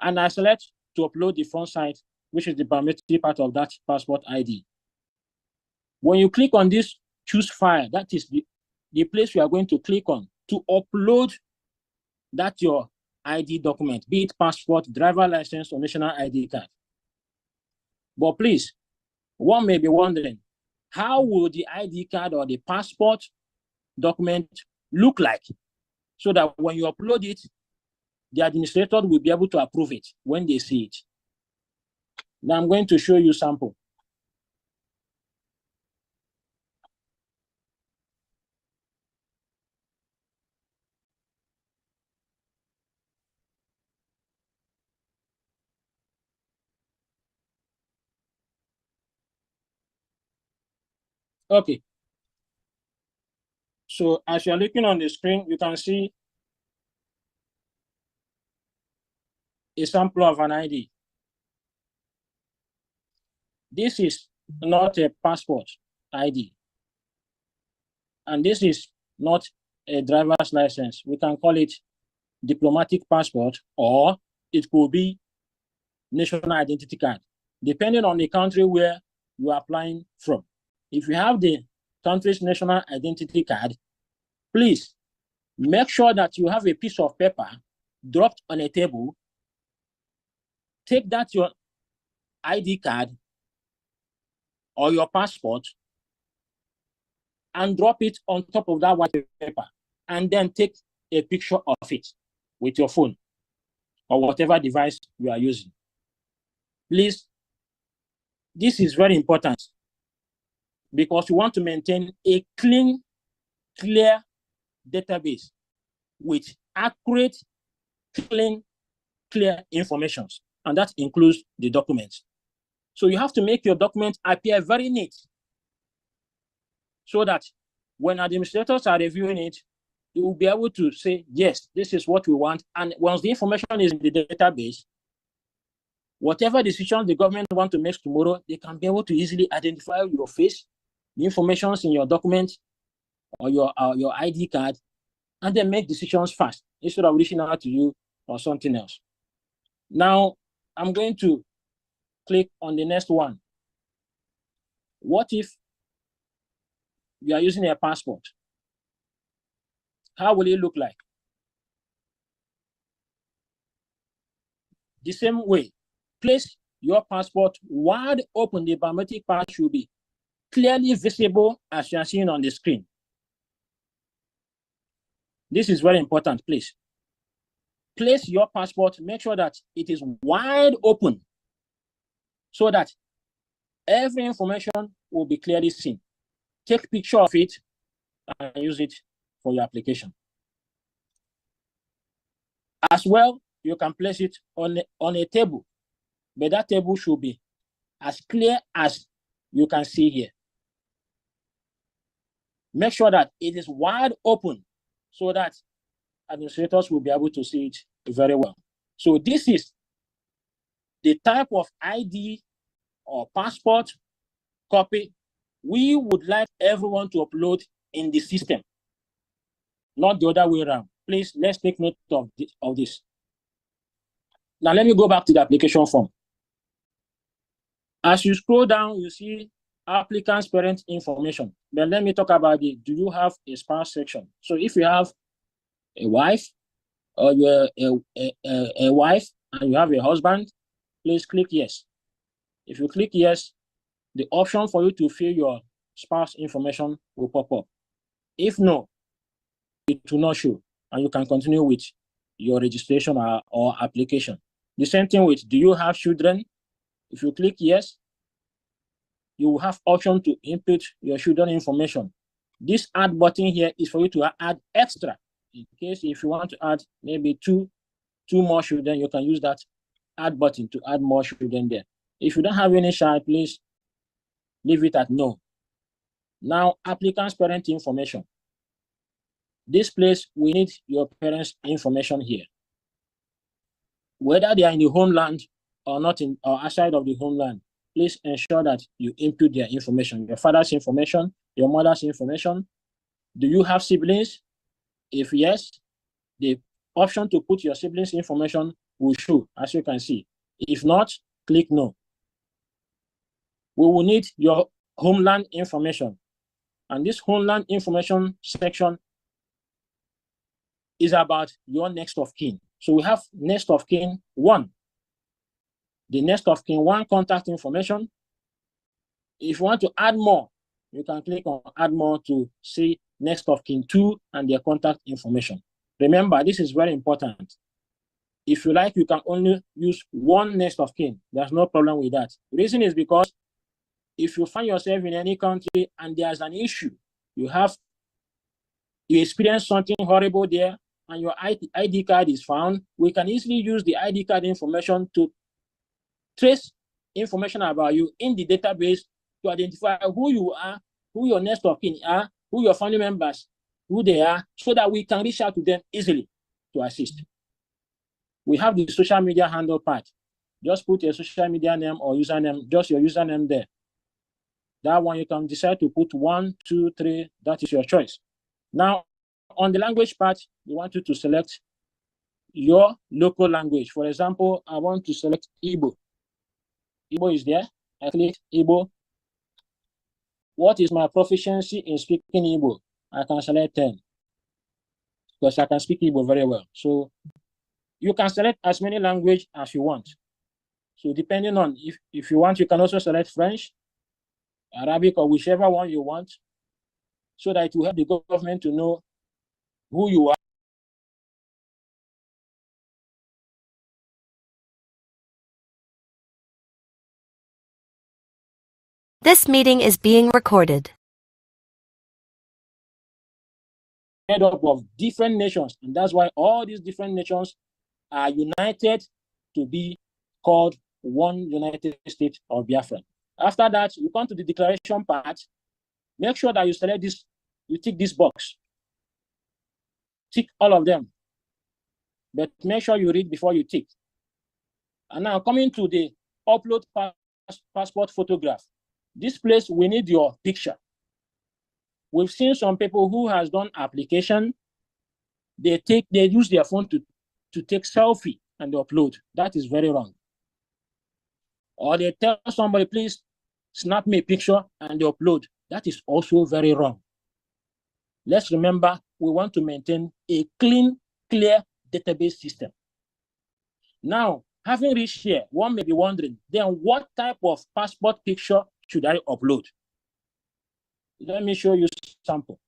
And I select to upload the front side, which is the biometric part of that passport ID. When you click on this choose file, that is the place you are going to click on to upload that your ID document, be it passport, driver license, or national ID card. But please, one may be wondering, how will the ID card or the passport document look like so that when you upload it, the administrator will be able to approve it when they see it? Now I'm going to show you sample. Okay. So as you're looking on the screen, you can see a sample of an ID. This is not a passport ID. And this is not a driver's license. We can call it diplomatic passport, or it could be national identity card, depending on the country where you are applying from. If you have the country's national identity card, please make sure that you have a piece of paper dropped on a table. Take that your ID card or your passport and drop it on top of that white paper, and then take a picture of it with your phone or whatever device you are using. Please, this is very important because you want to maintain a clean, clear database with accurate, clean, clear information, and that includes the documents. So you have to make your document appear very neat so that when administrators are reviewing it, they will be able to say, yes, this is what we want. And once the information is in the database, whatever decision the government want to make tomorrow, they can be able to easily identify your face, the information in your document or your ID card, and then make decisions fast instead of reaching out to you or something else. Now, I'm going to click on the next one. What if you are using a passport? How will it look like? The same way, place your passport wide open. The biometric part should be clearly visible as you are seeing on the screen. This is very important, please. Place your passport, make sure that it is wide open so that every information will be clearly seen. Take a picture of it and use it for your application. As well, you can place it on a table, but that table should be as clear as you can see here. Make sure that it is wide open so that administrators will be able to see it very well. So this is the type of ID or passport copy we would like everyone to upload in the system, not the other way around. Please, let's take note of this. Now, let me go back to the application form. As you scroll down, you see applicant's parent information. Then let me talk about the do you have a spouse section. So if you have a wife or you're a wife and you have a husband, please click yes. If you click yes, the option for you to fill your spouse information will pop up. If no, it will not show, and you can continue with your registration or application. The same thing with do you have children? If you click yes, you will have option to input your children information. This add button here is for you to add extra. In case if you want to add maybe two more children, you can use that add button to add more children there. If you don't have any child, please leave it at no. Now, applicant's parent information. This place, we need your parents' information here. Whether they are in the homeland or not in or outside of the homeland, please ensure that you input their information, your father's information, your mother's information. Do you have siblings? If yes, the option to put your siblings' information will show, as you can see. If not, click no. We will need your homeland information. And this homeland information section is about your next of kin. So we have next of kin 1. The next of kin 1 contact information. If you want to add more, you can click on add more to see next of kin 2 and their contact information. Remember, this is very important. If you like, you can only use 1 next of kin. There's no problem with that. The reason is because if you find yourself in any country and there's an issue, you experience something horrible there, and your ID card is found, we can easily use the ID card information to trace information about you in the database to identify who you are, who your next of kin are, who your family members, who they are, so that we can reach out to them easily to assist. We have the social media handle part. Just put a social media name or username, just your username there. That one you can decide to put 1, 2, 3, that is your choice. Now, on the language part, we want you to select your local language. For example, I want to select Igbo. Igbo is there. I click Igbo. What is my proficiency in speaking Igbo? I can select 10 because I can speak Igbo very well. So you can select as many languages as you want. So depending on if you want, you can also select French, Arabic, or whichever one you want, so that it will help the government to know who you are. This meeting is being recorded. Made up of different nations, and that's why all these different nations are united to be called one United States of Biafra. After that, you come to the declaration part. Make sure that you select this, you tick this box. Tick all of them. But make sure you read before you tick. And now coming to the upload passport photograph. This place, we need your picture. We've seen some people who has done application. They use their phone to take selfie and upload. That is very wrong. Or they tell somebody, please snap me a picture and they upload. That is also very wrong. Let's remember, we want to maintain a clean, clear database system. Now, having reached here, one may be wondering, then what type of passport picture should I upload? Let me show you a sample.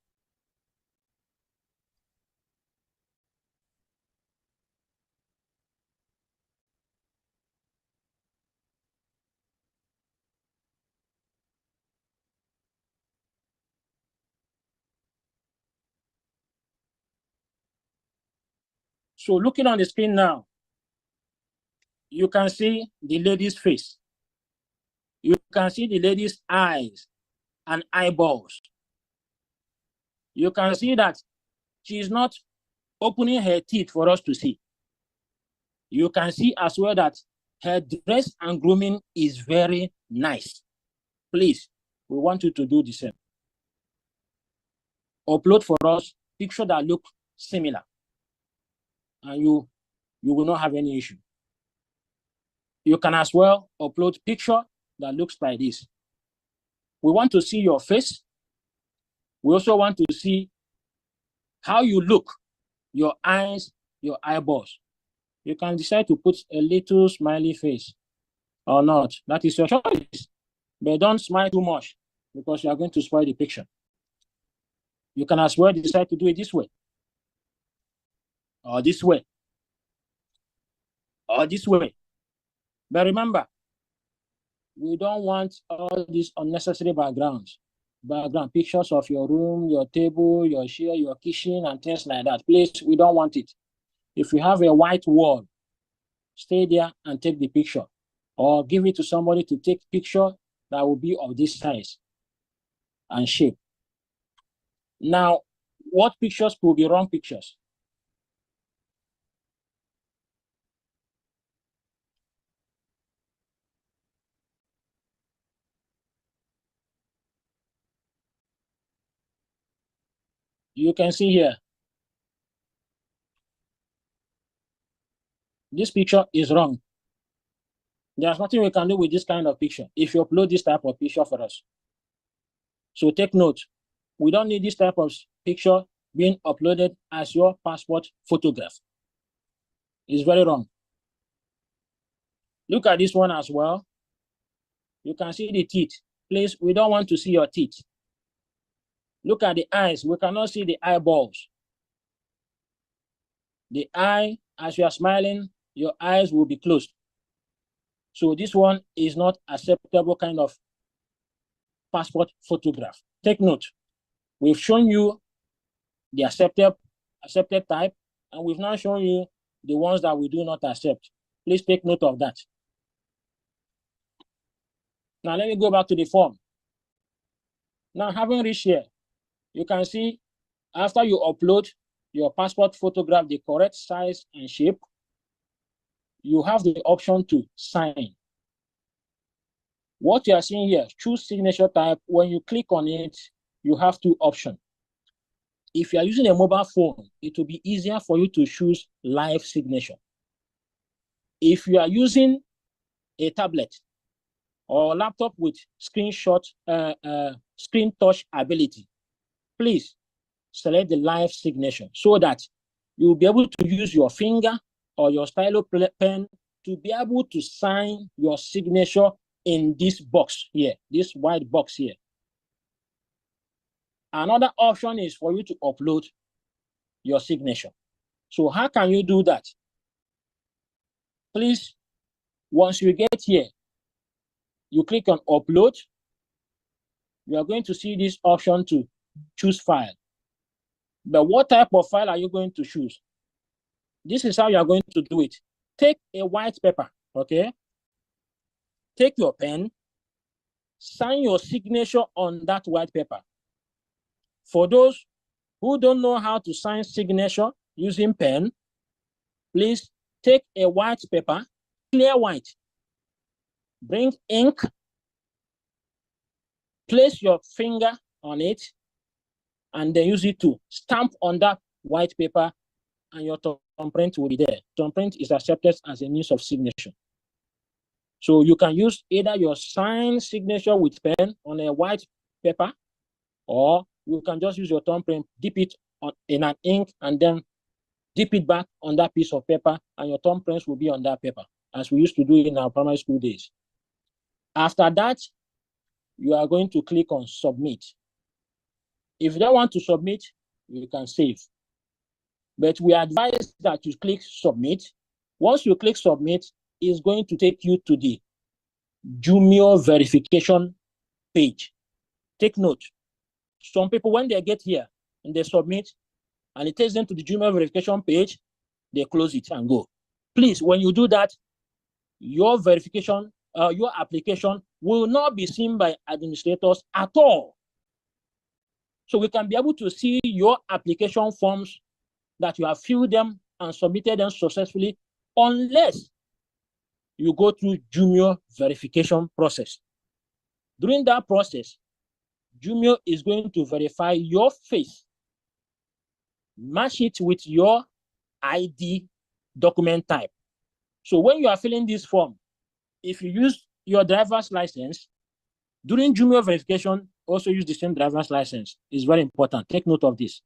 So looking on the screen now, you can see the lady's face. You can see the lady's eyes and eyeballs. You can see that she is not opening her teeth for us to see. You can see as well that her dress and grooming is very nice. Please, we want you to do the same. Upload for us picture that look similar, and you will not have any issue. You can as well upload picture that looks like this. We want to see your face. We also want to see how you look, your eyes, your eyeballs. You can decide to put a little smiley face or not. That is your choice. But don't smile too much because you are going to spoil the picture. You can as well decide to do it this way, or this way, or this way. But remember, we don't want all these unnecessary background pictures of your room, your table, your chair, your kitchen, and things like that. Please, we don't want it. If you have a white wall, stay there and take the picture, or give it to somebody to take picture that will be of this size and shape. Now, what pictures could be wrong pictures? You can see here. this picture is wrong. There's nothing we can do with this kind of picture if you upload this type of picture for us. So take note, we don't need this type of picture being uploaded as your passport photograph. It's very wrong. Look at this one as well. You can see the teeth. Please, we don't want to see your teeth. Look at the eyes. We cannot see the eyeballs. The eye, as you are smiling, your eyes will be closed. So this one is not acceptable kind of passport photograph. Take note. We've shown you the accepted type, and we've now shown you the ones that we do not accept. Please take note of that. Now let me go back to the form. Now, having reached here, you can see after you upload your passport photograph, the correct size and shape, you have the option to sign. What you are seeing here, choose signature type. When you click on it, you have two options. If you are using a mobile phone, it will be easier for you to choose live signature. If you are using a tablet or laptop with screen touch ability, please select the live signature so that you will be able to use your finger or your stylo pen to be able to sign your signature in this box here, this white box here. Another option is for you to upload your signature. So how can you do that? Please, once you get here, you click on upload. You are going to see this option to choose file. But what type of file are you going to choose? This is how you are going to do it. Take a white paper, okay? Take your pen, sign your signature on that white paper. For those who don't know how to sign signature using pen, please take a white paper, clear white, bring ink, place your finger on it, and then use it to stamp on that white paper, and your thumbprint will be there. Thumbprint is accepted as a means of signature. So you can use either your signed signature with pen on a white paper, or you can just use your thumbprint, dip it in an ink, and then dip it back on that piece of paper, and your thumbprints will be on that paper, as we used to do in our primary school days. After that, you are going to click on submit. If you don't want to submit, you can save. But we advise that you click submit. Once you click submit, it's going to take you to the Jumio verification page. Take note. Some people, when they get here and they submit, and it takes them to the Jumio verification page, they close it and go. Please, when you do that, your verification, your application will not be seen by administrators at all. So we can be able to see your application forms that you have filled them and submitted them successfully, unless you go through Jumio verification process. During that process, Jumio is going to verify your face, match it with your ID document type. So when you are filling this form, if you use your driver's license, during Jumio verification, also use the same driver's license. It's very important. Take note of this.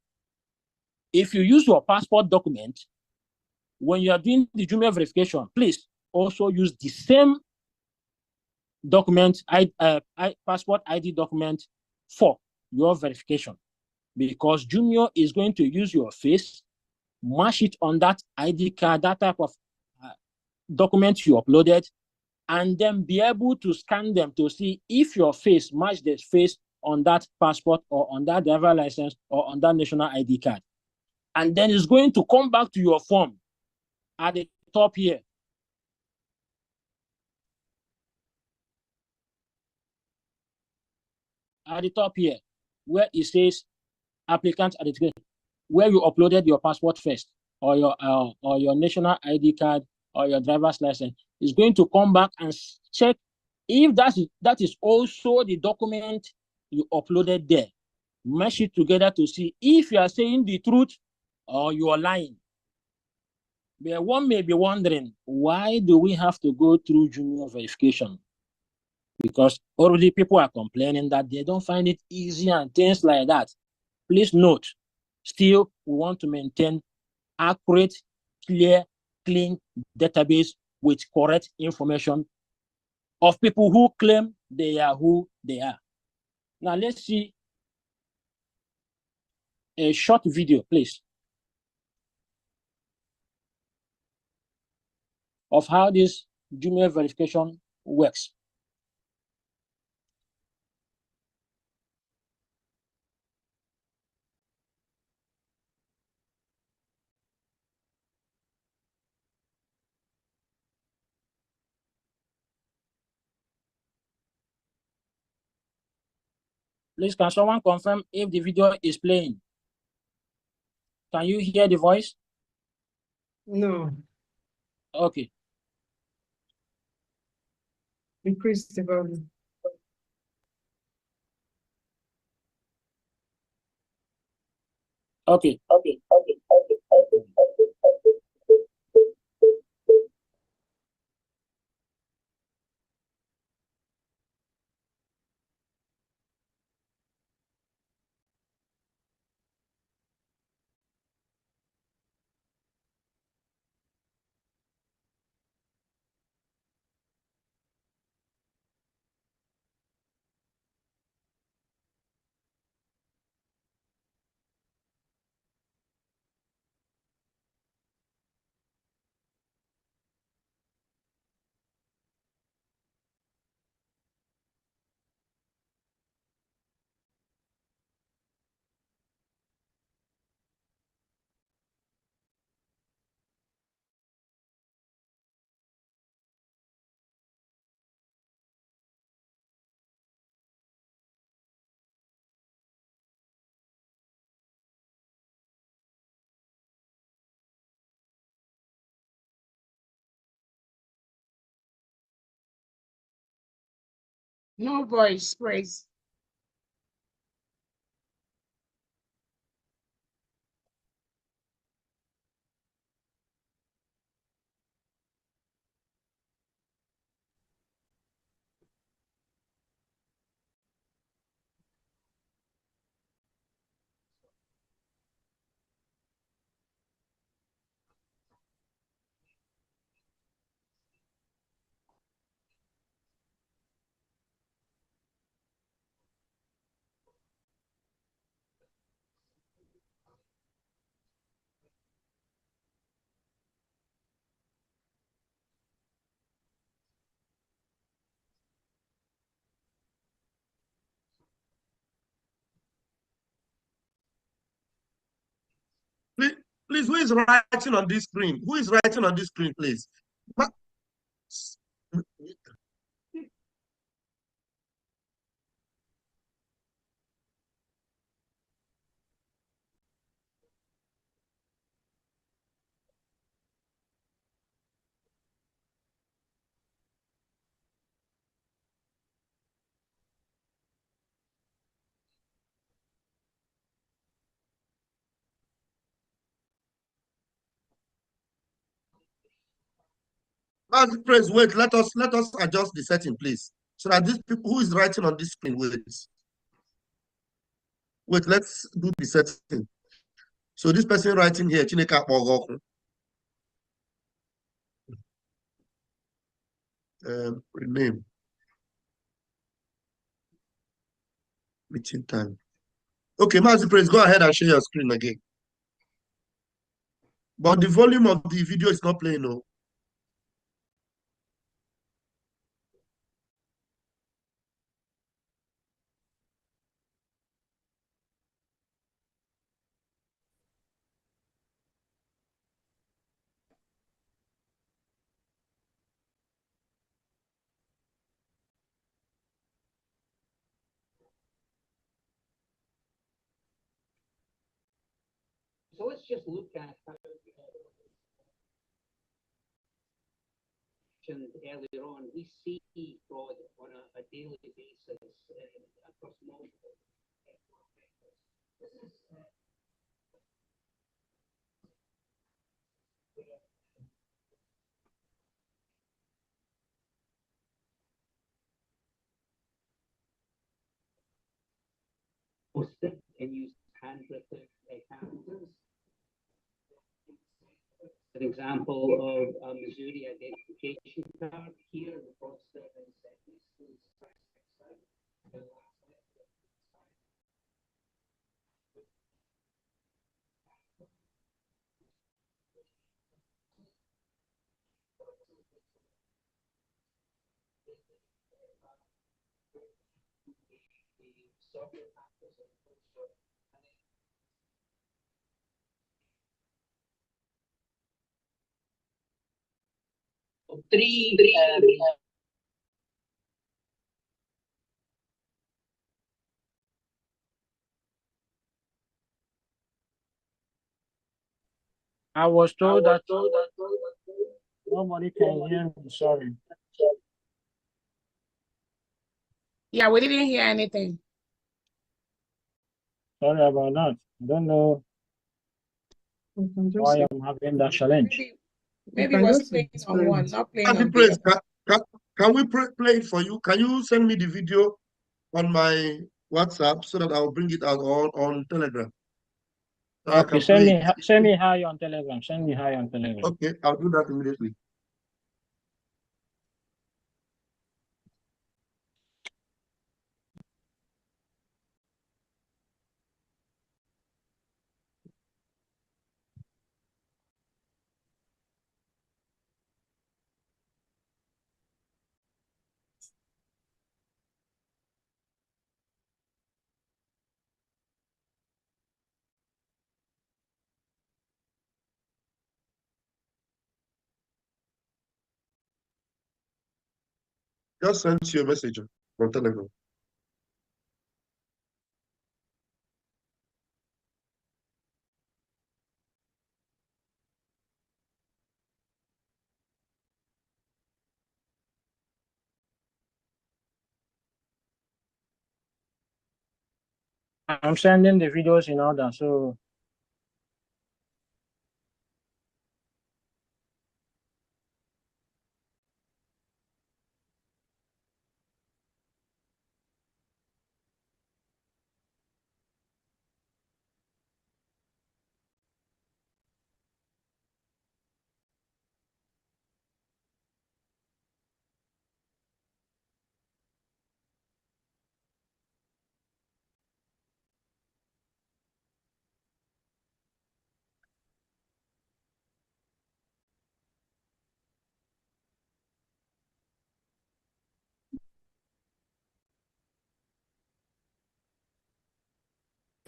If you use your passport document, when you are doing the Jumio verification, please also use the same document, passport ID document for your verification, because Jumio is going to use your face, match it on that ID card, that type of document you uploaded, and then be able to scan them to see if your face matches the face on that passport or on that driver license or on that national ID card. And then it's going to come back to your form at the top here. At the top here, where it says applicant identification, where you uploaded your passport first, or your national ID card or your driver's license, is going to come back and check if that is also the document you uploaded there. Mesh it together to see if you are saying the truth or you are lying. But one may be wondering, why do we have to go through junior verification? Because already people are complaining that they don't find it easy and things like that. Please note, still, we want to maintain accurate, clear, clean database with correct information of people who claim they are who they are. Now, let's see a short video, please, of how this junior verification works. Please, can someone confirm if the video is playing? Can you hear the voice? No. Okay. Increase the volume. Okay. No voice, please. Please, who is writing on this screen? Who is writing on this screen, please? Please wait. Let us adjust the setting, please, so that these people who is writing on this screen wait. Let's do the setting. So this person writing here, Chineka Bogoku. Rename meeting time. Okay, Master Praise, go ahead and share your screen again. But the volume of the video is not playing, no. So let's just look at earlier on. We see fraud on a daily basis across multiple. posted and used handwritten characters. An example of a Missouri identification card here, the poster is three I was told that nobody can hear me. Sorry. Yeah, we didn't hear anything. Sorry about that. I don't know why I'm having that challenge. Maybe it was playing on one, not playing on the Praise, other. can we play it for you? Can you send me the video on my WhatsApp so that I'll bring it out on Telegram? So I Okay, can play it. send me hi on Telegram. Send me hi on Telegram. Okay, I'll do that immediately. Just send you a message on Telegram. I'm sending the videos in order, so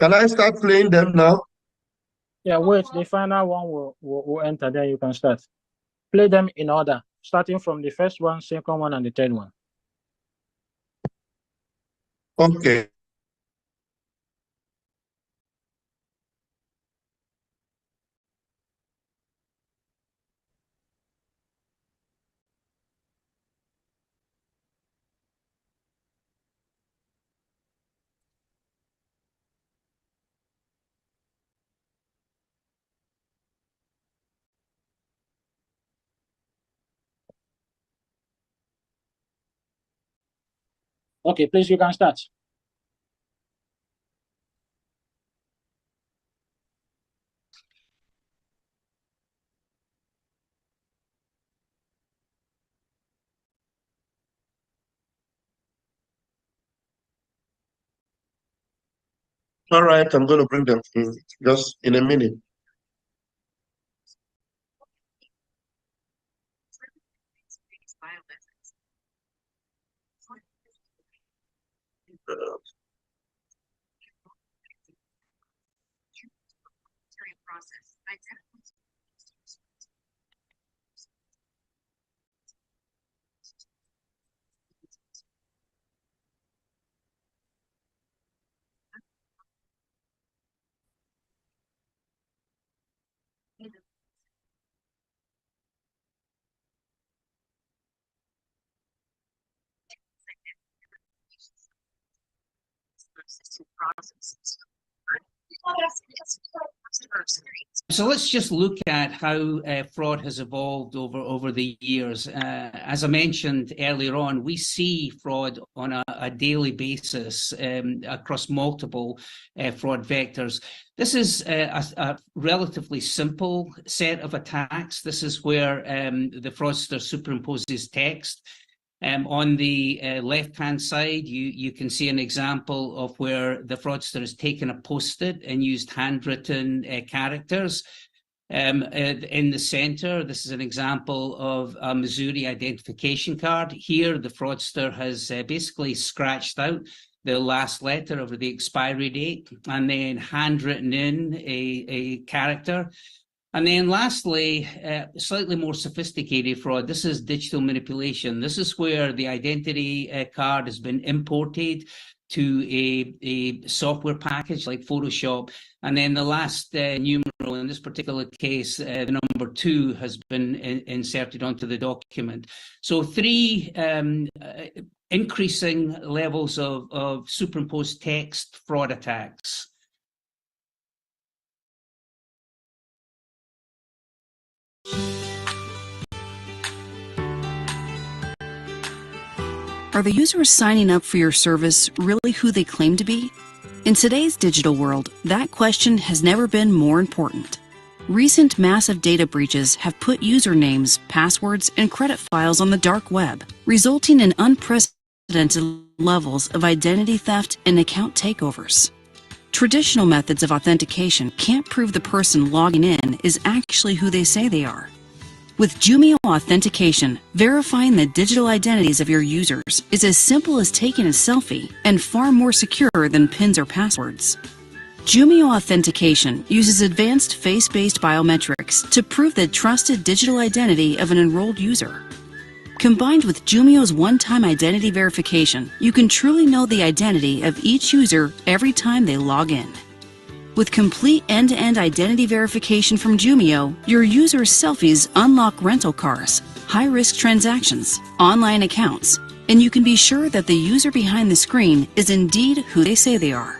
Can I start playing them now? yeah, wait, the final one will enter, then you can start. Play them in order, starting from the first one, second one, and the third one. Okay. Okay, please, you can start. All right, I'm going to bring them just in a minute. So let's just look at how fraud has evolved over the years. As I mentioned earlier on, we see fraud on a daily basis across multiple fraud vectors. This is a relatively simple set of attacks. This is where the fraudster superimposes text. On the left-hand side, you can see an example of where the fraudster has taken a post-it and used handwritten characters. In the center, this is an example of a Missouri identification card. Here, the fraudster has basically scratched out the last letter of the expiry date and then handwritten in a character. And then lastly, slightly more sophisticated fraud. This is digital manipulation. This is where the identity card has been imported to a software package like Photoshop. And then the last numeral, in this particular case, the number 2 has been inserted onto the document. So 3 increasing levels of superimposed text fraud attacks. Are the users signing up for your service really who they claim to be? In today's digital world, that question has never been more important. Recent massive data breaches have put usernames, passwords, and credit files on the dark web, resulting in unprecedented levels of identity theft and account takeovers. Traditional methods of authentication can't prove the person logging in is actually who they say they are. With Jumio authentication, verifying the digital identities of your users is as simple as taking a selfie and far more secure than PINs or passwords. Jumio authentication uses advanced face-based biometrics to prove the trusted digital identity of an enrolled user. Combined with Jumio's one-time identity verification, you can truly know the identity of each user every time they log in. With complete end-to-end identity verification from Jumio, your users' selfies unlock rental cars, high-risk transactions, online accounts, and you can be sure that the user behind the screen is indeed who they say they are.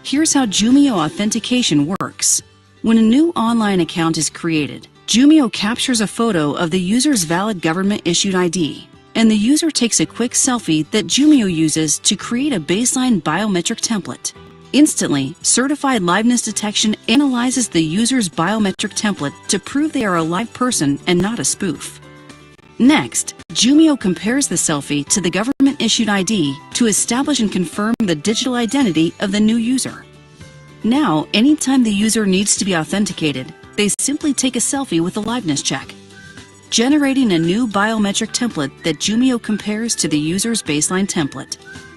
Here's how Jumio authentication works. When a new online account is created, Jumio captures a photo of the user's valid government-issued ID, and the user takes a quick selfie that Jumio uses to create a baseline biometric template. Instantly, certified liveness detection analyzes the user's biometric template to prove they are a live person and not a spoof. Next, Jumio compares the selfie to the government-issued ID to establish and confirm the digital identity of the new user. Now, anytime the user needs to be authenticated, they simply take a selfie with a liveness check, generating a new biometric template that Jumio compares to the user's baseline template.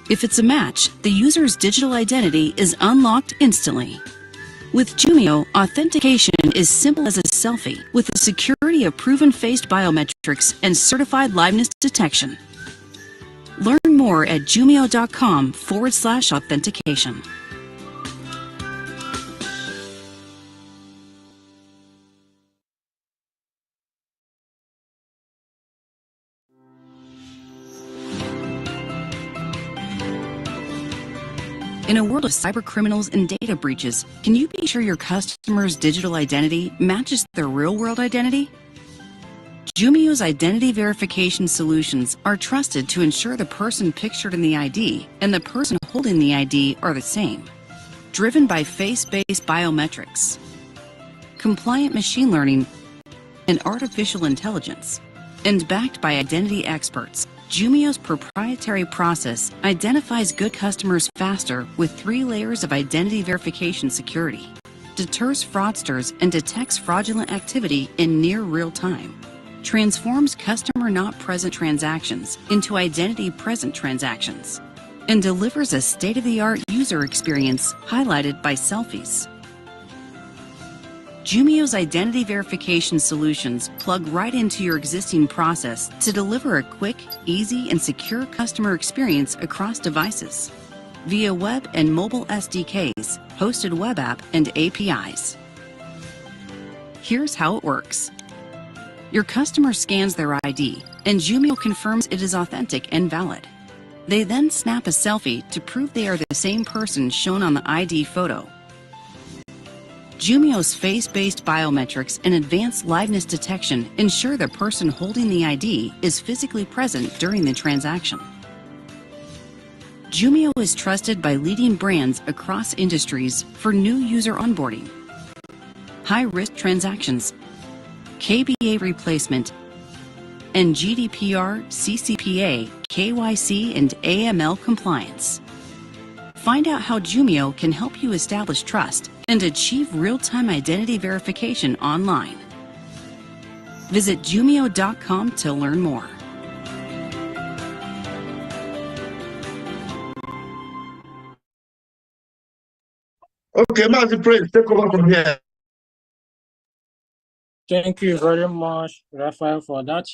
If it's a match, the user's digital identity is unlocked instantly. With Jumio, authentication is simple as a selfie with the security of proven faced biometrics and certified liveness detection. Learn more at jumio.com/authentication. In a world of cybercriminals and data breaches, can you be sure your customer's digital identity matches their real-world identity? Jumio's identity verification solutions are trusted to ensure the person pictured in the ID and the person holding the ID are the same. Driven by face-based biometrics, compliant machine learning, and artificial intelligence, and backed by identity experts, Jumio's proprietary process identifies good customers faster with 3 layers of identity verification security, deters fraudsters and detects fraudulent activity in near real time, transforms customer not present transactions into identity present transactions, and delivers a state-of-the-art user experience highlighted by selfies. Jumio's identity verification solutions plug right into your existing process to deliver a quick, easy, and secure customer experience across devices via web and mobile SDKs, hosted web app, and APIs. Here's how it works. Your customer scans their ID, and Jumio confirms it is authentic and valid. They then snap a selfie to prove they are the same person shown on the ID photo. Jumio's face-based biometrics and advanced liveness detection ensure the person holding the ID is physically present during the transaction. Jumio is trusted by leading brands across industries for new user onboarding, high-risk transactions, KBA replacement, and GDPR, CCPA, KYC, and AML compliance. Find out how Jumio can help you establish trust and achieve real-time identity verification online. Visit Jumio.com to learn more. Okay, Master Prince, take over from here. Thank you very much, Raphael, for that.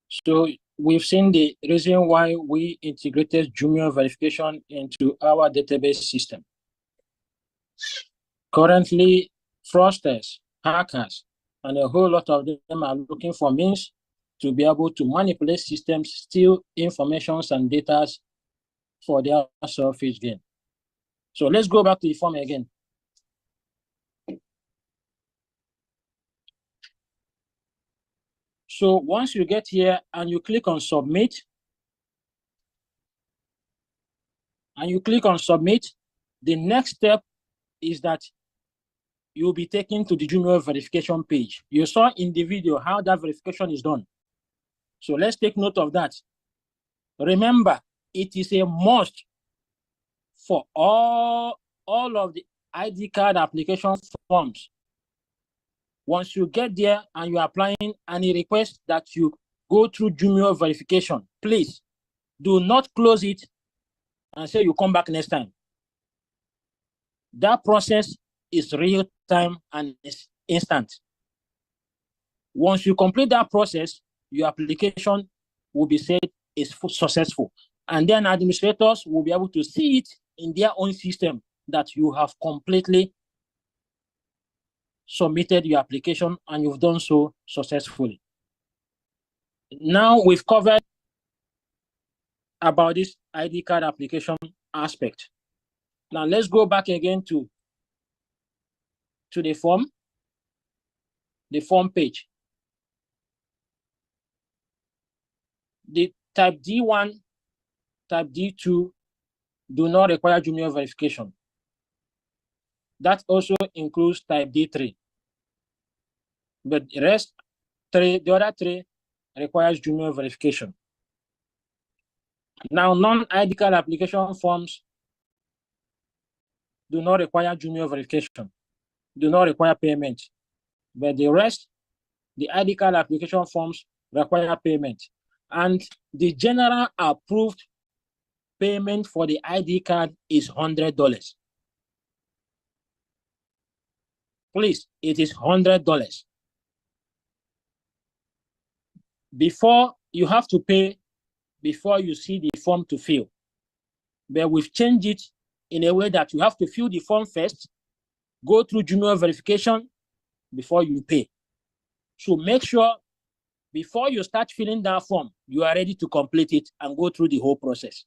So we've seen the reason why we integrated Jumio verification into our database system. Currently, fraudsters, hackers, and a whole lot of them are looking for means to be able to manipulate systems, steal information and data for their selfish gain. So let's go back to the form again. So once you get here and you click on submit, the next step is that you'll be taken to the Jumio verification page. You saw in the video how that verification is done. So let's take note of that. Remember, it is a must for all of the ID card application forms. Once you get there and you're applying and it requests that you go through Jumio verification, please do not close it and say you come back next time. That process is real time and is instant. Once you complete that process, your application will be said is successful. And then administrators will be able to see it in their own system that you have completely submitted your application and you've done so successfully. Now we've covered about this ID card application aspect. Now let's go back again to the form page. The type D1, type D2 do not require Jumio verification. That also includes type D3. But the other three requires Jumio verification. Now, non-ID card application forms do not require Jumio verification, do not require payment. But the rest, the ID card application forms require payment. And the general approved payment for the ID card is $100. Please, it is $100. Before you have to pay before you see the form to fill. But we've changed it in a way that you have to fill the form first, go through Jumio verification before you pay. So make sure before you start filling that form, you are ready to complete it and go through the whole process.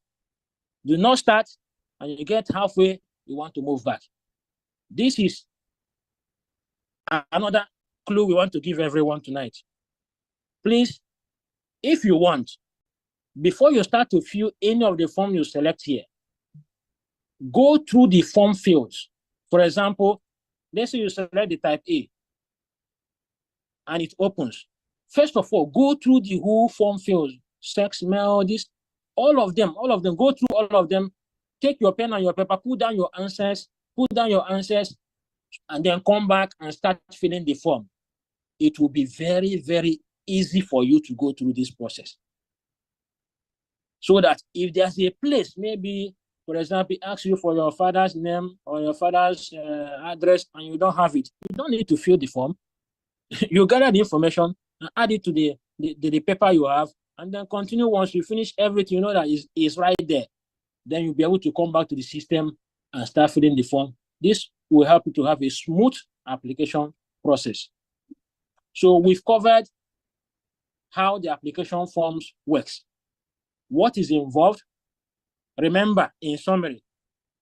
Do not start and you get halfway, you want to move back. This is another clue we want to give everyone tonight. Please, if you want, before you start to fill any of the form you select here, go through the form fields. For example, let's say you select the type A and it opens. First of all, go through the whole form fields, sex, male, this, all of them, go through all of them. Take your pen and your paper, put down your answers, and then come back and start filling the form. It will be very, very easy for you to go through this process. So that if there's a place, maybe, for example, ask you for your father's name or your father's address and you don't have it, you don't need to fill the form. You gather the information and add it to the paper you have, and then continue. Once you finish everything, you know that is right there. Then you'll be able to come back to the system and start filling the form. This will help you to have a smooth application process. So we've covered how the application forms works. What is involved? Remember, in summary,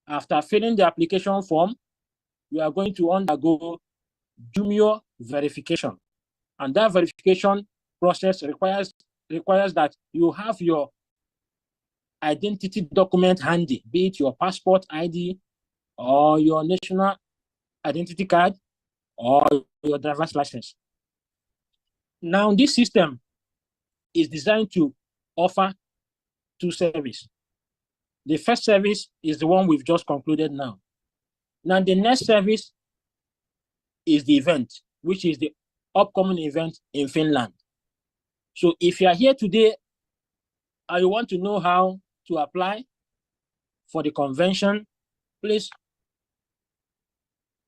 after filling the application form, you are going to undergo Jumio verification. And that verification process requires that you have your identity document handy, be it your passport ID or your national identity card or your driver's license. Now, this system is designed to offer two services. The first service is the one we've just concluded now. Now, the next service is the event, which is the upcoming event in Finland. So if you are here today and you want to know how to apply for the convention, please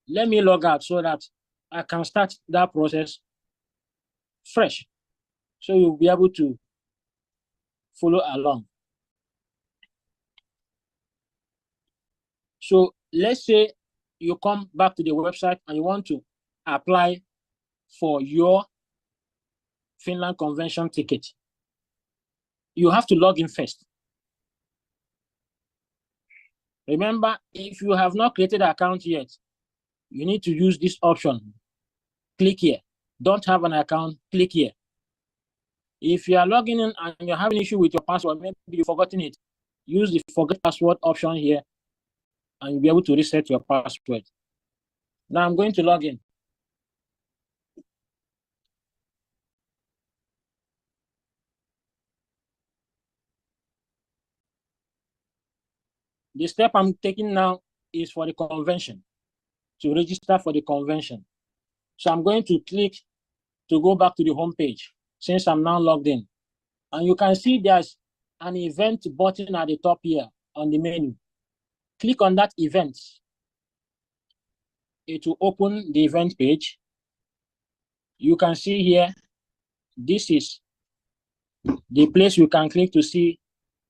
let me log out so that I can start that process fresh. So you'll be able to follow along. So let's say you come back to the website and you want to apply for your Finland convention ticket. You have to log in first. Remember, if you have not created an account yet, you need to use this option. Click here. Don't have an account, click here. If you are logging in and you're having an issue with your password, maybe you've forgotten it, use the forget password option here and you'll be able to reset your password. Now I'm going to log in. The step I'm taking now is for the convention, to register for the convention. So I'm going to click to go back to the home page since I'm now logged in. And you can see there's an event button at the top here on the menu. Click on that event. It will open the event page. You can see here, this is the place you can click to see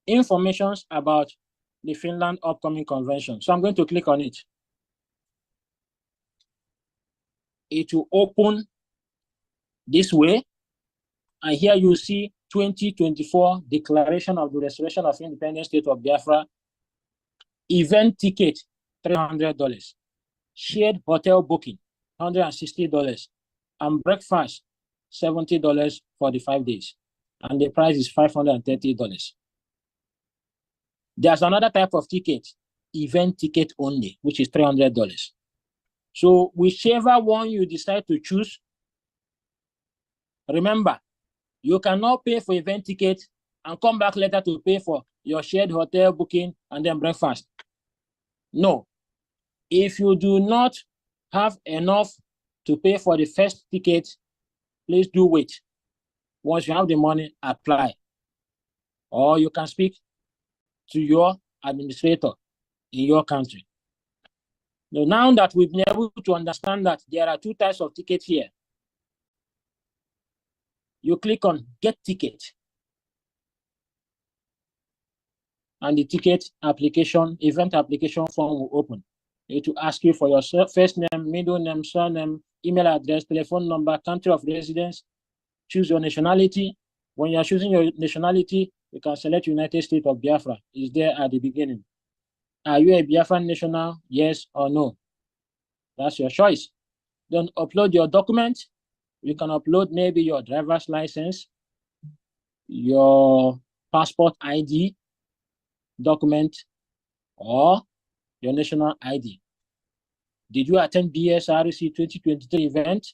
information about the Finland upcoming convention. So I'm going to click on it. It will open this way. And here you see 2024 Declaration of the Restoration of Independent State of Biafra. Event ticket, $300. Shared hotel booking, $160. And breakfast, $70 for the 5 days. And the price is $530. There's another type of ticket, event ticket only, which is $300. So whichever one you decide to choose, remember, you cannot pay for event ticket and come back later to pay for your shared hotel booking and then breakfast. No. If you do not have enough to pay for the first ticket, please do wait. Once you have the money, apply. Or you can speak to your administrator in your country. Now that we've been able to understand that there are two types of tickets here, you click on Get Ticket. And the ticket application, event application form will open. It will ask you for your first name, middle name, surname, email address, telephone number, country of residence. Choose your nationality. When you are choosing your nationality, you can select United States of Biafra. It's there at the beginning. Are you a Biafran national? Yes or no? That's your choice. Then upload your document. You can upload maybe your driver's license, your passport ID document, or your national ID. Did you attend BSRC 2023 event?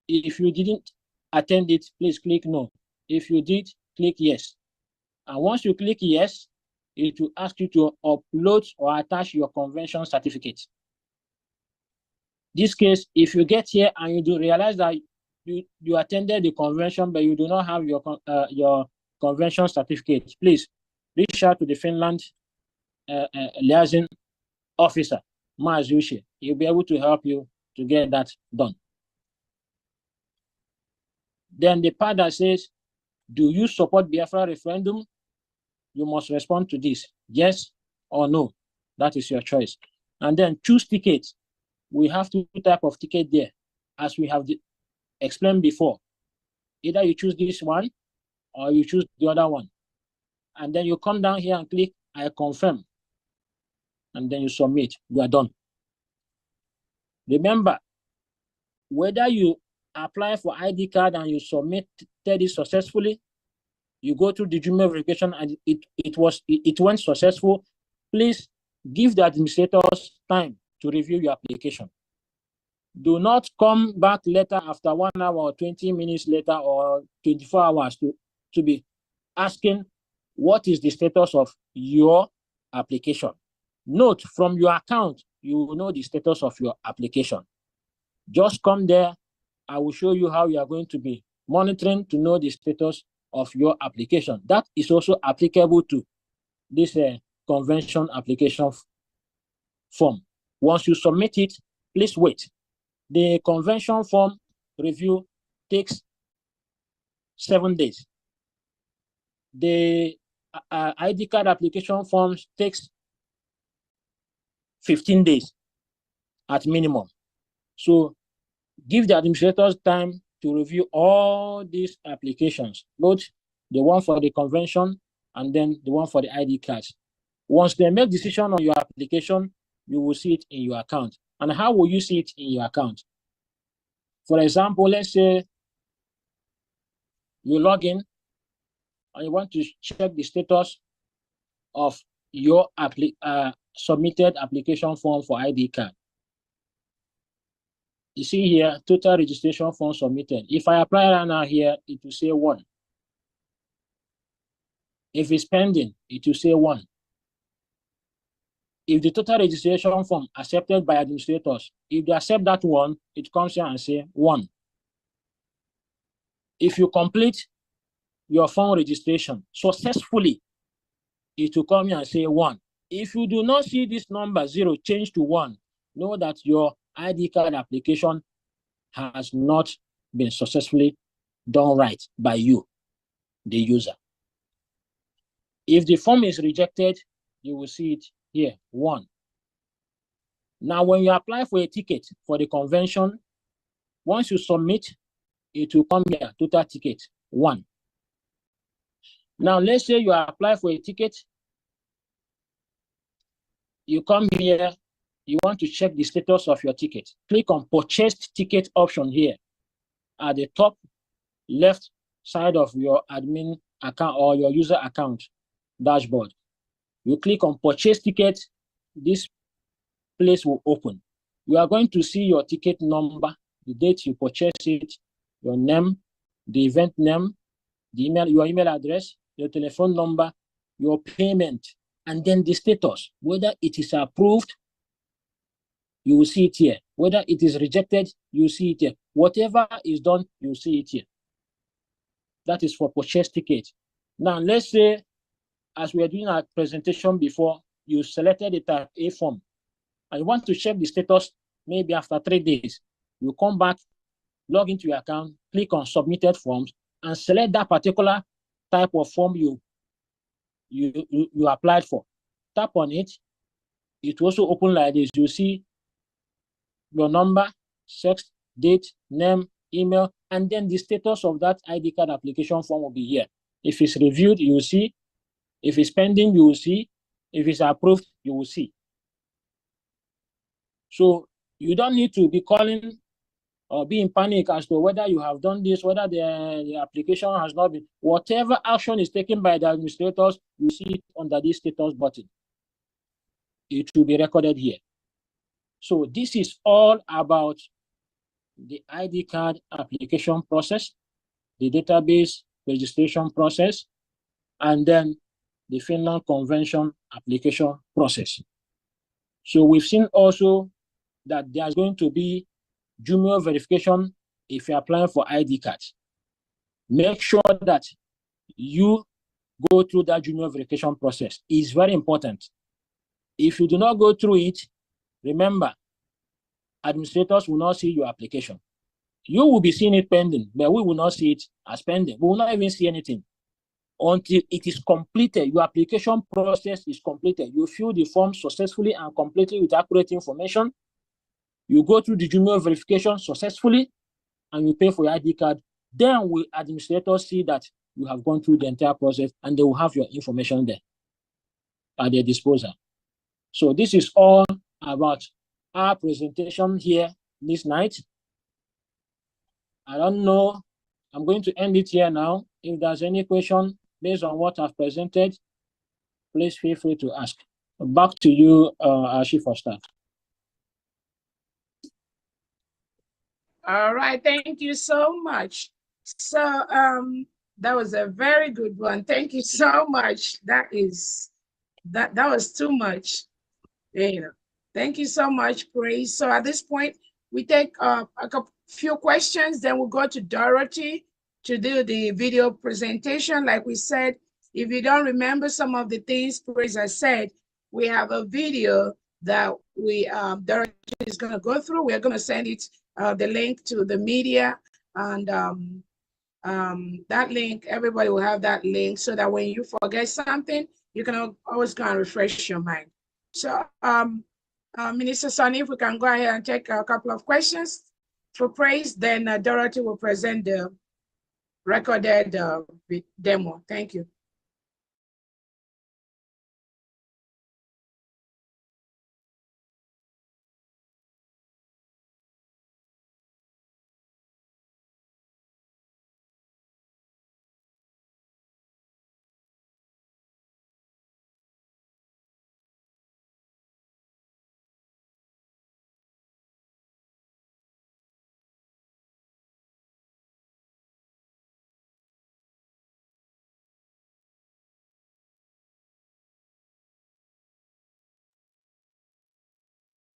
If you didn't attend it, please click no. If you did, click yes. And once you click yes, it will ask you to upload or attach your convention certificate. This case, if you get here and you do realize that you attended the convention, but you do not have your convention certificate, please reach out to the Finland liaison officer, Mazushi. He'll be able to help you to get that done. Then the part that says, do you support Biafra referendum? You must respond to this, yes or no. That is your choice. And then choose tickets. We have two types of ticket there, as we have explained before. Either you choose this one or you choose the other one. And then you come down here and click I confirm. And then you submit. You are done. Remember, whether you apply for ID card and you submitted it successfully, you go through the junior verification and it went successful, please give the administrators time to review your application. Do not come back later after 1 hour or 20 minutes later or 24 hours to be asking what is the status of your application. Note, from your account, you will know the status of your application. Just come there. I will show you how you are going to be monitoring to know the status of your application. That is also applicable to this convention application form. Once you submit it, please wait. The convention form review takes 7 days. The ID card application forms takes 15 days at minimum. So give the administrators time to review all these applications, both the one for the convention and then the one for the ID cards. Once they make decision on your application, you will see it in your account. And how will you see it in your account? For example, let's say you log in and you want to check the status of your submitted application form for ID card. You see here, total registration form submitted. If I apply right now here, it will say 1. If it's pending, it will say 1. If the total registration form accepted by administrators, if they accept that one, it comes here and say 1. If you complete your form registration successfully, it will come here and say 1. If you do not see this number 0 change to 1, know that your ID card application has not been successfully done right by you, the user. If the form is rejected, you will see it here, 1. Now, when you apply for a ticket for the convention, once you submit, it will come here, total ticket, 1. Now, let's say you apply for a ticket, you come here, you want to check the status of your ticket. Click on purchased ticket option here at the top left side of your admin account or your user account dashboard. You click on purchase ticket, this place will open. You are going to see your ticket number, the date you purchase it, your name, the event name, the email, your email address, your telephone number, your payment, and then the status, whether it is approved, you will see it here. Whether it is rejected, you will see it here. Whatever is done, you will see it here. That is for purchase ticket. Now, let's say, as we were doing our presentation before, you selected the type A form, and you want to check the status maybe after 3 days. You come back, log into your account, click on submitted forms, and select that particular type of form you applied for. Tap on it. It will also open like this. You see your number, sex, date, name, email, and then the status of that ID card application form will be here. If it's reviewed, you will see. If it's pending, you will see. If it's approved, you will see. So you don't need to be calling or be in panic as to whether you have done this, whether the application has not been. Whatever action is taken by the administrators, you see it under this status button. It will be recorded here. So this is all about the ID card application process, the database registration process, and then the Finland Convention application process. So we've seen also that there's going to be junior verification if you're applying for ID cards. Make sure that you go through that junior verification process. It's very important. If you do not go through it, remember, administrators will not see your application. You will be seeing it pending, but we will not see it as pending. We will not even see anything until it is completed. Your application process is completed. You fill the form successfully and completely with accurate information. You go through the junior verification successfully, and you pay for your ID card. Then will administrators see that you have gone through the entire process, and they will have your information there at their disposal. So this is all about our presentation here this night. I don't know. I'm going to end it here now. If there's any question based on what I've presented, please feel free to ask. Back to you, our Chief of Staff. All right, thank you so much. So that was a very good one. Thank you so much. That was too much. You know, thank you so much, Praise. So at this point, we take few questions, then we'll go to Dorothy to do the video presentation. Like we said, if you don't remember some of the things Praise has said, we have a video that Dorothy is going to go through. We're going to send it the link to the media, and that link, everybody will have that link, so that when you forget something, you can always go and refresh your mind. So Minister Sonny, if we can go ahead and take a couple of questions for Praise, then Dorothy will present the recorded demo. Thank you.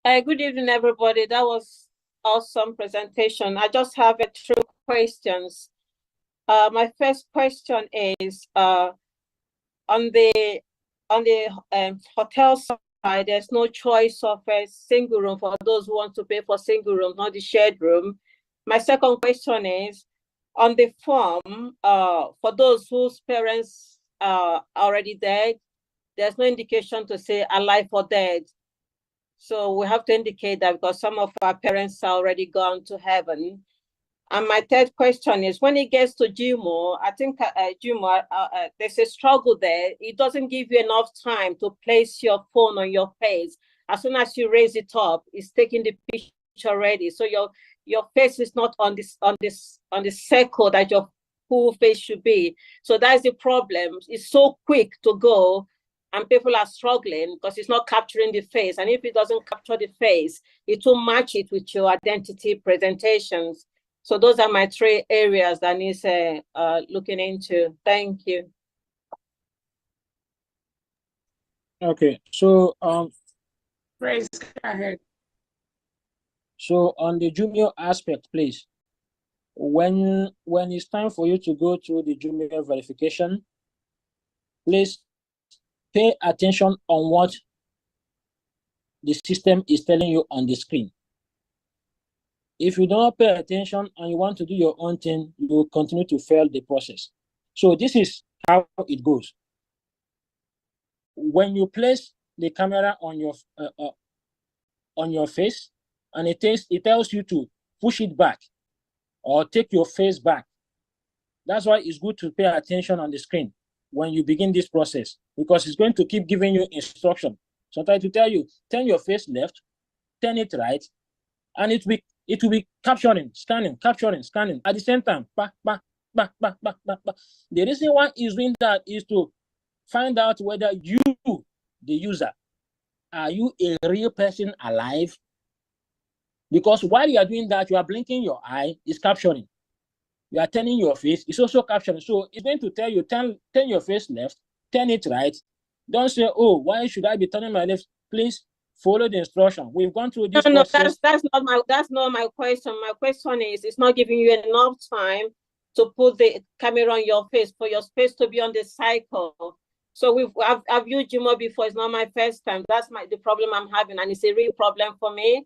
Good evening, everybody. That was awesome presentation. I just have 2 questions. My first question is on the hotel side, there's no choice of a single room for those who want to pay for single room, not the shared room. My second question is on the form, for those whose parents are already dead, there's no indication to say alive or dead. So we have to indicate that because some of our parents are already gone to heaven. And my third question is, when it gets to GMO, I think GMO, there's a struggle there. It doesn't give you enough time to place your phone on your face. As soon as you raise it up, it's taking the picture already. So your face is not on the circle that your full face should be. So that's the problem. It's so quick to go, and people are struggling because it's not capturing the face. And if it doesn't capture the face, it will match it with your identity presentations. So those are my 3 areas that needs looking into. Thank you. Okay, so Praise, go ahead. So on the junior aspect, please, when it's time for you to go through the junior verification, please pay attention on what the system is telling you on the screen. If you don't pay attention and you want to do your own thing, you will continue to fail the process. So this is how it goes. When you place the camera on your face, and it tells you to push it back or take your face back. That's why it's good to pay attention on the screen when you begin this process, because it's going to keep giving you instruction. Sometimes to tell you, turn your face left, turn it right, and it will be capturing, scanning, capturing, scanning at the same time. Back, back, back, back, back, back, back. The reason why it's doing that is to find out whether you, the user, are you a real person alive? Because while you are doing that, you are blinking your eye, it's capturing. You are turning your face, it's also capturing. So it's going to tell you, turn your face left, turn it right. Don't say, oh, why should I be turning my left? Please follow the instruction. We've gone through this process. That's not my question. My question is, it's not giving you enough time to put the camera on your face for your face to be on the cycle. So I've used Jumo before. It's not my first time. That's the problem I'm having, and it's a real problem for me.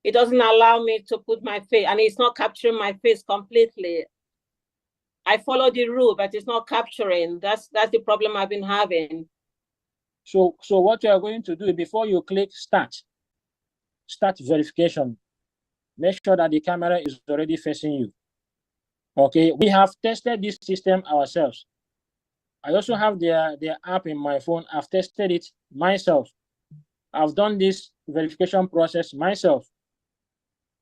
It doesn't allow me to put my face, and it's not capturing my face completely. I follow the rule, but it's not capturing. That's the problem I've been having. So what you are going to do before you click start verification, make sure that the camera is already facing you. Okay, we have tested this system ourselves. I also have their app in my phone. I've tested it myself. I've done this verification process myself.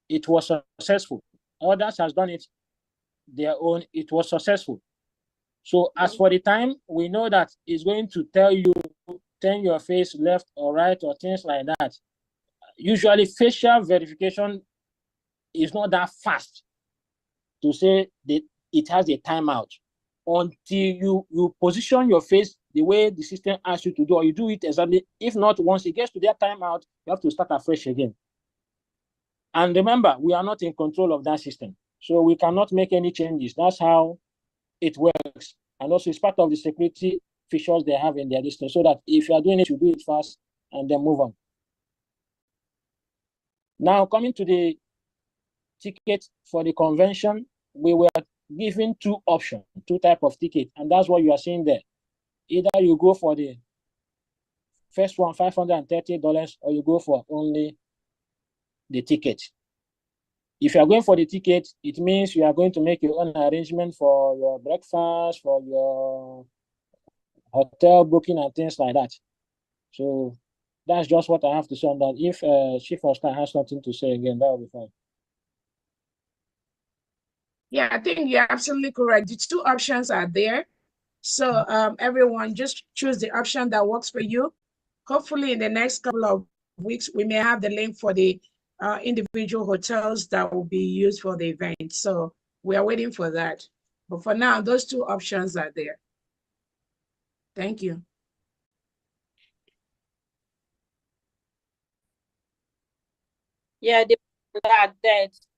It was successful. Others has done it their own. It was successful. So as for the time, we know that it's going to tell you, turn your face left or right or things like that. Usually facial verification is not that fast to say that it has a timeout until you position your face the way the system asks you to do, or you do it exactly. If not, once it gets to that timeout, you have to start afresh again. And remember, we are not in control of that system, so we cannot make any changes. That's how it works. And also it's part of the security features they have in their system, so that if you are doing it, you do it fast and then move on. Now, coming to the ticket for the convention, we were given two options, two types of ticket, and that's what you are seeing there. Either you go for the first one, $530, or you go for only the ticket. If you are going for the ticket, it means you are going to make your own arrangement for your breakfast, for your hotel booking and things like that. So that's just what I have to say on that. If Chief of Staff has something to say again, that will be fine. Yeah, I think you're absolutely correct. The two options are there. So everyone just choose the option that works for you. Hopefully in the next couple of weeks, we may have the link for the individual hotels that will be used for the event. So we are waiting for that. But for now, those two options are there. Thank you. Yeah, that.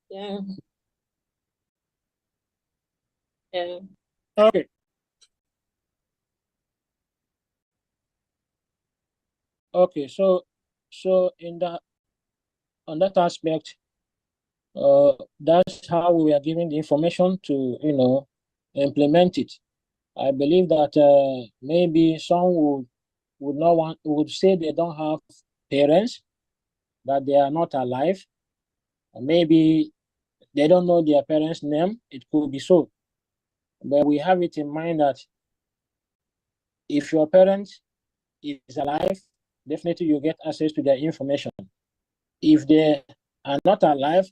Yeah. Yeah. Okay. Okay, so in that, on that aspect, that's how we are giving the information to, implement it. I believe that maybe some would say they don't have parents, that they are not alive, or maybe they don't know their parents' name. It could be so, but we have it in mind that if your parent is alive, definitely you get access to their information. If they are not alive,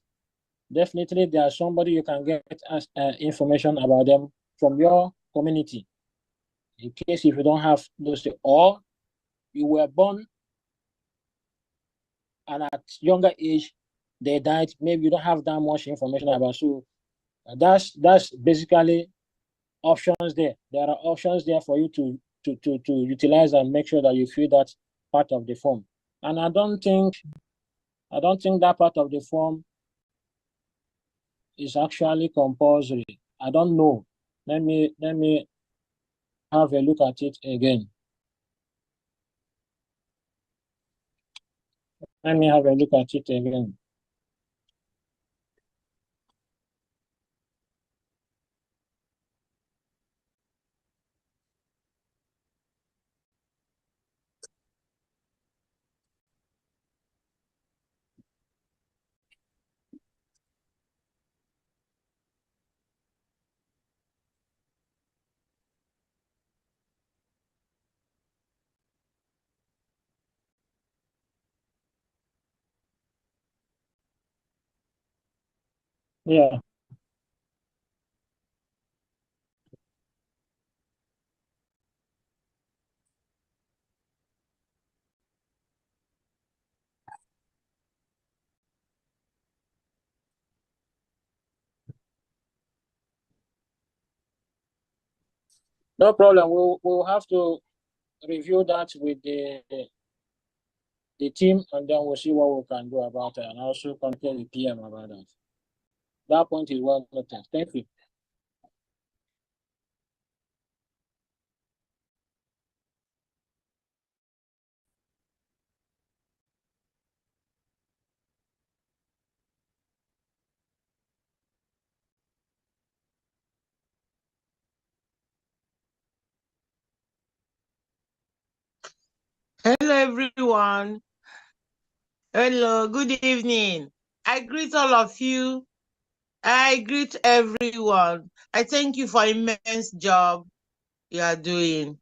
definitely there's somebody you can get information about them from your community. In case if you don't have those, or you were born and at younger age they died, maybe you don't have that much information about. So that's basically options there. There are options there for you to utilize and make sure that you fill that part of the form. And I don't think that part of the form is actually compulsory. I don't know. Let me have a look at it again. Let me have a look at it again. Yeah. No problem. We'll have to review that with the team, and then we'll see what we can do about it, and also contact the PM about that. That point is well noted. Thank you. Hello, everyone. Hello, good evening. I greet all of you. I greet everyone. I thank you for immense job you are doing.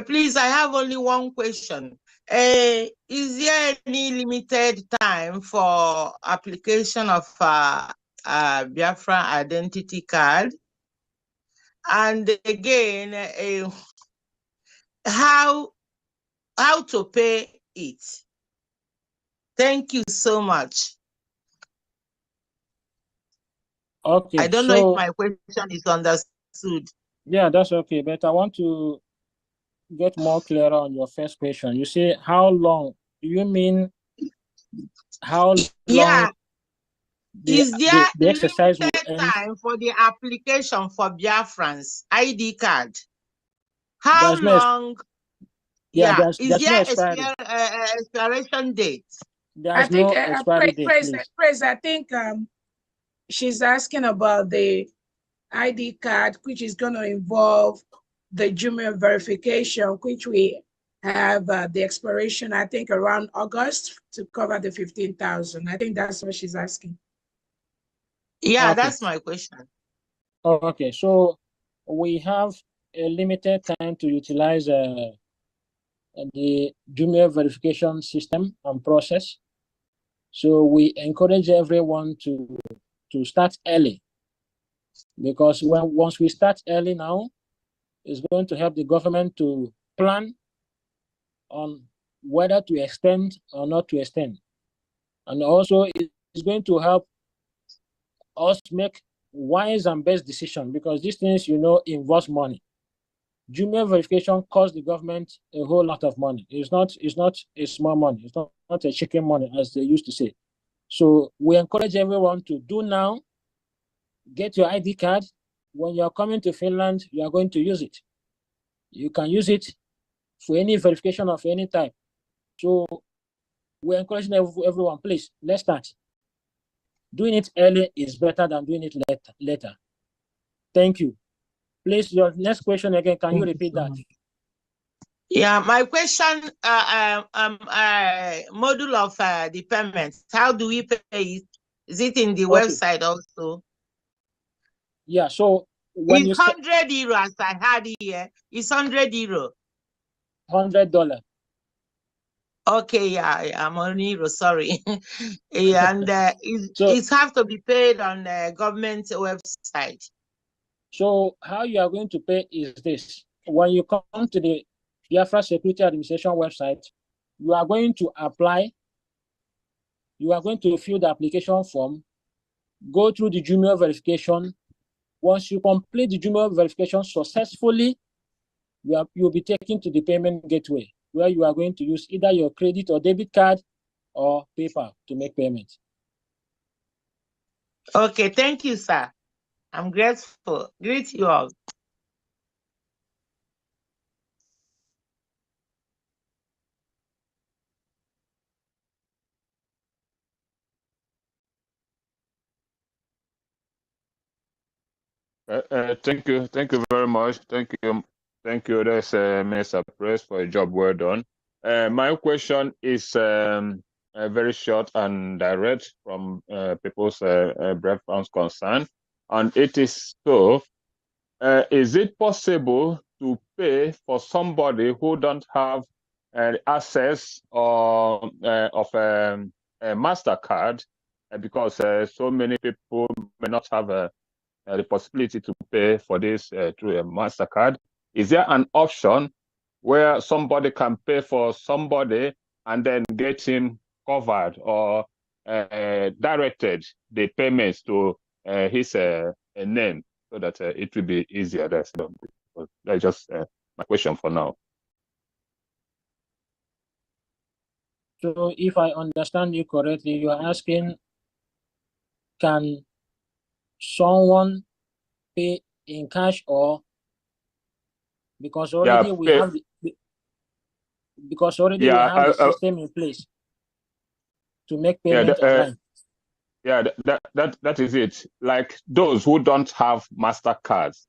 Please, I have only one question. Is there any limited time for application of Biafra identity card? And again, how to pay it? Thank you so much. Okay, I don't know if my question is understood. Yeah, that's okay. But I want to get more clear on your first question. You say how long? Do you mean how long? Yeah. Is there the exercise will limited end? time for the application for Biafrans ID card? How There's no long? Yeah, Is there's no there expiry. expiration date? There's no expiry date, please. Praise, I think she's asking about the ID card, which is going to involve the Jumia verification, which we have the expiration, I think, around August to cover the 15,000. I think that's what she's asking. Yeah, Okay. that's my question. Oh, okay, so we have a limited time to utilize the Jumia verification system and process. So we encourage everyone to start early, because once we start early now, it's going to help the government to plan on whether to extend or not to extend. And also it's going to help us make wise and best decision, because these things, involves money. Jumia verification costs the government a whole lot of money. It's not a small money. It's not a chicken money, as they used to say. So we encourage everyone to do now. Get your ID card. When you're coming to Finland, you are going to use it. You can use it for any verification of any type. So we're encouraging everyone, please, let's start. Doing it early is better than doing it later. Thank you. Please, your next question again, can you repeat that? Yeah, my question, module of the payment, how do we pay it? Is it in the website also? Yeah, so when it's 100 euro, as I had here, it's 100 euro. $100. Okay, yeah, I'm on euro, sorry. And it has to be paid on the government website. So how you are going to pay is this. When you come to the Biafra Security Administration website, you are going to apply. You are going to fill the application form, go through the Jumia verification. Once you complete the Jumia verification successfully, you'll be taken to the payment gateway, where you are going to use either your credit or debit card or PayPal to make payment. Okay, thank you, sir. I'm grateful. Greet you all. Thank you very much. Thank you. That's Minister Press, for a job well done. My question is very short and direct from people's preference concern, and it is so: is it possible to pay for somebody who don't have access of a MasterCard, because so many people may not have the possibility to pay for this through a MasterCard? Is there an option where somebody can pay for somebody and then get him covered, or directed the payments to his name, so that it will be easier? That's just my question for now. So if I understand you correctly, you are asking, can someone pay in cash, or because already we have the system in place to make payment online? That is it. Like those who don't have MasterCards,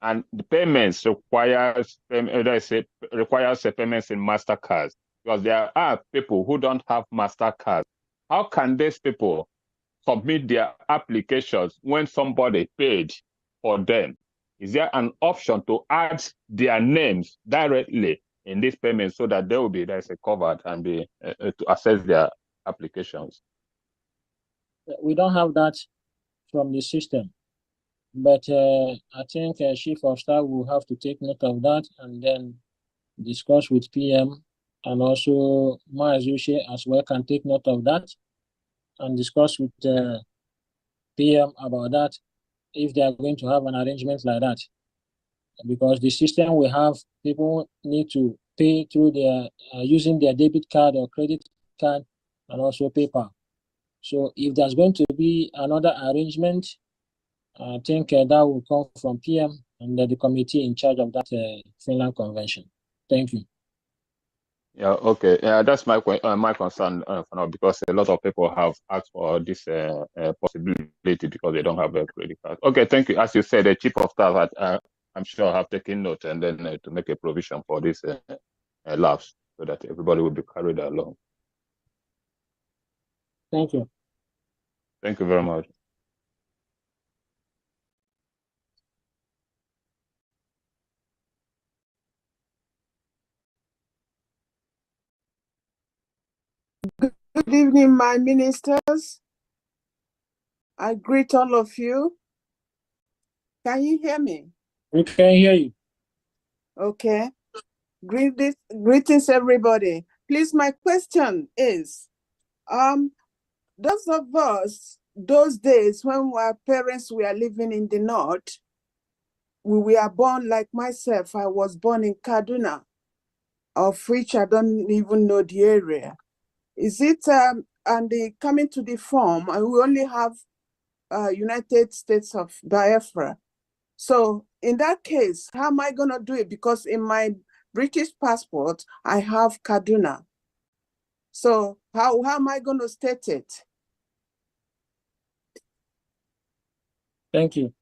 and the payments requires payments in MasterCards, because there are people who don't have MasterCards. How can these people submit their applications when somebody paid for them? Is there an option to add their names directly in this payment so that they will be covered and be to assess their applications? We don't have that from the system, but I think Chief of Staff will have to take note of that and then discuss with PM, and also Maazushe as well can take note of that and discuss with PM about that if they are going to have an arrangement like that. Because the system we have, people need to pay through their using their debit card or credit card and also PayPal. So if there's going to be another arrangement, I think that will come from PM and the committee in charge of that Finland Convention. Thank you. Yeah, okay. Yeah, that's my concern for now, because a lot of people have asked for this possibility because they don't have a credit card. Okay, thank you. As you said, the Chief of Staff, I'm sure, have taken note and then to make a provision for this lapse so that everybody will be carried along. Thank you. Thank you very much. Good evening, my ministers. I greet all of you. Can you hear me? We can hear you. Okay. Greetings, everybody. Please, my question is, those of us, those days when our parents were living in the north, we were born, like myself, I was born in Kaduna, of which I don't even know the area. Is it, and coming to the form, and we only have United States of Biafra. So in that case, how am I gonna do it? Because in my British passport, I have Kaduna. So how am I gonna state it? Thank you.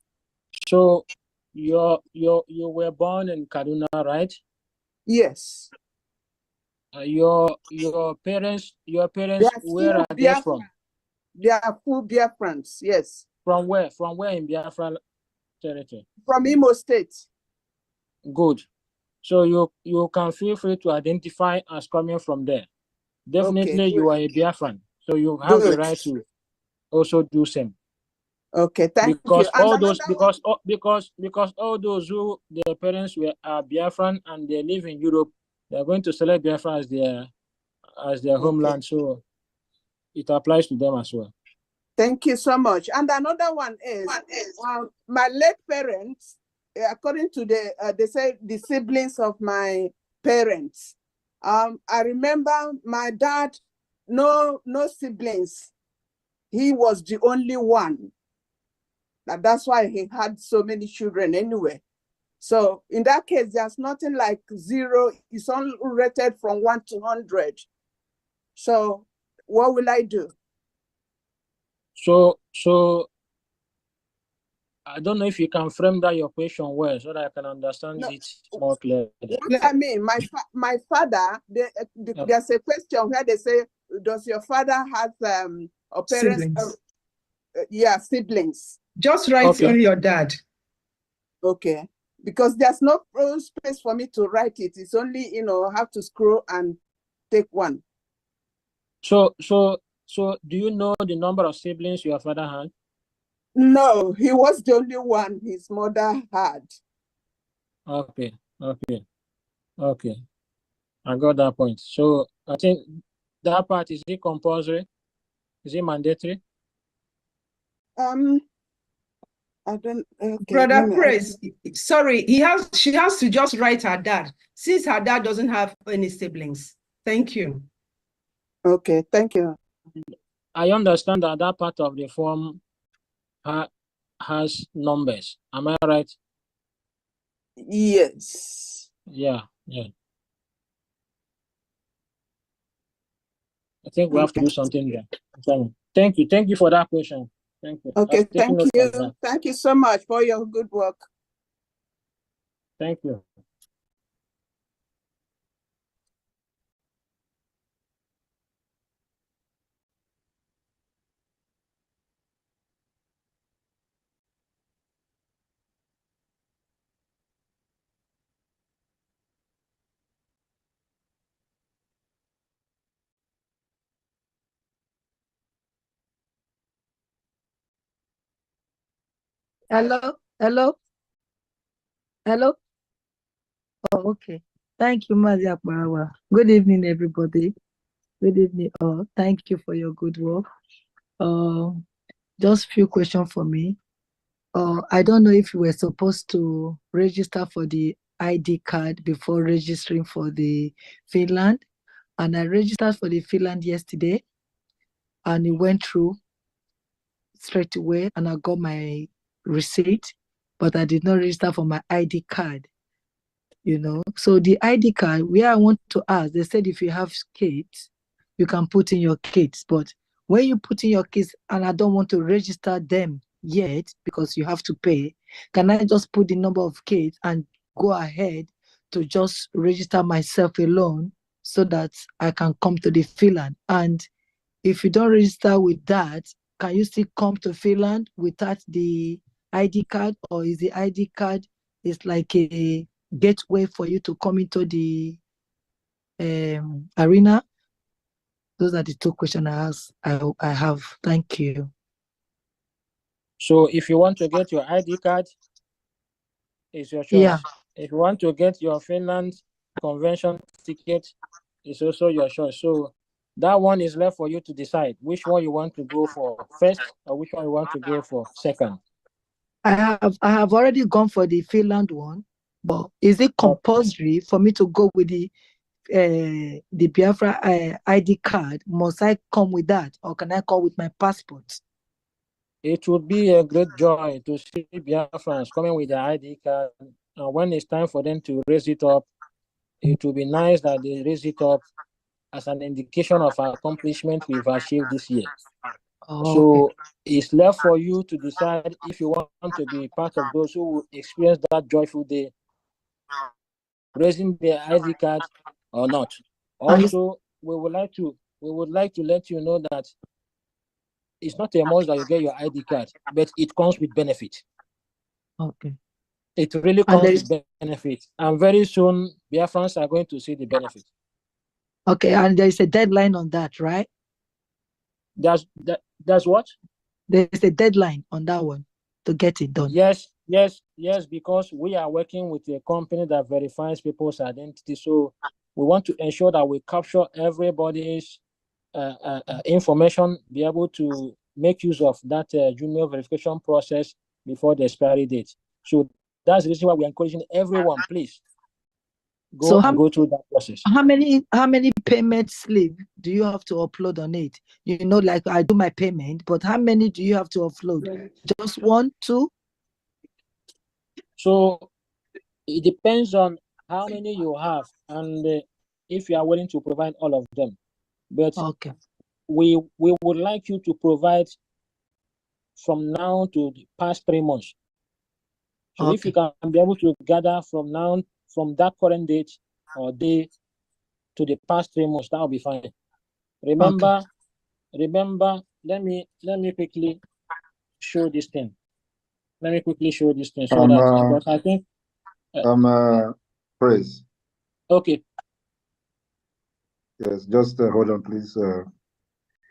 So you were born in Kaduna, right? Yes. Your parents, where are they from? They are full Biafrans, yes. From where? From where in Biafra territory? From Imo State. Good. So you can feel free to identify as coming from there. Definitely, Okay, you are a Biafran, so you have the right to also do same. Okay, thank you. Because And all those because all those who their parents are Biafran and they live in Europe, they are going to select Biafra as their homeland. So it applies to them as well. Thank you so much. And another one is my late parents, according to they say the siblings of my parents. I remember my dad, no siblings. He was the only one. That's why he had so many children anyway. So in that case, there's nothing like zero. It's only rated from 1 to 100. So what will I do? So I don't know if you can frame that your question well so that I can understand it more clearly. What I mean, my father, there's a question where they say, does your father have or parents? Siblings. Yeah, siblings. Just write on your dad. Okay, because there's no space for me to write it. It's only, have to scroll and take one. So do you know the number of siblings your father had? No, he was the only one his mother had. Okay. I got that point. So I think that part, is it compulsory? Is it mandatory? I don't. Okay, Brother Praise, sorry, she has to just write her dad, since her dad doesn't have any siblings. Thank you. Okay, thank you. I understand that part of the form has numbers. Am I right? Yes. Yeah. I think we have to do something there. Thank you for that question. Thank you. Okay, thank you. Thank you so much for your good work. Thank you. Hello, hello, hello. Oh, okay. Thank you, Maria Barawa. Good evening, everybody. Good evening, all. Thank you for your good work. Just few questions for me. I don't know if you were supposed to register for the ID card before registering for the Finland, and I registered for the Finland yesterday, and it went through straight away, and I got my receipt, but I did not register for my ID card. So the ID card, where I want to ask, they said if you have kids, you can put in your kids, but when you put in your kids and I don't want to register them yet because you have to pay, can I just put the number of kids and go ahead to just register myself alone so that I can come to the Finland? And if you don't register with that, can you still come to Finland without the ID card, or is the ID card is like a gateway for you to come into the arena? Those are the two questions I have. Thank you. So if you want to get your ID card, it's your choice. Yeah. If you want to get your Finland convention ticket, it's also your choice. So that one is left for you to decide which one you want to go for first or which one you want to go for second. I have already gone for the Finland one, but is it compulsory for me to go with the Biafra ID card? Must I come with that, or can I come with my passport? It would be a great joy to see Biafrans coming with their ID card. And when it's time for them to raise it up, it will be nice that they raise it up as an indication of our accomplishment we've achieved this year. So it's left for you to decide if you want to be part of those who will experience that joyful day, raising their ID card or not. Also, we would like to let you know that it's not a must that you get your ID card, but it comes with benefit. Okay. It really comes with benefit, and very soon Biafrans are going to see the benefit. Okay, and there's a deadline on that, right? That's what? There's a deadline on that one to get it done. Yes, because we are working with a company that verifies people's identity. So we want to ensure that we capture everybody's information, be able to make use of that junior verification process before the expiry date. So that's the reason why we're encouraging everyone, please go through that process. How many payment slip do you have to upload on it? Like I do my payment, but how many do you have to upload? Just 1, 2? So it depends on how many you have and if you are willing to provide all of them. But we would like you to provide from now to the past 3 months. So if you can be able to gather from that current date or day to the past 3 months, that will be fine. Remember, let me quickly show this thing. Let me quickly show this thing so that, because I think Praise. Okay. Yes, just hold on, please.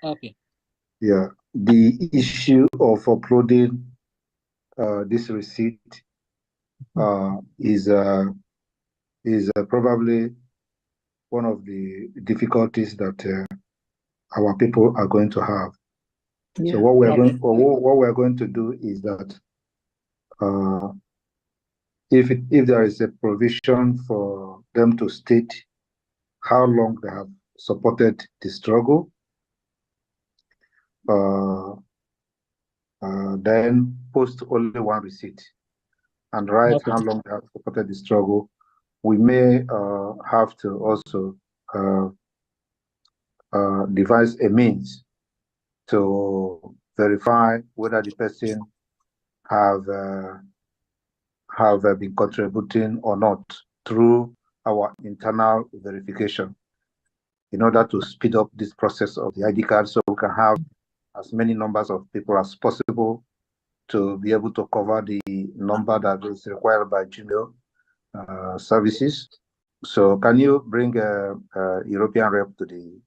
Okay. Yeah, the issue of uploading this receipt is probably one of the difficulties that our people are going to have. Yeah. So what we are going to do is that if there is a provision for them to state how long they have supported the struggle, then post only one receipt and write how long they have supported the struggle. We may have to also devise a means to verify whether the person have been contributing or not through our internal verification, in order to speed up this process of the ID card, so we can have as many numbers of people as possible to be able to cover the number that is required by Gmail services. So can you bring a European rep to the,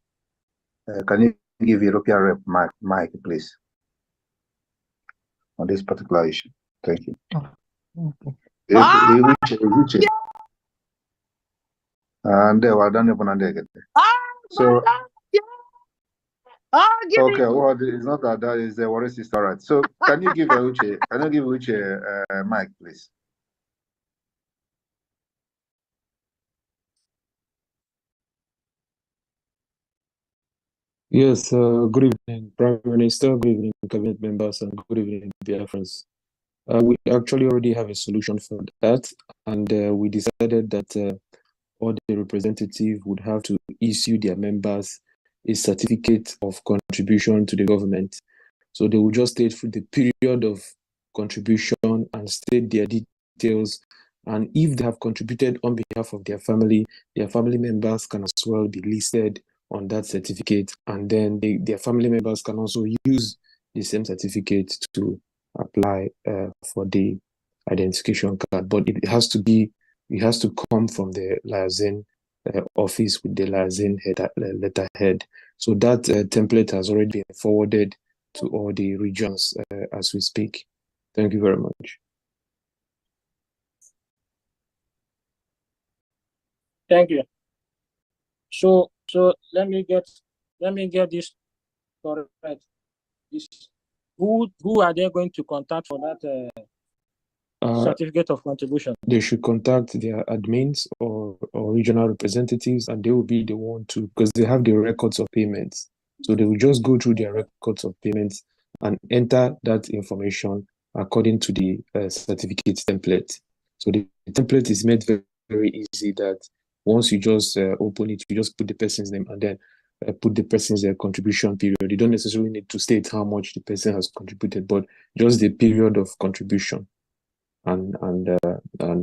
can you give European rep mic, please, on this particular issue? Thank you. Ah, And they were done. So okay, well, it's not that is the worry is all right. So can you give Uche? Can you give Uche a mic, please? Yes, good evening, Prime Minister, good evening, cabinet members, and good evening, Biafrans. We actually already have a solution for that, and we decided that all the representatives would have to issue their members a certificate of contribution to the government. So they will just state for the period of contribution and state their details. And if they have contributed on behalf of their family members can as well be listed on that certificate. And then their family members can also use the same certificate to apply for the identification card. But it has to come from the liaison office with the liaison letterhead. So that template has already been forwarded to all the regions as we speak. Thank you very much. Thank you. So let me get this correct. Who are they going to contact for that certificate of contribution? They should contact their admins or regional representatives, and they will be the one to, because they have the records of payments. So they will just go through their records of payments and enter that information according to the certificate template. So the template is made very, very easy that once you just open it, you just put the person's name and then put the person's contribution period. You don't necessarily need to state how much the person has contributed, but just the period of contribution. And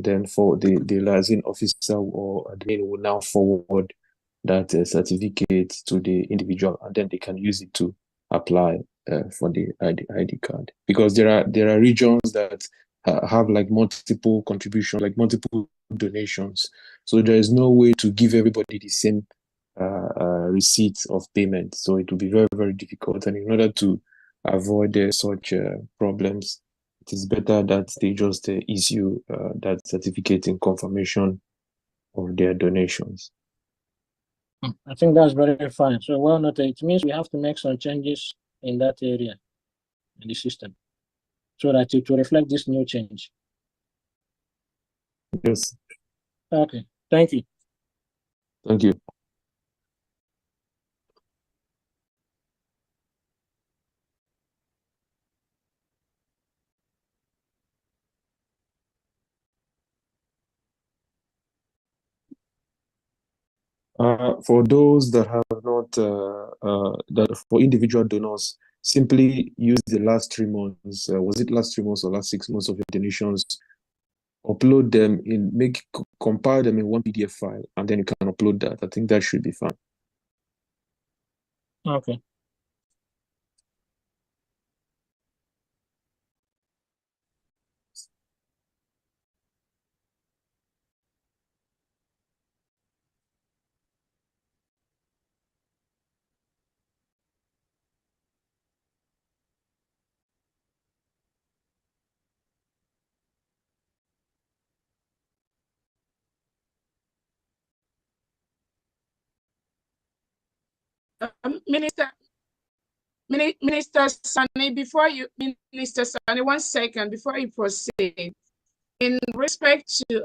then for the liaison officer or admin will now forward that certificate to the individual, and then they can use it to apply for the ID card. Because there are regions that have like multiple contributions, like multiple donations. So there is no way to give everybody the same receipt of payment. So it will be very, very difficult. And in order to avoid such problems, it is better that they just issue that certificate in confirmation of their donations. I think that's very fine. So well noted. It means we have to make some changes in that area in the system so that it will reflect this new change. Yes. Okay. Thank you. Thank you. For those that have not, that for individual donors, simply use the last 3 months. Was it last 3 months or last 6 months of your donations? Upload them compile them in one PDF file, and then you can upload that. I think that should be fine. Okay. Minister Sani, Minister Sani, 1 second before you proceed. In respect to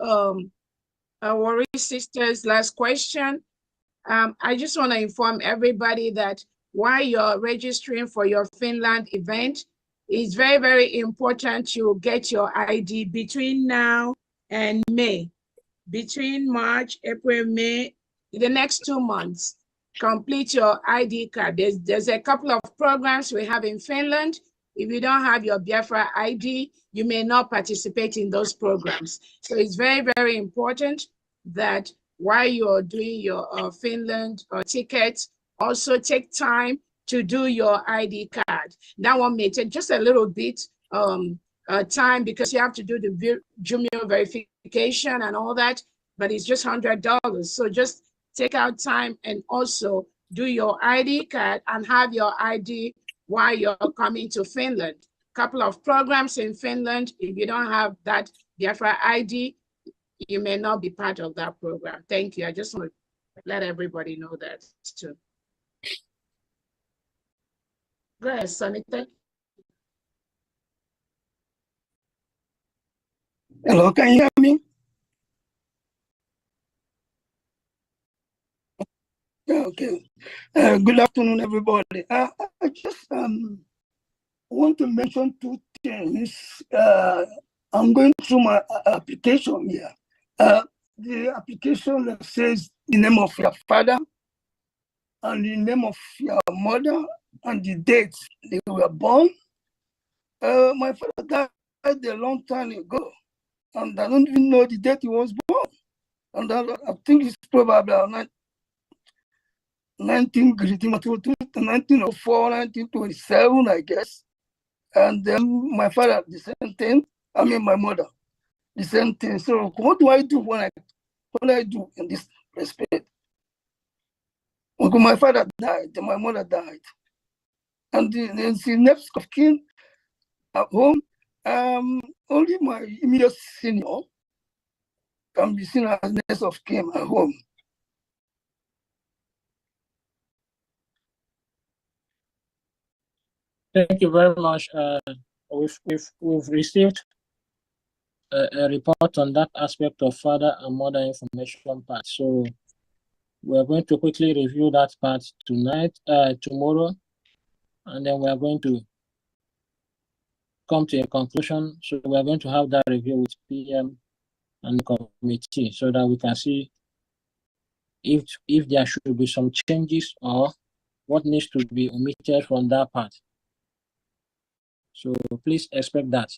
our sister's last question, I just want to inform everybody that while you're registering for your Finland event, it's very, very important you get your ID between now and May. Between March, April, May, the next 2 months, complete your ID card. There's a couple of programs we have in Finland. If you don't have your Biafra ID, you may not participate in those programs. So it's very, very important that while you're doing your Finland ticket, also take time to do your ID card. That one may take just a little bit time because you have to do the Jumio verification and all that, but it's just $100. So just take out time and also do your ID card and have your ID while you're coming to Finland. couple of programs in Finland. If you don't have that Biafra ID, you may not be part of that program. Thank you. I just want to let everybody know that too. Go ahead, Sonny. Hello, can you hear me? Yeah, okay. Good afternoon, everybody. I just want to mention two things. I'm going through my application here. The application that says the name of your father and the name of your mother and the date they were born. My father died a long time ago, and I don't even know the date he was born. And I think it's probably 1904, 1927, I guess. And then my father, the same thing. I mean, my mother, the same thing. So what do I do when I do in this respect? When my father died, then my mother died. And the next of kin at home, only my immediate senior can be seen as next of kin at home. Thank you very much. We've received a report on that aspect of father and mother information part. So we're going to quickly review that part tomorrow, and then we're going to come to a conclusion. So we're going to have that review with PM and the committee so that we can see if there should be some changes or what needs to be omitted from that part. So please expect that.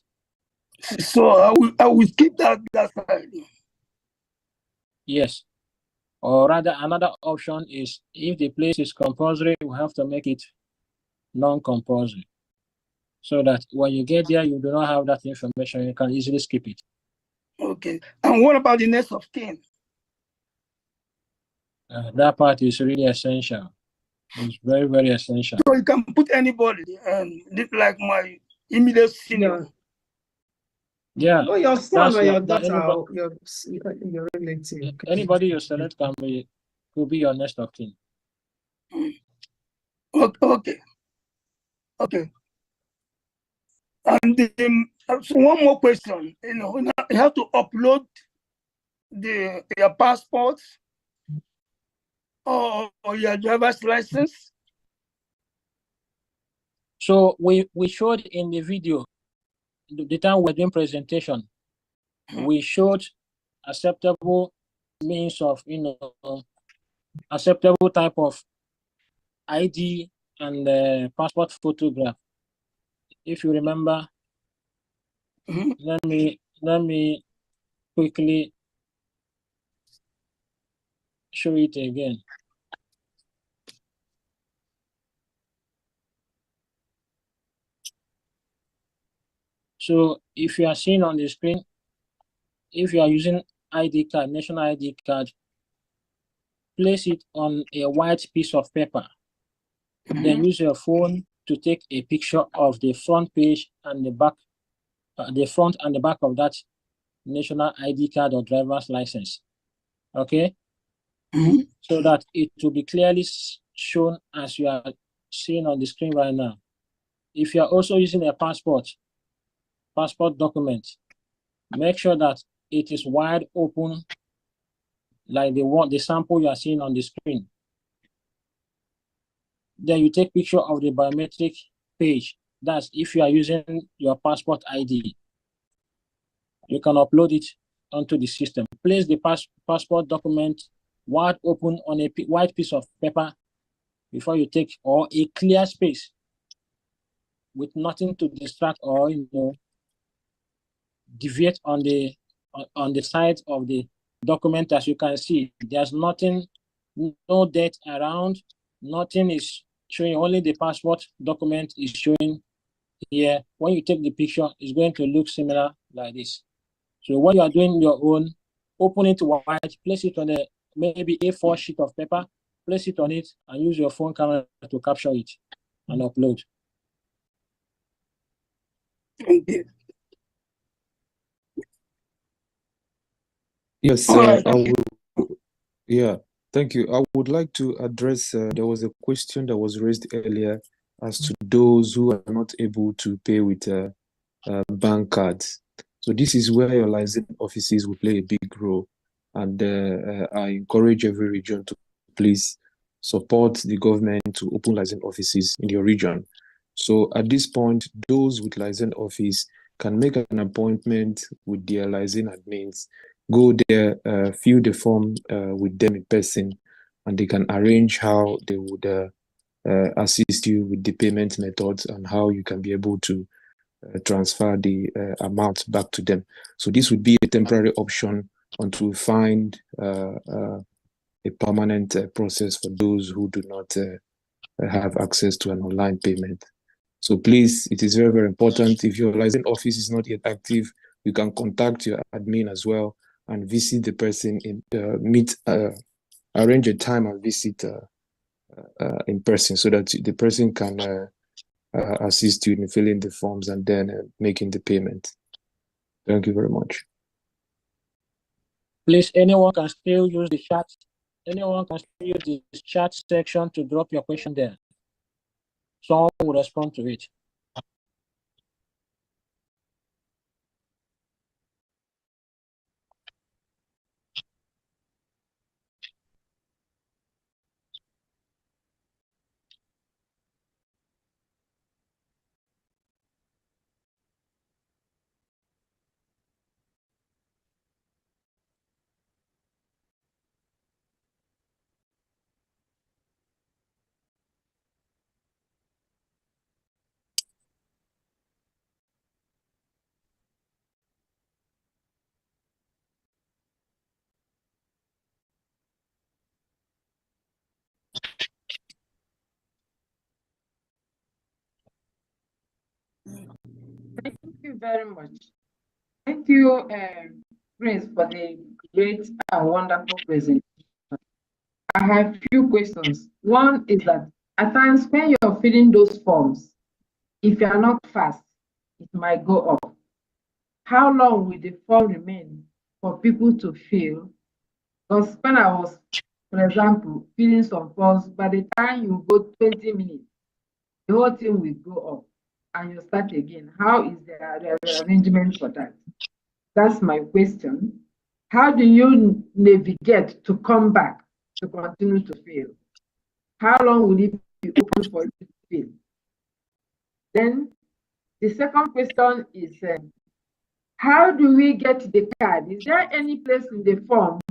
So I will keep that side. Yes. Or rather, another option is if the place is compulsory, we have to make it non-compulsory. So that when you get there, you do not have that information. You can easily skip it. Okay. And what about the next of kin? That part is really essential. It's very, very essential. So you can put anybody, like my immediate senior. Yeah. No, your son or your that daughter, or your relative. Anybody you select could be your next of kin. Okay. And so one more question. You have to upload your passport or your driver's license. So we showed in the video, the time we're doing presentation, we showed acceptable means of, acceptable type of ID and passport photograph. If you remember, let me quickly show it again. So if you are seeing on the screen, if you are using ID card, national ID card, place it on a white piece of paper. Then use your phone to take a picture of the front page and the back, the front and the back of that national ID card or driver's license. Okay? So that it will be clearly shown as you are seeing on the screen right now. If you are also using a passport document, make sure that it is wide open, like the sample you are seeing on the screen. Then you take picture of the biometric page. That's if you are using your passport ID. You can upload it onto the system. Place the passport document wide open on a white piece of paper before you take, or a clear space with nothing to distract or deviate on the side of the document. As you can see, there's nothing, no date around, nothing is showing, only the passport document is showing here. When you take the picture, it's going to look similar like this. So when you are doing your own, open it wide, place it on a maybe A4 sheet of paper, place it on it, and use your phone camera to capture it and upload. Thank you. Yes, All right. I will. Yeah, thank you. I would like to address, there was a question that was raised earlier as to those who are not able to pay with bank cards. So this is where your license offices will play a big role. And I encourage every region to please support the government to open license offices in your region. So at this point, those with license office can make an appointment with their license admins, go there, fill the form with them in person, and they can arrange how they would assist you with the payment methods and how you can be able to transfer the amount back to them. So this would be a temporary option until we find a permanent process for those who do not have access to an online payment. So please, it is very, very important. If your license office is not yet active, you can contact your admin as well and visit the person in arrange a time and visit in person so that the person can assist you in filling the forms and then making the payment. Thank you very much. Please, anyone can still use the chat. Anyone can still use the chat section to drop your question there. Someone will respond to it. Thank you very much. Thank you, Prince, for the great and wonderful presentation. I have few questions. One is that at times when you're filling those forms, if you are not fast, it might go up. How long will the form remain for people to fill? Because when I was, for example, filling some forms, by the time you go 20 minutes, the whole thing will go up and you start again. How is the arrangement for that? That's my question. How do you navigate to come back to continue to fill? How long will it be open for you to fill? Then the second question is, how do we get the card? Is there any place in the form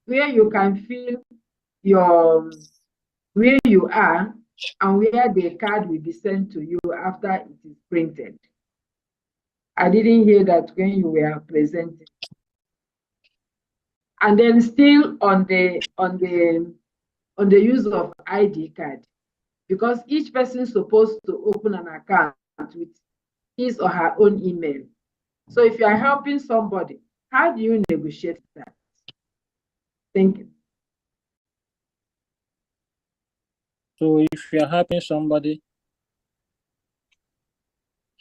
where you can fill your where you are and where the card will be sent to you after it is printed? I didn't hear that when you were presenting. And then still on the use of ID card, because each person is supposed to open an account with his or her own email. So if you are helping somebody, how do you negotiate that? Thank you. So if you're helping somebody,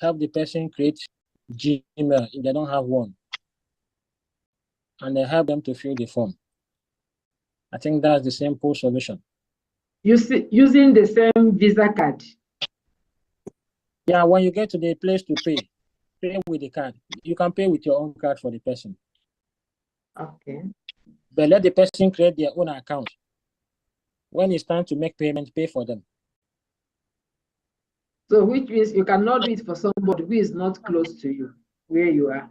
help the person create Gmail if they don't have one, and then help them to fill the form. I think that's the simple solution. Using the same Visa card. Yeah, when you get to the place to pay with the card. You can pay with your own card for the person. Okay. But let the person create their own account. When it's time to make payment, pay for them. So which means you cannot do it for somebody who is not close to you, where you are.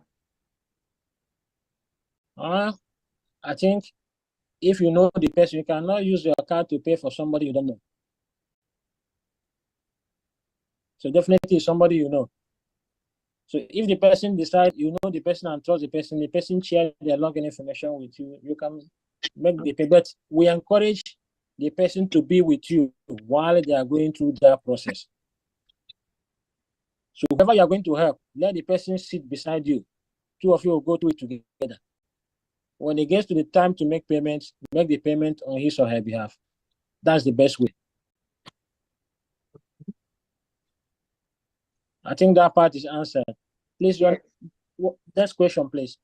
I think if you know the person, you cannot use your card to pay for somebody you don't know. So definitely somebody you know. So if the person decides you know the person and trust the person share their login information with you, you can make the pay. But we encourage the person to be with you while they are going through that process. So whoever you are going to help, let the person sit beside you. Two of you will go through it together. When it gets to the time to make payments, make the payment on his or her behalf. That's the best way. I think that part is answered. Please, your next question, please.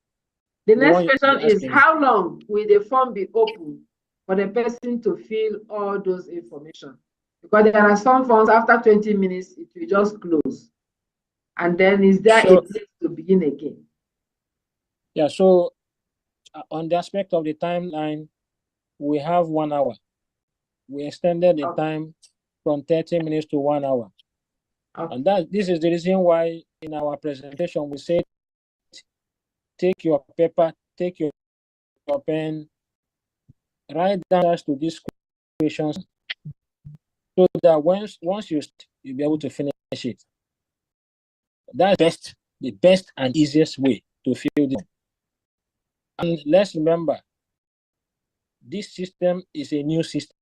The The next one question you is, asked me. how long will the form be open for the person to fill all those information? Because there are some forms, after 20 minutes, it will just close. And then is there a place to begin again? Yeah, so on the aspect of the timeline, we have 1 hour. We extended the time from 30 minutes to 1 hour. And this is the reason why in our presentation we said, take your paper, take your pen, write down answers to these questions, so that once you'll be able to finish it. That's the best and easiest way to fill this. And let's remember, this system is a new system.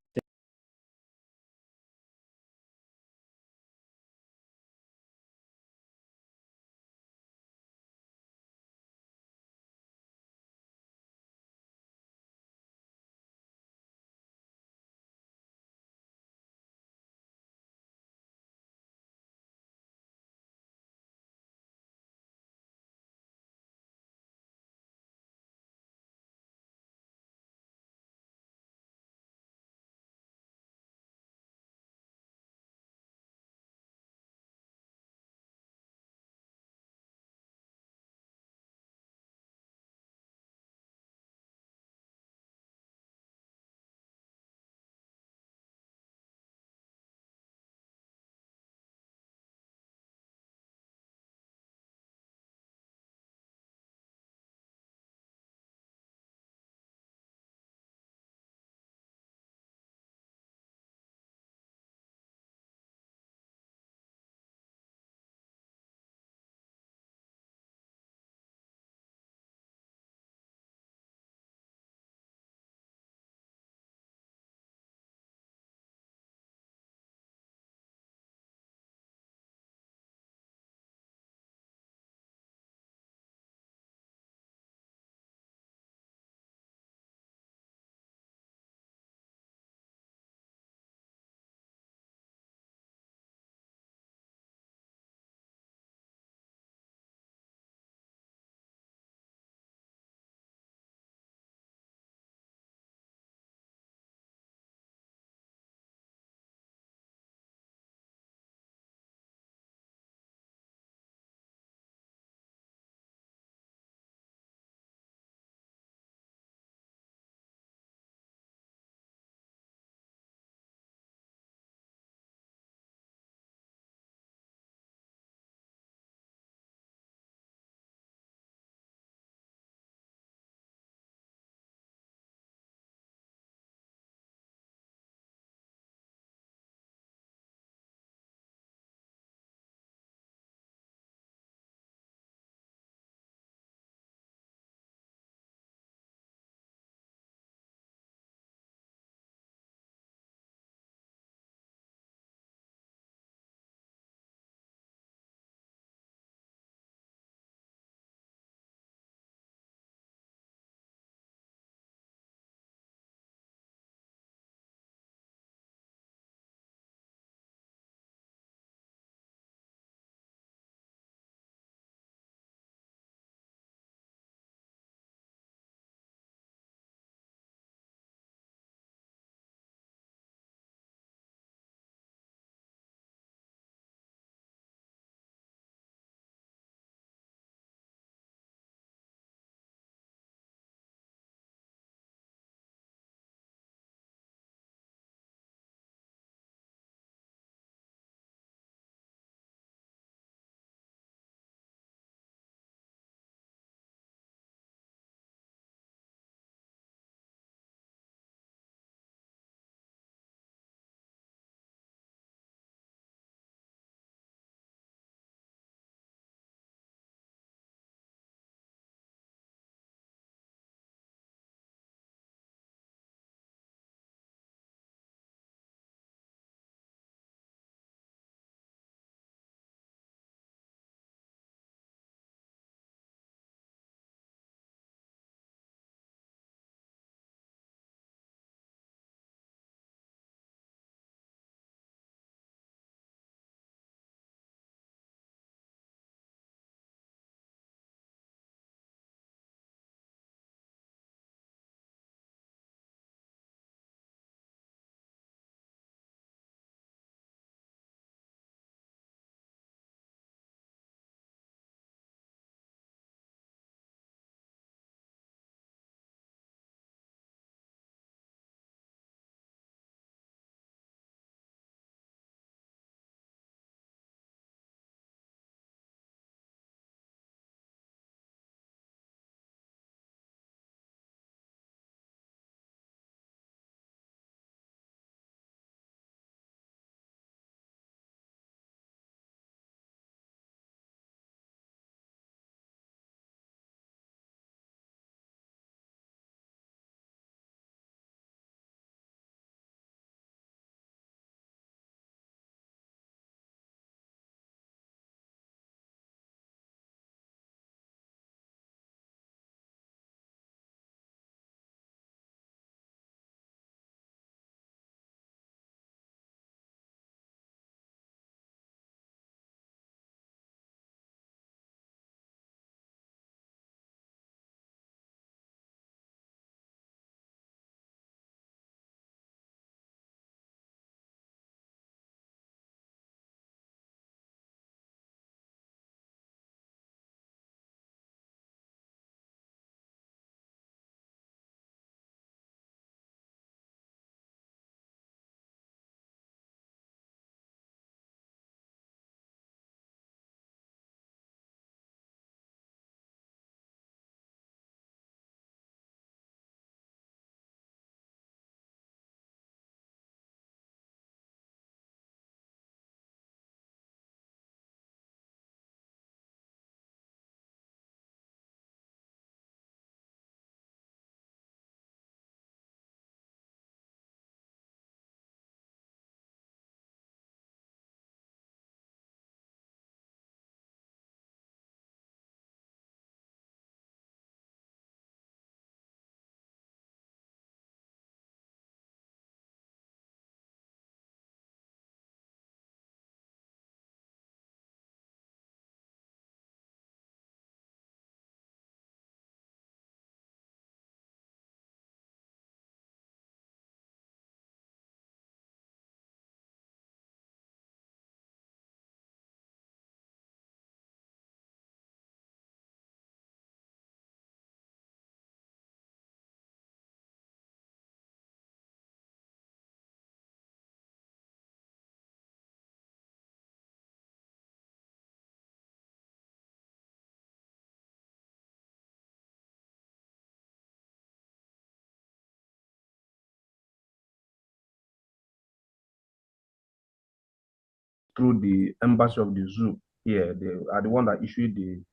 through the embassy of the zoo here. They are the one that issued the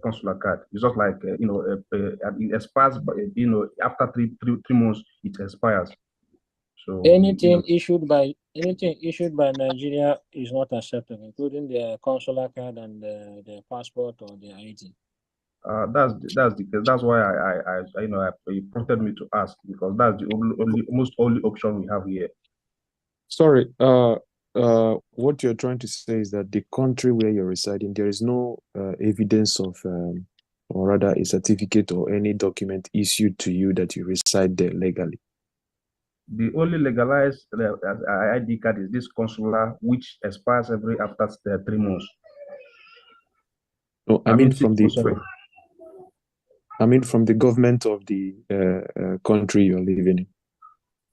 consular card. It's just like it expires, but after three months it expires. So anything issued by Nigeria is not acceptable, including the consular card and the passport or the ID. That's the case. That's why it prompted me to ask, because that's the almost only option we have here. Sorry, what you're trying to say is that the country where you're residing, there is no evidence of, or rather a certificate or any document issued to you that you reside there legally. The only legalized ID card is this consular, which expires after 3 months. No, I mean from the government of the country you're living in.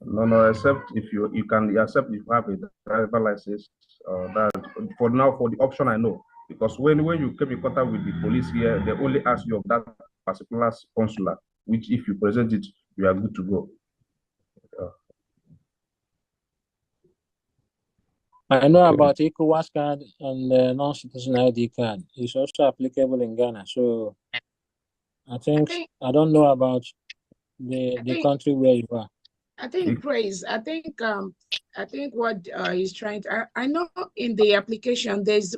No, except if you can accept if you have a driver license. That for now, for the option I know, because when you came in contact with the police here, they only ask you of that particular consular, which if you present it, you are good to go. I know about ECOWAS card and non-citizen ID card. It's also applicable in Ghana. So I don't know about the country where you are. I think Praise. I think what he's trying to. I know in the application there's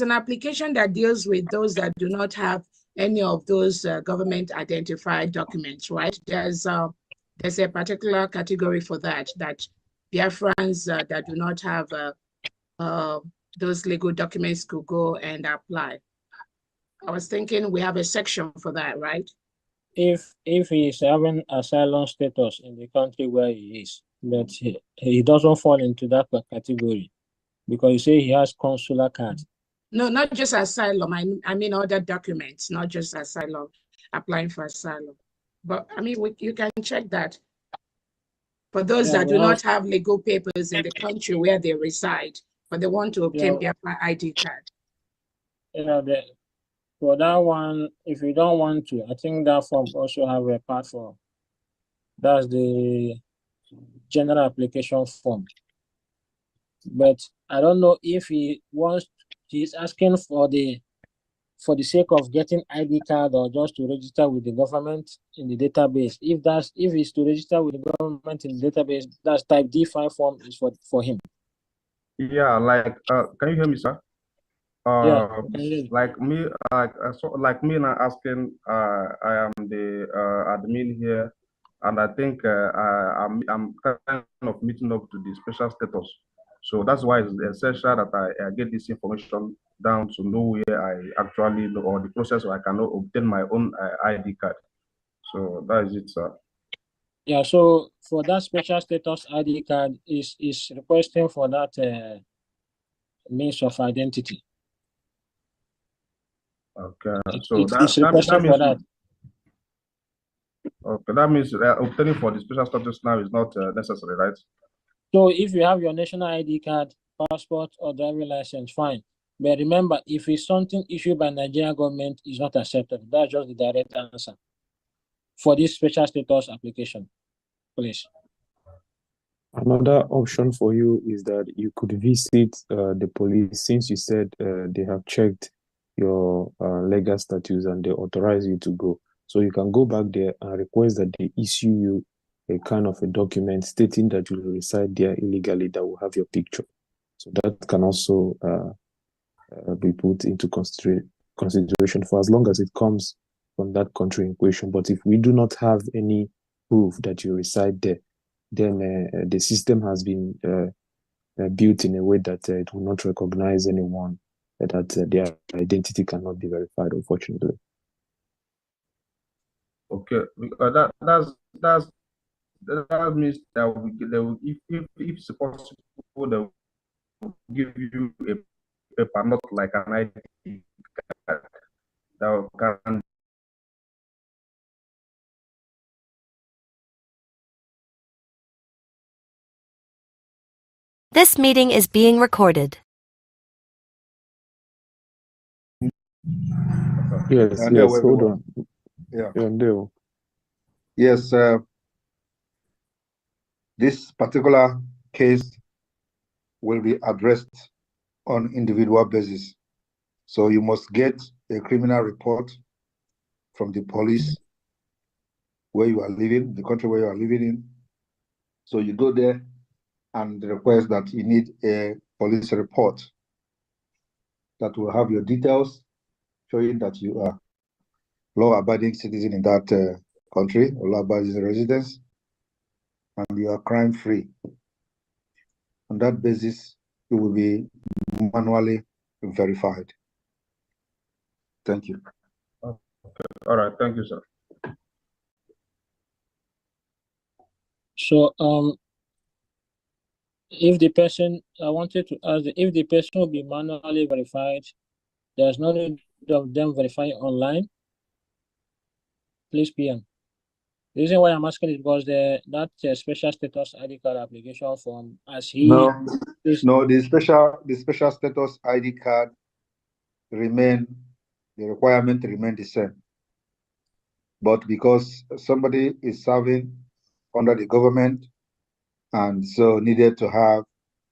an application that deals with those that do not have any of those government identified documents, right? There's a particular category for that Biafrans that do not have those legal documents could go and apply. I was thinking we have a section for that, right? If he is having asylum status in the country where he is, but he doesn't fall into that category, because you say he has consular card. No, not just asylum. I mean other documents, not just asylum, applying for asylum. But I mean, you can check that. For those that do not have legal papers in the country where they reside, but they want to obtain their ID card. For that one, if you don't want to, I think that form also have a part for. That's the general application form. But I don't know if he's asking for the sake of getting ID card or just to register with the government in the database. If it's to register with the government in the database, that's type D5 form is for him. Yeah, like can you hear me, sir? Like me now asking, I am the admin here, and I think I'm kind of meeting up to the special status. So that's why it's essential that I get this information down to know where I actually know, or the process where I can obtain my own ID card. So that is it, sir. Yeah, so for that special status ID card is requesting for that means of identity. Okay, so it's requesting for that. Okay, that means obtaining for the special status now is not necessary, right? So if you have your national ID card, passport, or driving license, fine. But remember, if it's something issued by Nigerian government, it's not accepted. That's just the direct answer for this special status application, please. Another option for you is that you could visit the police, since you said they have checked your legal status and they authorize you to go. So you can go back there and request that they issue you a kind of a document stating that you reside there illegally that will have your picture. So that can also be put into consideration for as long as it comes from that country in question. But if we do not have any proof that you reside there, then the system has been built in a way that it will not recognize anyone, that their identity cannot be verified, unfortunately. Okay, that means that if it's possible, they will give you a paper, not like an ID card that can. This meeting is being recorded. Yes, hold on. Yeah. Yes, this particular case will be addressed on individual basis. So you must get a criminal report from the police where you are living, the country where you are living in. So you go there and request that you need a police report that will have your details showing that you are law-abiding citizen in that country, or law-abiding residence, and you are crime-free. On that basis, you will be manually verified. Thank you. Okay. All right. Thank you, sir. So, if the person, I wanted to ask, if the person will be manually verified, there's no need of them verifying online. Please, PM. The reason why I'm asking is because that special status ID card application form, as he No, the special status ID card the requirement remain the same. But because somebody is serving under the government and so needed to have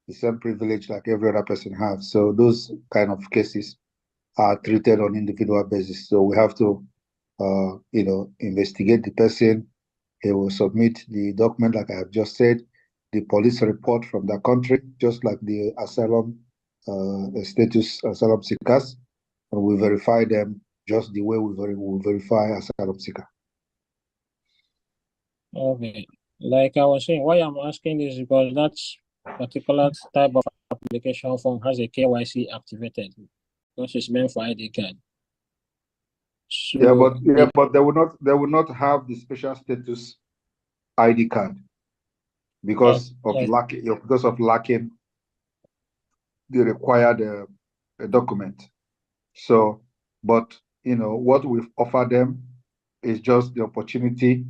the same privilege like every other person has, so those kind of cases are treated on individual basis. So we have to, investigate the person. He will submit the document, like I have just said, the police report from the country, just like the asylum status asylum seekers, and we verify them just the way we verify asylum seeker. Okay. Like I was saying, why I'm asking is because that particular type of application form has a KYC activated because it's meant for ID card. So, but they will not have the special status ID card because of lacking the required document. So, but what we've offered them is just the opportunity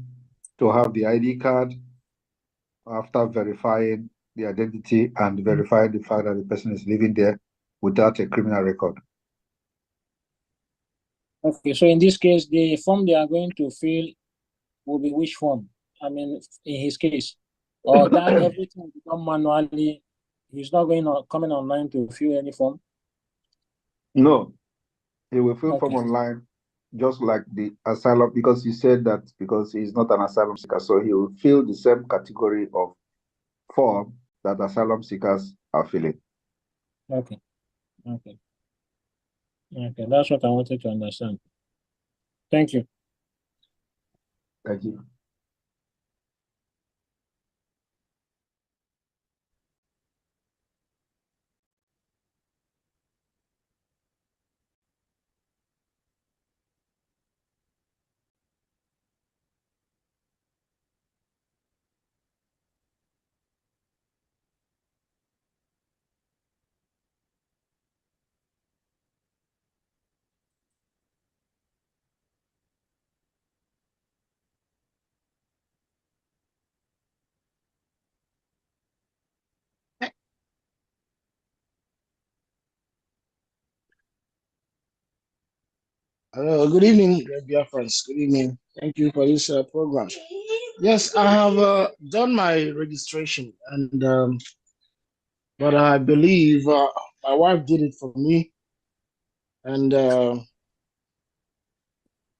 to have the ID card after verifying the identity and verifying the fact that the person is living there without a criminal record. Okay, so in this case, the form they are going to fill will be which form? I mean, in his case, or that everything will become manually. He's not coming online to fill any form. No, he will fill form online, just like the asylum, because he said that because he's not an asylum seeker, so he will fill the same category of form that asylum seekers are filling. Okay, that's what I wanted to understand. Thank you. Thank you. Hello, good evening, Biafrans. Good evening. Thank you for this program. Yes, I have done my registration, and but I believe my wife did it for me, and there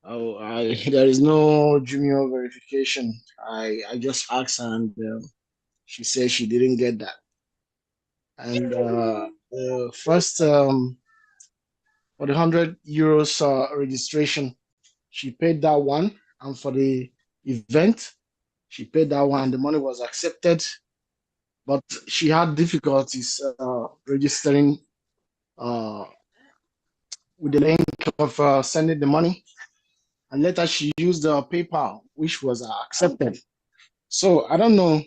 is no junior verification. I just asked her, and she said she didn't get that. And the first for the €100 registration, she paid that one, and for the event, she paid that one. The money was accepted, but she had difficulties registering with the link of sending the money. And later she used PayPal, which was accepted. So I don't know.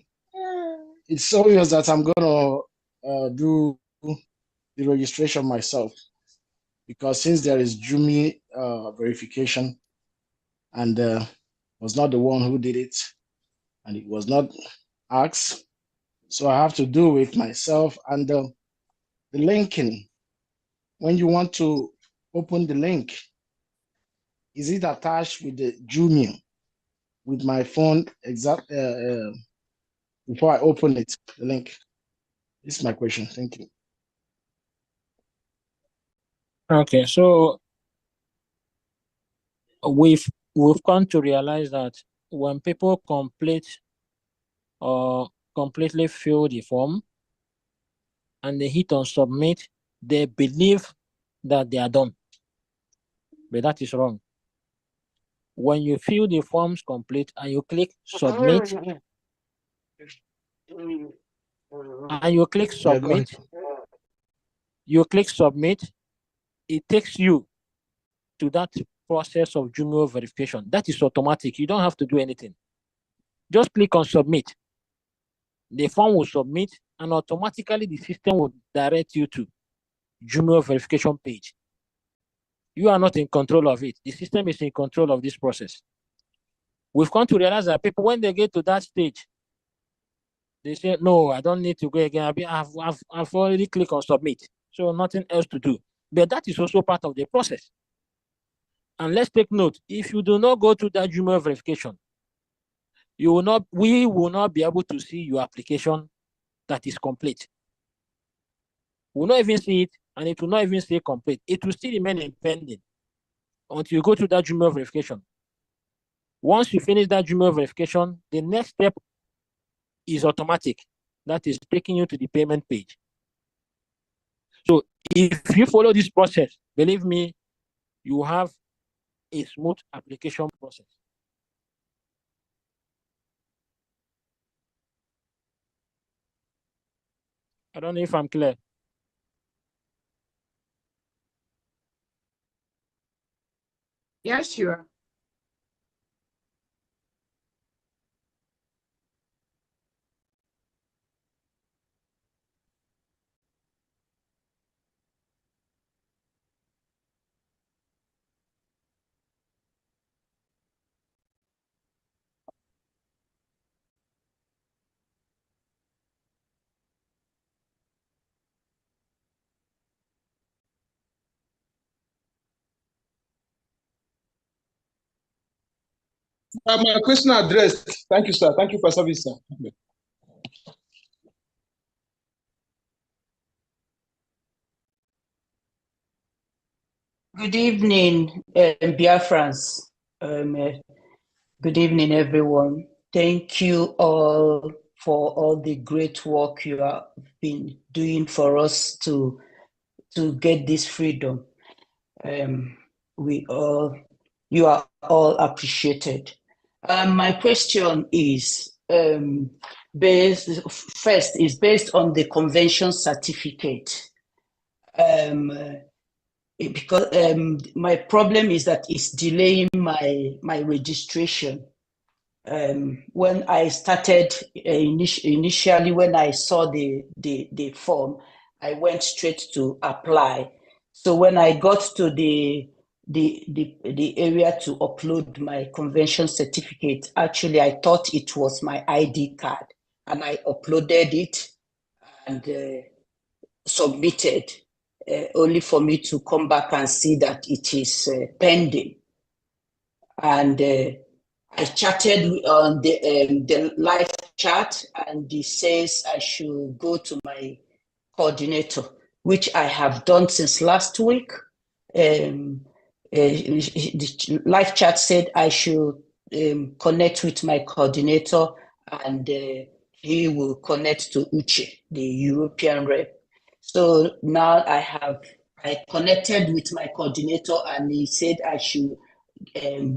It's obvious that I'm gonna do the registration myself, because since there is Jumi verification, and was not the one who did it, and it was not asked, so I have to do it myself. And the linking, when you want to open the link, is it attached with the Jumi with my phone before I open it, the link? This is my question. Thank you. Okay, so we've come to realize that when people complete or completely fill the form and they hit on submit, they believe that they are done. But that is wrong. When you fill the forms complete and you click submit, Yeah, go ahead. it takes you to that process of Jumio verification. That is automatic. You don't have to do anything. Just click on submit. The form will submit and automatically the system will direct you to Jumio verification page. You are not in control of it. The system is in control of this process. We've come to realize that people, when they get to that stage, they say, no, I don't need to go again. I've already clicked on submit. So nothing else to do. But that is also part of the process. And let's take note, if you do not go to that Jumio verification, we will not be able to see your application that is complete. We'll not even see it, and it will not even say complete. It will still remain in pending until you go to that Jumio verification. Once you finish that Jumio verification, the next step is automatic. That is taking you to the payment page. So if you follow this process, believe me, you have a smooth application process. I don't know if I'm clear. Yes, you are. My question addressed. Thank you, sir. Thank you for service, sir. Good evening, Biafrans. Good evening, everyone. Thank you all for all the great work you have been doing for us to get this freedom. You are all appreciated. My question is based on the convention certificate. Because my problem is that it's delaying my registration. When I started initially, when I saw the form, I went straight to apply. So when I got to the area to upload my convention certificate, actually I thought it was my ID card, and I uploaded it and submitted, only for me to come back and see that it is pending. And I chatted on the live chat, and he says I should go to my coordinator, which I have done since last week. The live chat said I should connect with my coordinator, and he will connect to Uche, the European rep. So now I connected with my coordinator, and he said I should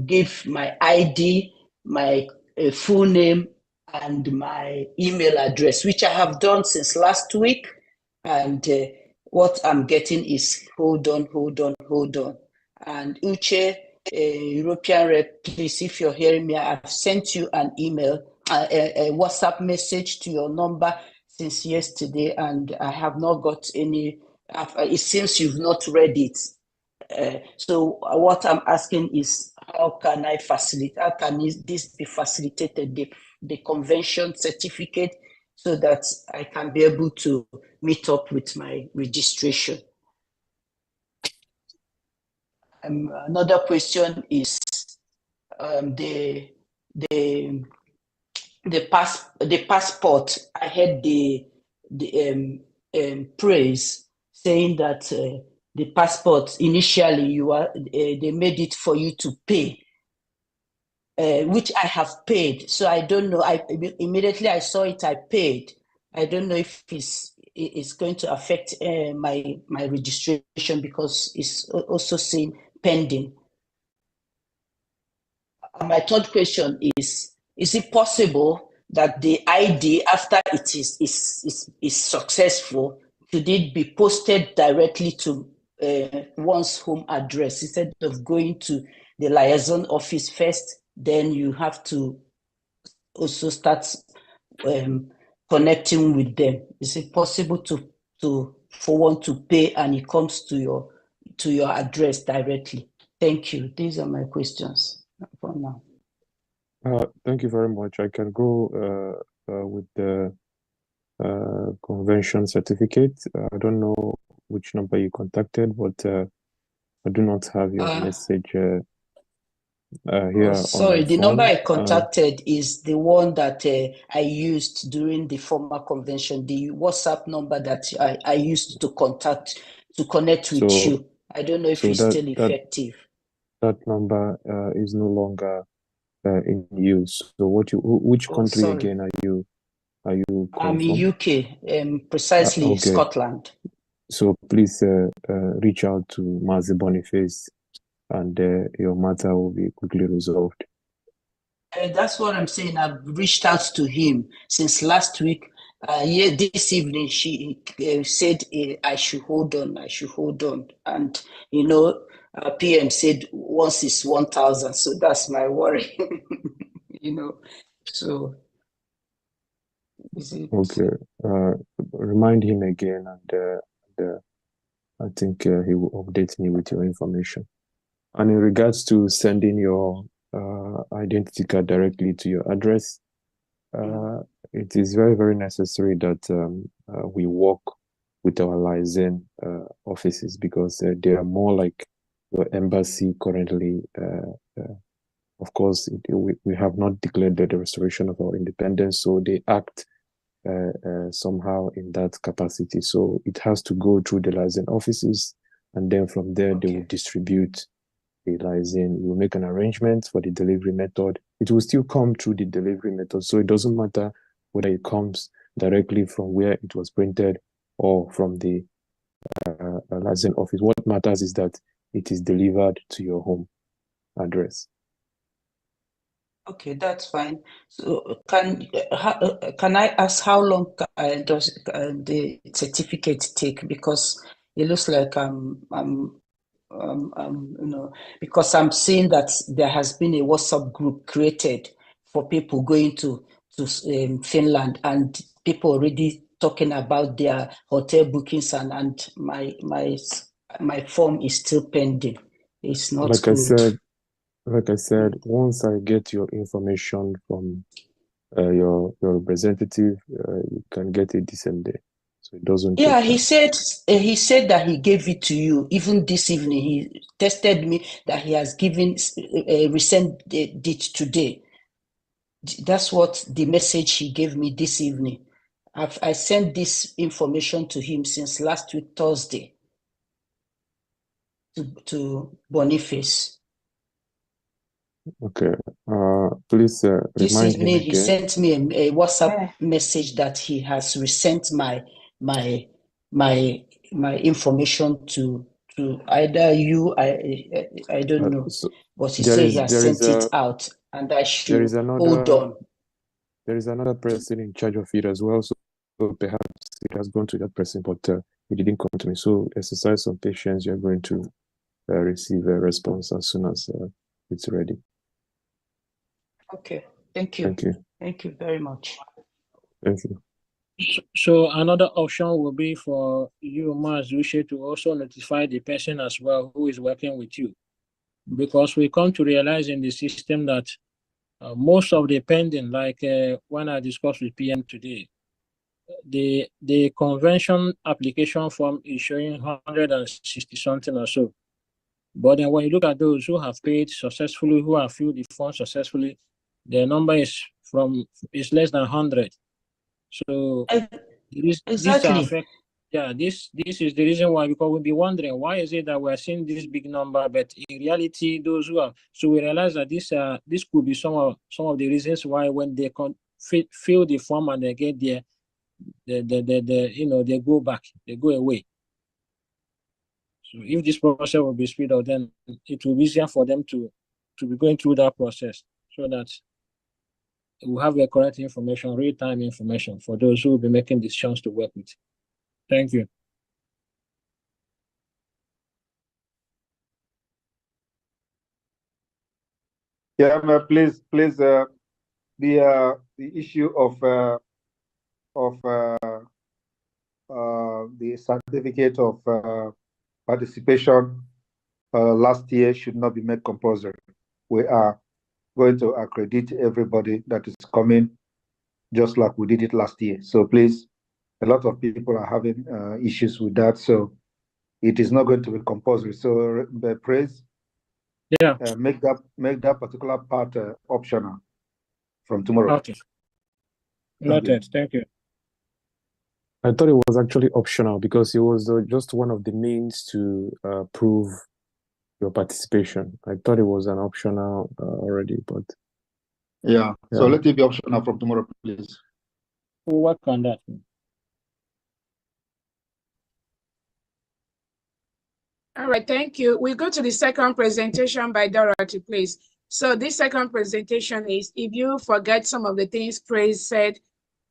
give my ID, my full name, and my email address, which I have done since last week. And what I'm getting is hold on. And Uche, European rep, please, if you're hearing me, I've sent you an email, a WhatsApp message to your number since yesterday, and I have not got any. It seems you've not read it. So what I'm asking is, how can this be facilitated, the convention certificate, so that I can be able to meet up with my registration? Another question is the passport. I heard the praise saying that the passports initially they made it for you to pay, which I have paid. So I don't know. Immediately I saw it, I paid. I don't know if it's going to affect my registration because it's also saying pending. My third question is it possible that the ID, after it is successful, could it be posted directly to one's home address instead of going to the liaison office first? Then you have to also start connecting with them. Is it possible for one to pay and it comes to your address directly? Thank you. These are my questions for now. Thank you very much. I can go with the convention certificate. I don't know which number you contacted, but I do not have your message here. Sorry, on the my number phone. I contacted is the one that I used during the former convention, the WhatsApp number that I used to connect with you. I don't know if it's still effective. That number is no longer in use. So which country sorry. again are you calling I'm in from? UK, precisely Okay. Scotland. So please reach out to Mazi Boniface and your matter will be quickly resolved. That's what I'm saying. I've reached out to him since last week. This evening, she said I should hold on. And, PM said once it's 1,000. So that's my worry, So, is it... Okay. Remind him again and I think he will update me with your information. And in regards to sending your identity card directly to your address, it is very, very necessary that we work with our liaison offices because they are more like the embassy currently. Of course, we have not declared the restoration of our independence, so they act somehow in that capacity. So it has to go through the liaison offices, and then from there they will distribute the liaison. We will make an arrangement for the delivery method. It will still come through the delivery method, so it doesn't matter whether it comes directly from where it was printed or from the liaison office. What matters is that it is delivered to your home address. Okay, that's fine. So can I ask how long does the certificate take? Because it looks like because I'm seeing that there has been a WhatsApp group created for people going to Finland, and people already talking about their hotel bookings, and my form is still pending. It's not good. Like I said, once I get your information from your representative, you can get it the same day. So it doesn't take time. He said that he gave it to you. Even this evening, he tested me that he has given resent it today. That's what the message he gave me this evening. I sent this information to him since last week, Thursday, to Boniface. Okay. Please This remind him evening, he again. sent me a WhatsApp message that he has resent my information to either you, I don't know, but he said he has sent it out, and I should hold on. There is another person in charge of it as well, so perhaps it has gone to that person, but it didn't come to me. So exercise some patience. You're going to receive a response as soon as it's ready. Okay, thank you. Thank you. Thank you very much. Thank you. So another option will be for you, Mazuche, to also notify the person as well who is working with you, because we come to realize in the system that most of the pending, like when I discussed with PM today, the convention application form is showing 160 something or so. But then when you look at those who have paid successfully, who have filled the form successfully, the number is less than 100. So exactly. Yeah, this is the reason why, because we'll be wondering why is it that we're seeing this big number, but in reality, those who are, so we realize that this could be some of the reasons why when they fill the form and they get there, they go back, they go away. So if this process will be speed up, then it will be easier for them to be going through that process, so that we'll have the correct information, real-time information for those who will be making decisions to work with. Thank you. Yeah, please, the issue of the certificate of participation last year should not be made compulsory. We are going to accredit everybody that is coming, just like we did it last year. So please, a lot of people are having issues with that. So it is not going to be compulsory. So praise. Yeah. Make that particular part optional from tomorrow. Okay. Noted. Thank you. I thought it was actually optional because it was just one of the means to prove your participation. I thought it was an optional already, but yeah. So let it be optional from tomorrow, please. We'll work on that. All right, thank you. We go to the second presentation by Dorothy, please. So this second presentation is, if you forget some of the things Praise said,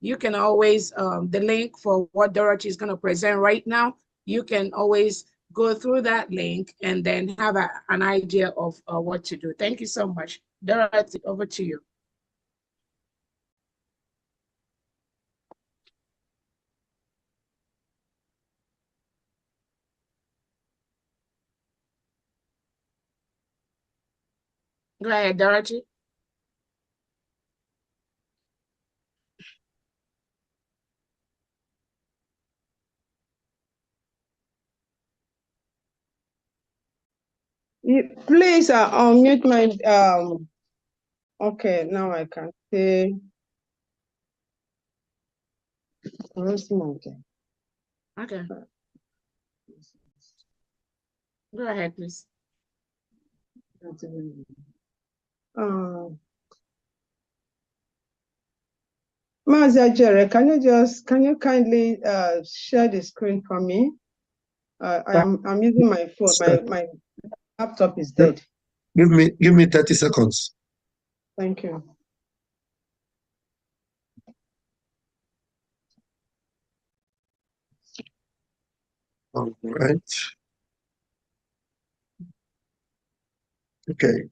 you can always, the link for what Dorothy is going to present right now, you can always go through that link and then have an idea of what to do. Thank you so much. Dorothy, over to you. Go ahead, Dorothy. Please unmute my okay, now I can see. Okay. Okay. Go ahead, please. Massacre, can you kindly share the screen for me? I'm using my phone. My laptop is dead. Give me 30 seconds. Thank you. All right. Okay.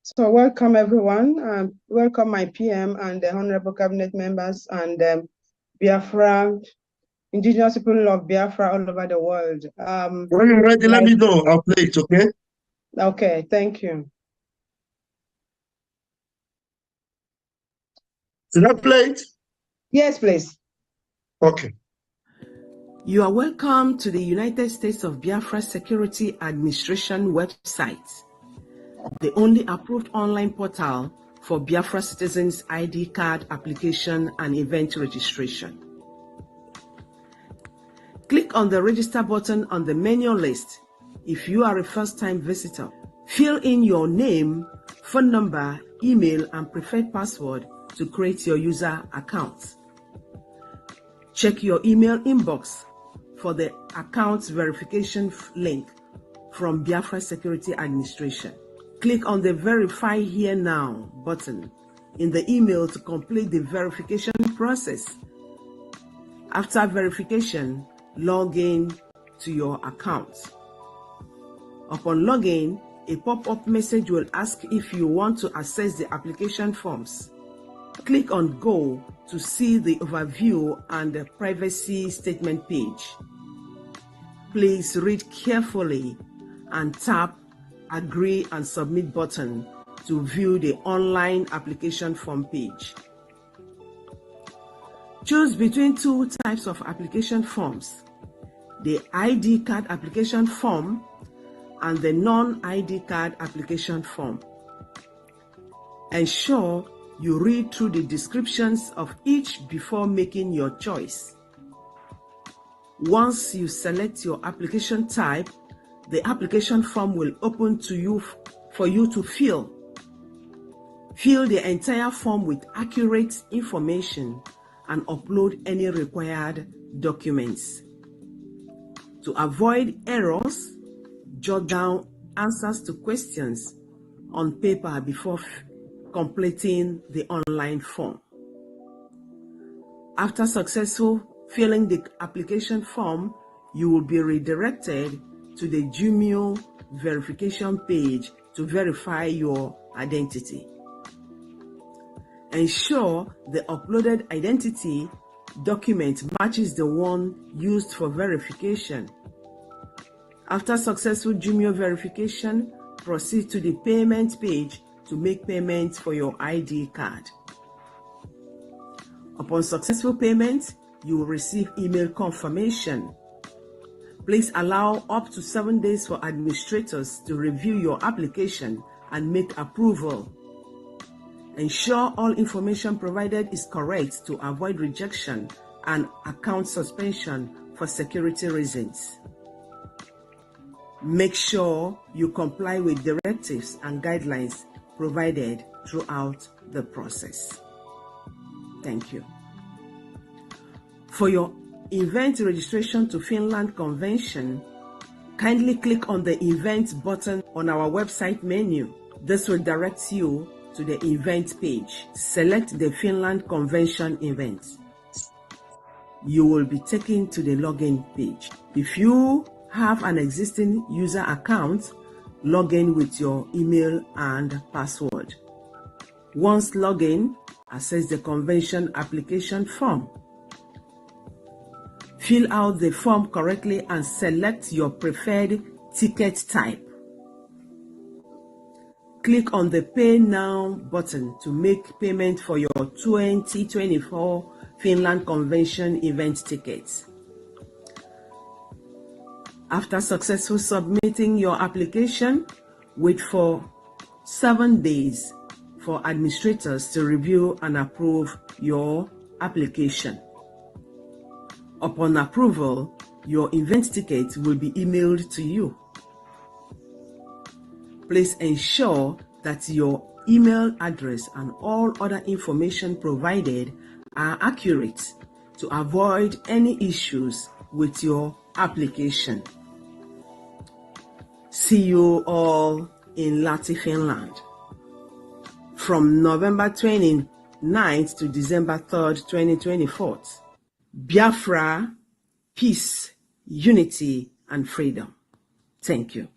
So welcome everyone. Welcome my PM and the honorable cabinet members and Biafra, indigenous people of Biafra all over the world. When you're ready, let me know. I'll play it, okay? Okay, thank you. Did I play it? Yes, please. Okay. You are welcome to the United States of Biafra Security Administration website, the only approved online portal for Biafra citizens' ID card application and event registration. Click on the register button on the menu list if you are a first-time visitor. Fill in your name, phone number, email, and preferred password to create your user account. Check your email inbox for the account verification link from Biafra Security Administration. Click on the Verify Here Now button in the email to complete the verification process. After verification, log in to your account. Upon login, a pop-up message will ask if you want to access the application forms. Click on Go to see the overview and the privacy statement page. Please read carefully and tap Agree and Submit button to view the online application form page. Choose between two types of application forms. the ID card application form and the non-ID card application form. Ensure you read through the descriptions of each before making your choice. Once you select your application type, the application form will open to you for you to fill. Fill the entire form with accurate information and upload any required documents. To avoid errors, jot down answers to questions on paper before completing the online form. After successful filling the application form, you will be redirected to the Jumio verification page to verify your identity. Ensure the uploaded identity document matches the one used for verification. After successful Jumio verification, proceed to the payment page to make payments for your ID card. Upon successful payment, you will receive email confirmation. Please allow up to 7 days for administrators to review your application and make approval. Ensure all information provided is correct to avoid rejection and account suspension for security reasons. Make sure you comply with directives and guidelines provided throughout the process. Thank you. For your event registration to Finland Convention, kindly click on the event button on our website menu. This will direct you to the event page. Select the Finland Convention event. You will be taken to the login page. If you have an existing user account, log in with your email and password. Once logged in, access the convention application form. Fill out the form correctly and select your preferred ticket type. Click on the Pay Now button to make payment for your 2024 Finland Convention event tickets. After successfully submitting your application, wait for 7 days for administrators to review and approve your application. Upon approval, your event ticket will be emailed to you. Please ensure that your email address and all other information provided are accurate to avoid any issues with your application. See you all in Lahti, Finland. From November 29th to December 3rd, 2024. Biafra, peace, unity, and freedom. Thank you.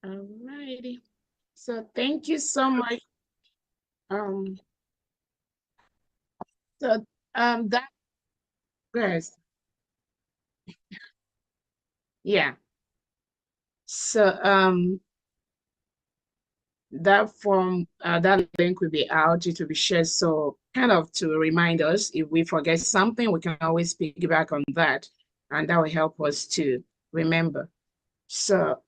All righty. So thank you so much. That yes. Yeah. So that form, that link will be out, it will be shared. So kind of to remind us, if we forget something, we can always piggyback on that, and that will help us to remember. So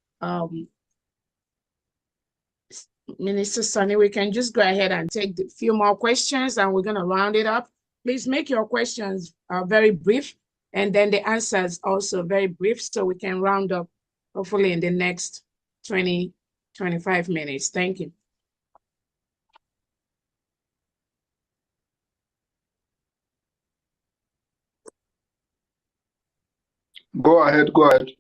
Minister Sonny, we can just go ahead and take a few more questions and we're going to round it up. Please make your questions very brief, and then the answers also very brief, so we can round up hopefully in the next 20-25 minutes. Thank you. Go ahead, go ahead.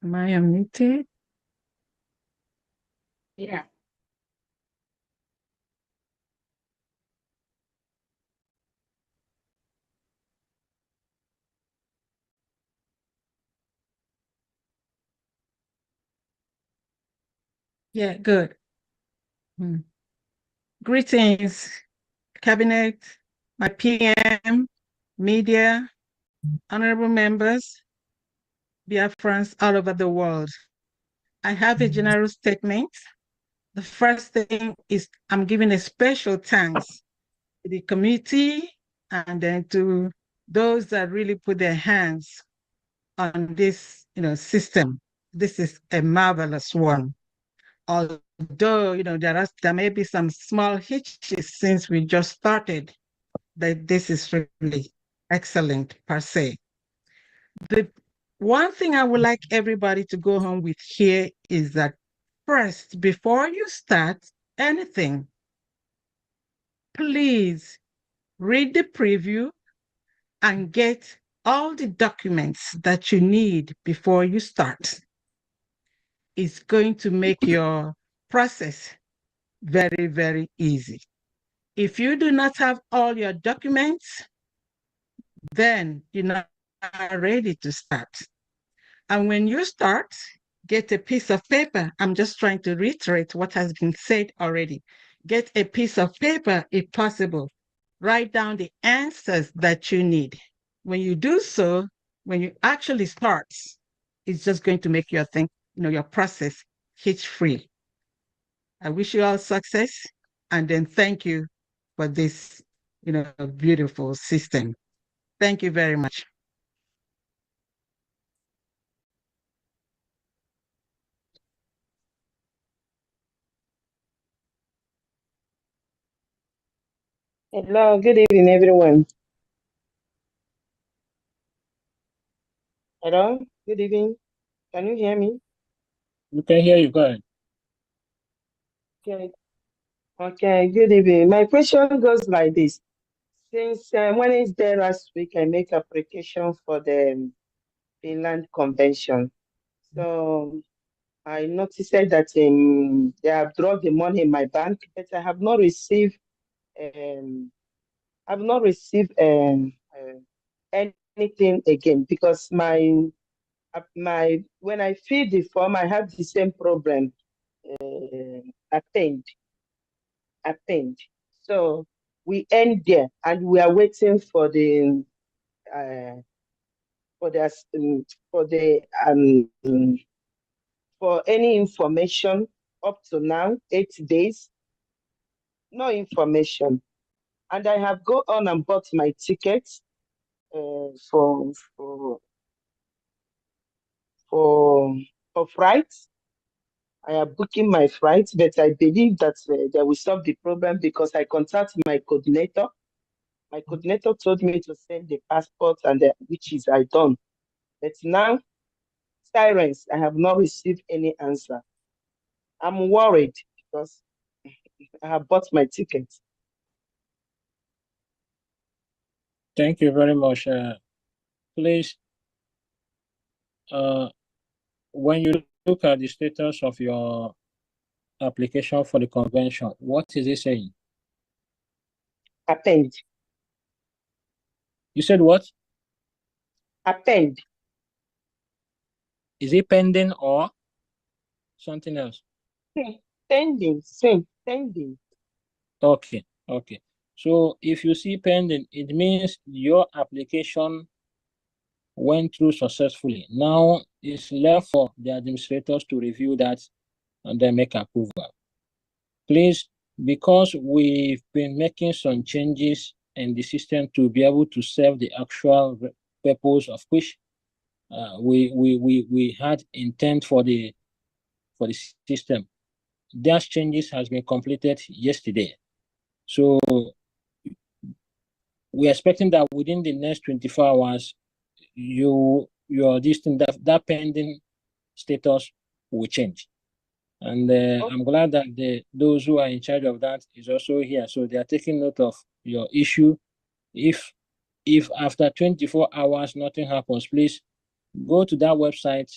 Am I unmuted? Yeah. Yeah, good. Greetings, Cabinet, my PM, media, honorable members, Biafrans all over the world. I have a general statement. The first thing is I'm giving a special thanks to the committee and then to those that really put their hands on this, system. This is a marvelous one. Although, there may be some small hitches since we just started, but this is really excellent per se. The one thing I would like everybody to go home with here is that first, before you start anything, please read the preview and get all the documents that you need before you start. It's going to make your process very, very easy. If you do not have all your documents, then you're not ready to start. And when you start, get a piece of paper. I'm just trying to reiterate what has been said already. Get a piece of paper if possible. Write down the answers that you need. When you do so, when you actually start, it's just going to make your your process hitch-free. I wish you all success, and then thank you for this, beautiful system. Thank you very much. Hello, good evening, everyone. Hello, good evening. Can you hear me? We can hear you. Go ahead. Okay. Okay, good evening. My question goes like this. Since Wednesday last week, I make application for the Finland Convention. So I noticed that they have drawn the money in my bank, but I have not received anything again because when I fill the form, I have the same problem. Append. So we end there, and we are waiting for the for any information up to now, 8 days. No information, and I have gone on and bought my tickets for flights. I am booking my flights, but I believe that they will solve the problem because I contacted my coordinator. My coordinator told me to send the passport, and which is I done. But now, silence. I have not received any answer. I'm worried because I have bought my ticket. Thank you very much. Please, when you look at the status of your application for the convention, what is it saying? Append. You said what? Append. Is it pending or something else? Pending. Pending. Okay. So if you see pending, it means your application went through successfully. Now it's left for the administrators to review that and then make approval. Please, because we've been making some changes in the system to be able to serve the actual purpose of which we had intent for the system. Those changes has been completed yesterday. So we're expecting that within the next 24 hours, your that pending status will change. And I'm glad that those who are in charge of that is also here. So they are taking note of your issue. If after 24 hours nothing happens, please go to that website.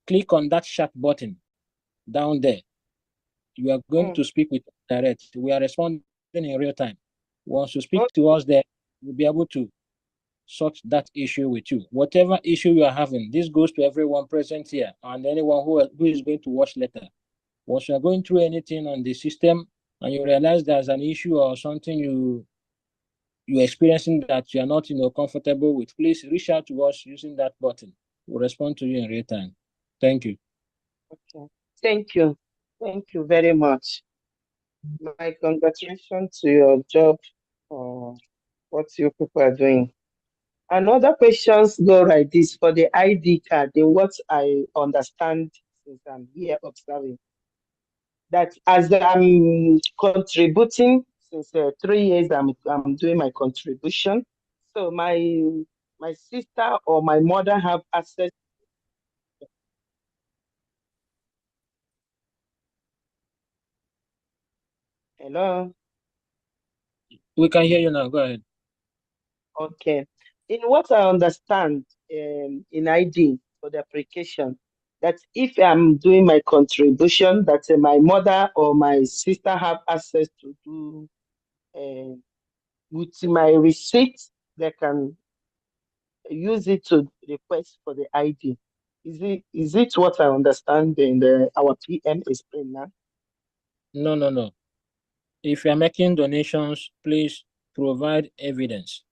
Click on that chat button down there. You are going to speak with us direct. We are responding in real time. Once you speak to us there, we'll be able to sort that issue with you. Whatever issue you are having, this goes to everyone present here and anyone who is going to watch later. Once you're going through anything on the system and you realize there's an issue or something you're experiencing that you're not comfortable with, please reach out to us using that button. We'll respond to you in real time. Thank you. Okay. Thank you. Thank you very much. My congratulations to your job or what you people are doing. Another questions go like this for the ID card. What I understand since I'm here observing that as I'm contributing since 3 years, I'm doing my contribution. So my sister or my mother have access. Hello. We can hear you now. Go ahead. Okay. In what I understand in ID for the application, that if I'm doing my contribution, that my mother or my sister have access to do with my receipt, they can use it to request for the ID. Is it what I understand in our PM explain now? No. If you're making donations, please provide evidence.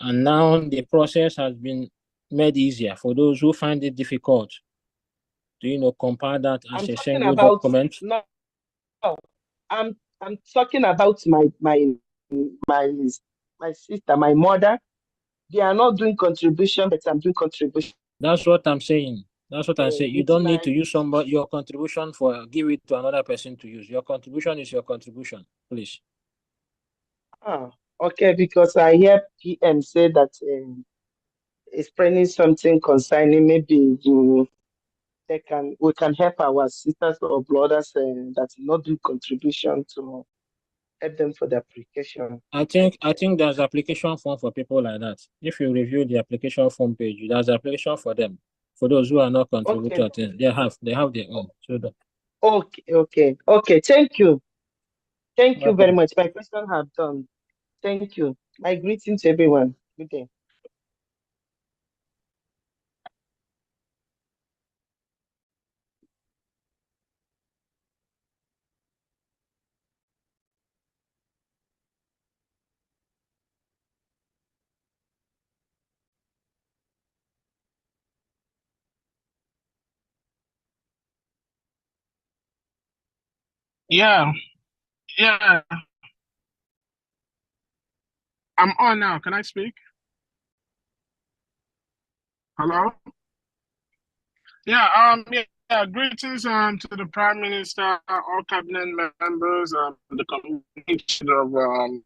And now the process has been made easier for those who find it difficult to compile that as a single document. No, I'm talking about my sister, my mother. They are not doing contribution, but I'm doing contribution. That's what I'm saying. That's what I say. You don't need to use your contribution give it to another person to use. Your contribution is your contribution, please. Okay, because I hear PM say that explaining something concerning maybe we can help our sisters or brothers that not do contribution to help them for the application. I think there's application form for people like that. If you review the application form page, there's application for them. For those who are not contributors, they have their own. So Okay. Thank you. Thank you very much. My question have done. Thank you. My greetings to everyone. Good day. Yeah. I'm on now. Can I speak? Hello? Yeah, greetings to the Prime Minister, all cabinet members, the community of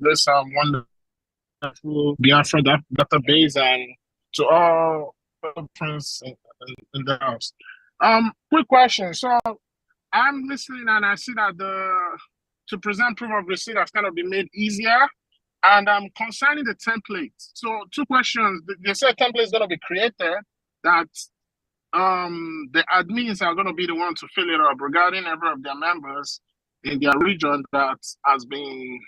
this wonderful Biafra database, and to all friends in the house. Quick question. So I'm listening and I see that to present proof of receipt has kind of been made easier. And concerning the template. So 2 questions. They said template is going to be created that the admins are going to be the one to fill it up regarding every of their members in their region that has been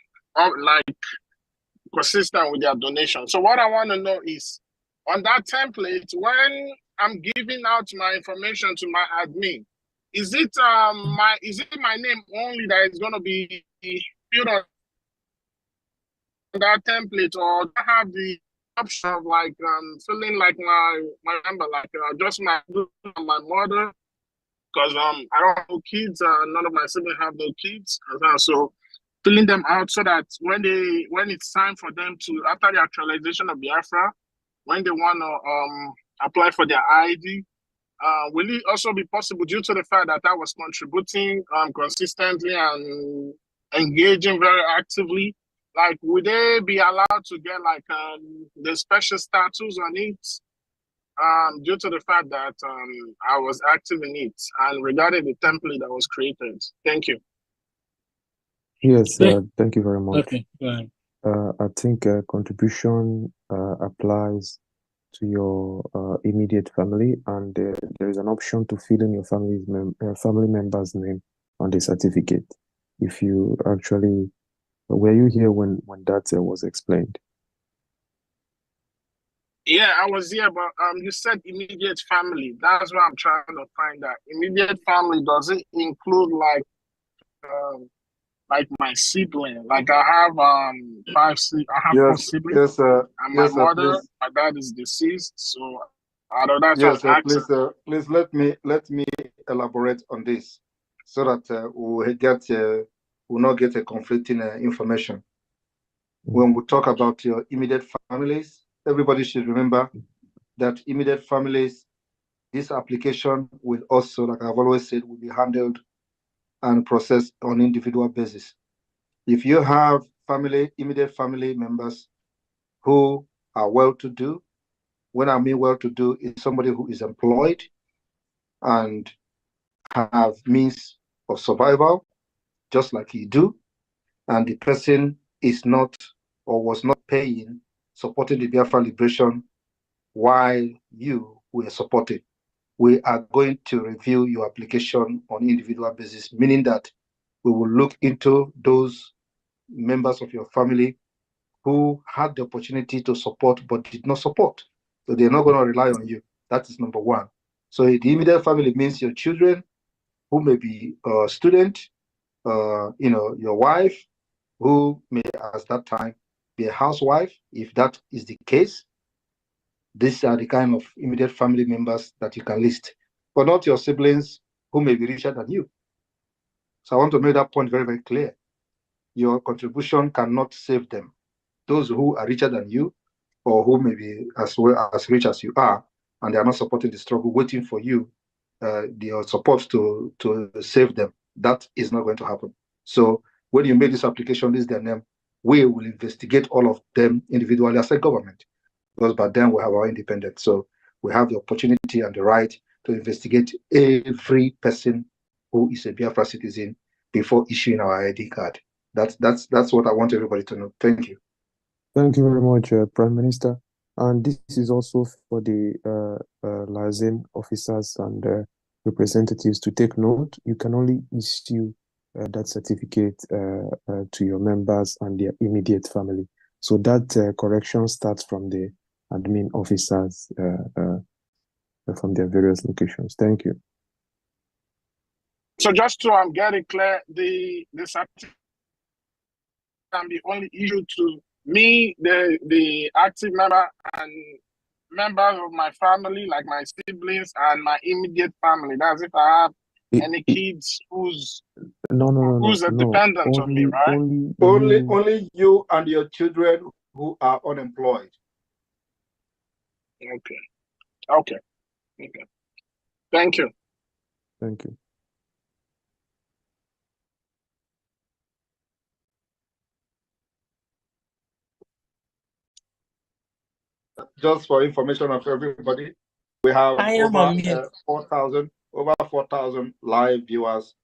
consistent with their donation. So what I want to know is on that template, when I'm giving out my information to my admin, is it my name only that is going to be filled on that template, or do I have the option of filling my number, just my mother, because I don't have no kids, none of my siblings have no kids, so filling them out so that when it's time for them to, after the actualization of Biafra, when they want to apply for their ID, will it also be possible, due to the fact that I was contributing consistently and engaging very actively, would they be allowed to get the special status on it due to the fact that I was active in it, and regarding the template that was created? Thank you. Yes, thank you very much. Okay, go ahead. I think contribution applies to your immediate family, and there is an option to fill in your family member's name on the certificate. If you actually, were you here when that was explained? Yeah, I was here, but you said immediate family. That's what I'm trying to find out. Immediate family, does it include like my sibling? Like I have I have four Yes, siblings, yes, and my yes, mother, please. my dad is deceased, so I don't. That's what Yes, I was asking. please let me elaborate on this so that we'll not get a conflicting information. When we talk about your immediate families, everybody should remember that immediate families, this application will also, like I've always said, will be handled and processed on individual basis. If you have immediate family members who are well-to-do, when I mean well-to-do, is somebody who is employed and have means of survival, just like you do, and the person is not or was not paying, supporting the Biafra liberation while you were supported, we are going to review your application on individual basis, meaning that we will look into those members of your family who had the opportunity to support but did not support. So they're not going to rely on you. That is number one. So the immediate family means your children, who may be a student, your wife, who may at that time be a housewife, if that is the case. These are the kind of immediate family members that you can list, but not your siblings who may be richer than you. So I want to make that point very, very clear. Your contribution cannot save them. Those who are richer than you, or who may be as well as rich as you are, and they are not supporting the struggle, waiting for you, your support to save them. That is not going to happen. So when you make this application, this is their name. We will investigate all of them individually as a government, because by then we have our independence. So we have the opportunity and the right to investigate every person who is a Biafra citizen before issuing our ID card. That's what I want everybody to know. Thank you. Thank you very much, Prime Minister. And this is also for the liaison officers and representatives to take note. You can only issue that certificate to your members and their immediate family. So that correction starts from the admin officers from their various locations. Thank you. So just to get it clear, the certificate can be only issued to me, the active member, and members of my family, like my siblings and my immediate family. That's if I have any kids who's dependent on me, right? Only you and your children who are unemployed. Okay. Thank you. Thank you. Just for information of everybody, we have over 4,000 live viewers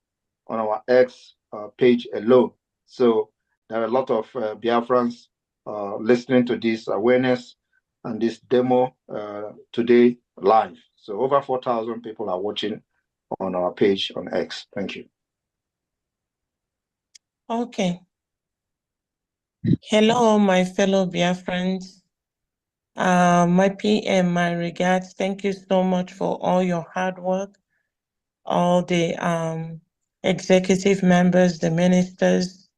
on our X page alone. So there are a lot of Biafrans listening to this awareness and this demo today live. So over 4,000 people are watching on our page on X. Thank you. Okay. Hello, my fellow Biafrans. My PM, my regards. Thank you so much for all your hard work, all the executive members, the ministers.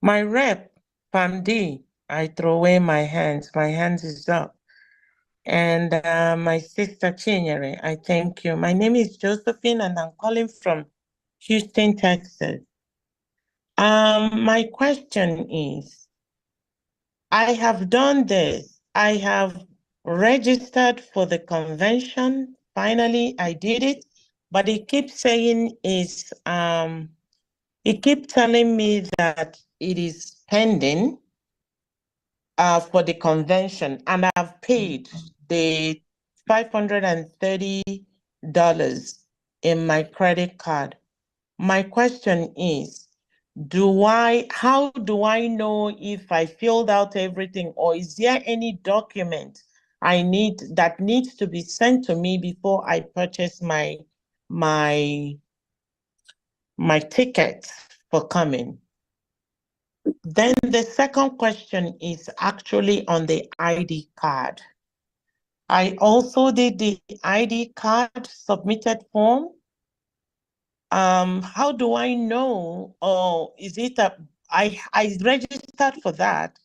My rep, PAMD, I throw away my hands. My hands is up. And my sister Chinyere, I thank you. My name is Josephine, and I'm calling from Houston, Texas. My question is, I have done this. I have registered for the convention. Finally, I did it, but it keeps saying it keeps telling me that it is pending for the convention, and I've paid the $530 in my credit card. My question is, how do I know if I filled out everything, or is there any document that needs to be sent to me before I purchase my ticket for coming? Then the second question is actually on the ID card. I also did the ID card submitted form. How do I know? Oh, is it I registered for that.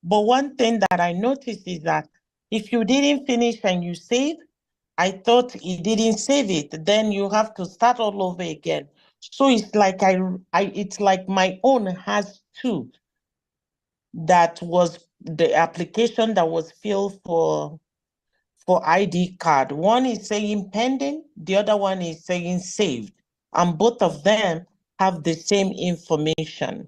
But one thing that I noticed is that if you didn't finish and you save, I thought it didn't save it. Then you have to start all over again. So it's like it's like my own has two. That was the application that was filled for ID card. One is saying pending, the other one is saying saved. And both of them have the same information.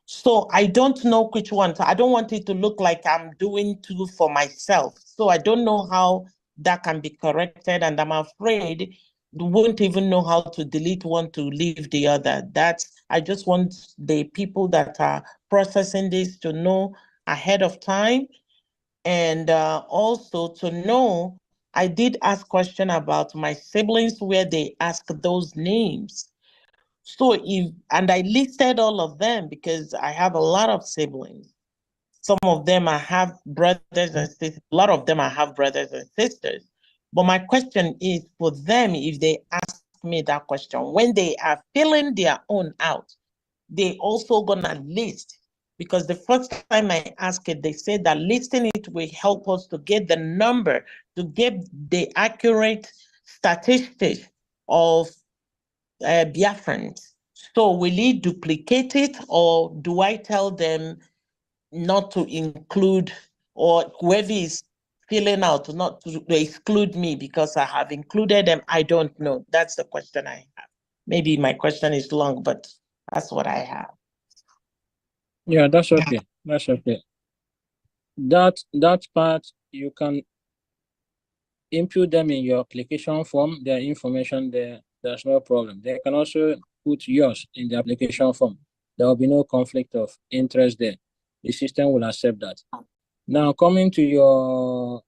So I don't know which one. So I don't want it to look like I'm doing two for myself. So I don't know how that can be corrected. And I'm afraid you won't even know how to delete one to leave the other. I just want the people that are processing this to know ahead of time. And also to know, I did ask question about my siblings where they ask those names. So and I listed all of them because I have a lot of siblings. Some of them I have brothers and sisters. A lot of them I have brothers and sisters. But my question is for them, if they ask me that question, when they are filling their own out, they also gonna list. Because the first time I asked it, they said that listing it will help us to get the number, to get the accurate statistics of Biafrans. So will it duplicate it, or do I tell them not to include, or whoever is filling out not to exclude me because I have included them? I don't know. That's the question I have. Maybe my question is long, but that's what I have. Yeah, that's okay. That's okay. That part you can input them in your application form, their information there. There's no problem. They can also put yours in the application form. There will be no conflict of interest there. The system will accept that. Now, coming to your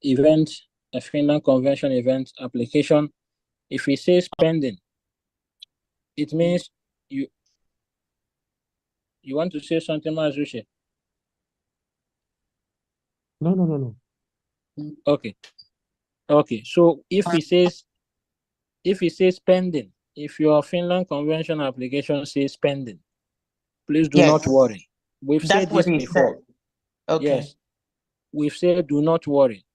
event, a Finland Convention event application, if it says pending, it means you want to say something, Mazushi? No. Okay. Okay. So if it says pending, if your Finland Convention application says pending, please do not worry. We've said this before. Okay. Yes. We've said do not worry.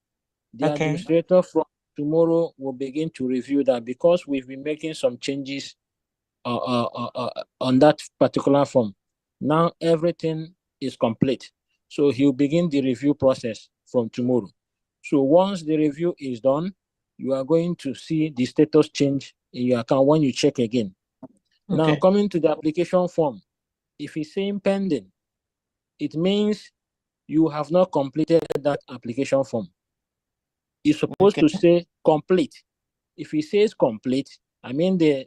The administrator from tomorrow will begin to review that because we've been making some changes on that particular form. Now everything is complete. So he'll begin the review process from tomorrow. So once the review is done, you are going to see the status change in your account when you check again. Now coming to the application form, if it's saying pending, it means you have not completed that application form. It's supposed to say complete. If it says complete, I mean the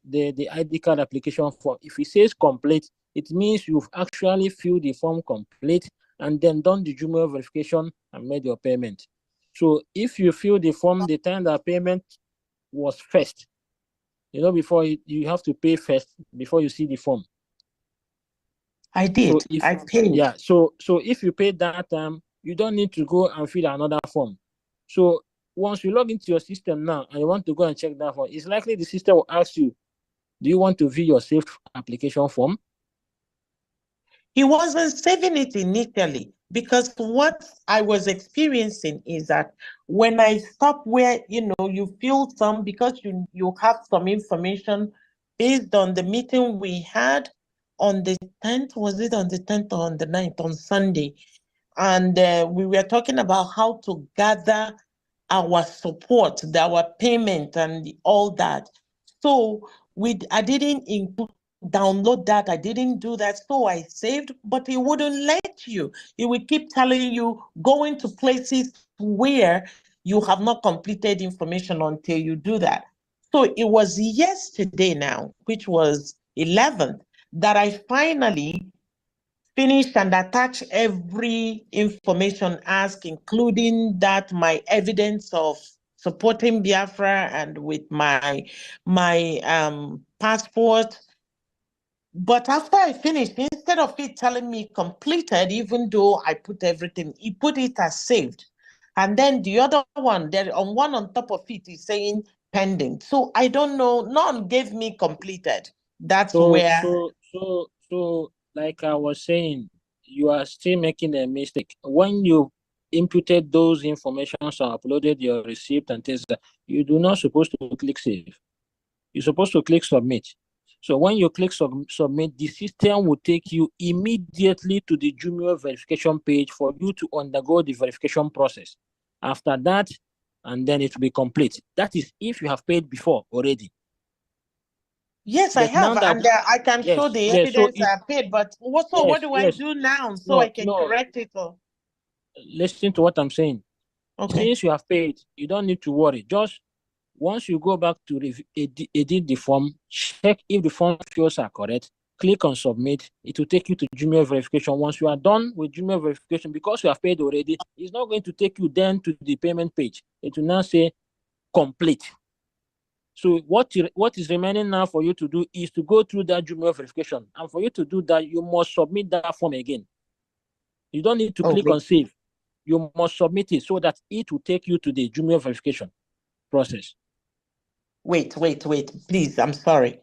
ID card application form, if it says complete, it means you've actually filled the form complete and then done the Jumio verification and made your payment. So if you fill the form the time that payment was first, before you have to pay first before you see the form. I did. So I paid. Yeah. So if you paid that time, you don't need to go and fill another form. So once you log into your system now and you want to go and check that form, it's likely the system will ask you, do you want to view your saved application form? He wasn't saving it initially because what I was experiencing is that when I stop where, you fill some because you have some information based on the meeting we had on the 10th, was it on the 10th or on the 9th, on Sunday? And we were talking about how to gather our support, our payment and all that. So I didn't download that. I didn't do that. So I saved, but it wouldn't let you. It would keep telling you going to places where you have not completed information until you do that. So it was yesterday now, which was 11th, that I finally finished and attached every information asked, including that my evidence of supporting Biafra and with my passport. But after I finished, instead of it telling me completed, even though I put everything, he put it as saved. And then the other one, there on one on top of it is saying pending. So I don't know. None gave me completed. That's where. So, like I was saying, you are still making a mistake. When you imputed those informations or uploaded your receipt and things, you do not supposed to click save. You're supposed to click submit. So when you click submit, the system will take you immediately to the Jumio verification page for you to undergo the verification process. After that, and then it will be complete. That is if you have paid before already. Yes, I But now have, that and I can show the so evidence I paid. But what do I do now so I can correct it? Listen to what I'm saying. Okay. Since you have paid, you don't need to worry. Just once you go back to edit the form, check if the form fields are correct, click on submit. It will take you to Jumio verification. Once you are done with Jumio verification, because you have paid already, it's not going to take you then to the payment page. It will now say complete. So what is remaining now for you to do is to go through that Jumio verification. And for you to do that, you must submit that form again. You don't need to click on save. You must submit it so that it will take you to the Jumio verification process. Wait, please. I'm sorry.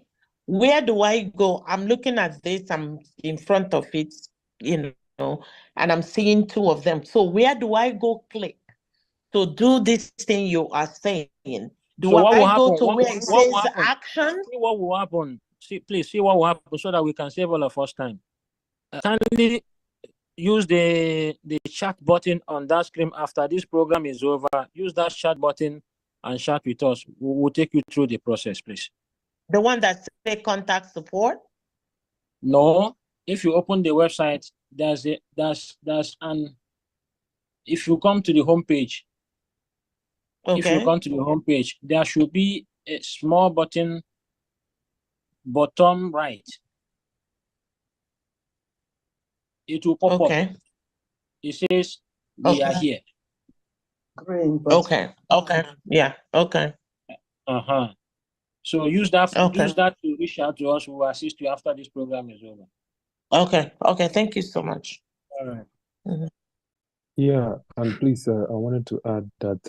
Where do I go? I'm looking at this. I'm in front of it, and I'm seeing two of them. So where do I go click to do this thing you are saying? Do I go to where it says action? See what will happen. Please see what will happen so that we can save all of us time. Kindly use the chat button on that screen after this program is over. Use that chat button and chat with us. We will take you through the process, please. The one that says contact support? No. If you open the website, there's an. If you come to the home page, if you come to the home page, there should be a small button, bottom right. It will pop up. It says we are here. Okay. Yeah. Okay. So use that to reach out to us. We will assist you after this program is over. Okay. Thank you so much. All right. Mm-hmm. Yeah, and please, I wanted to add that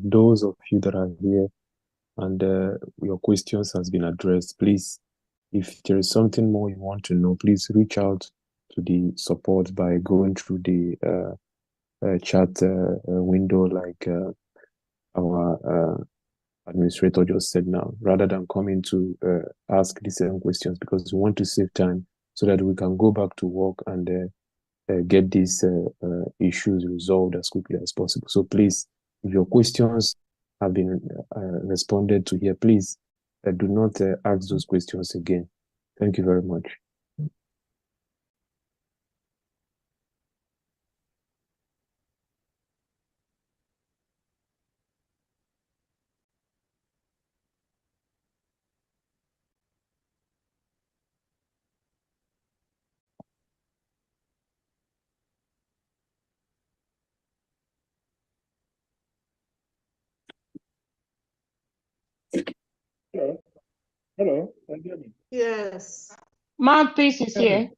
those of you that are here and your questions has been addressed, please, if there is something more you want to know, please reach out to the support by going through the chat window like our administrator just said now, rather than coming to ask the same questions, because we want to save time so that we can go back to work and get these issues resolved as quickly as possible. So please, if your questions have been responded to here, please do not ask those questions again. Thank you very much. Hello. Yes. Mouthpiece is here.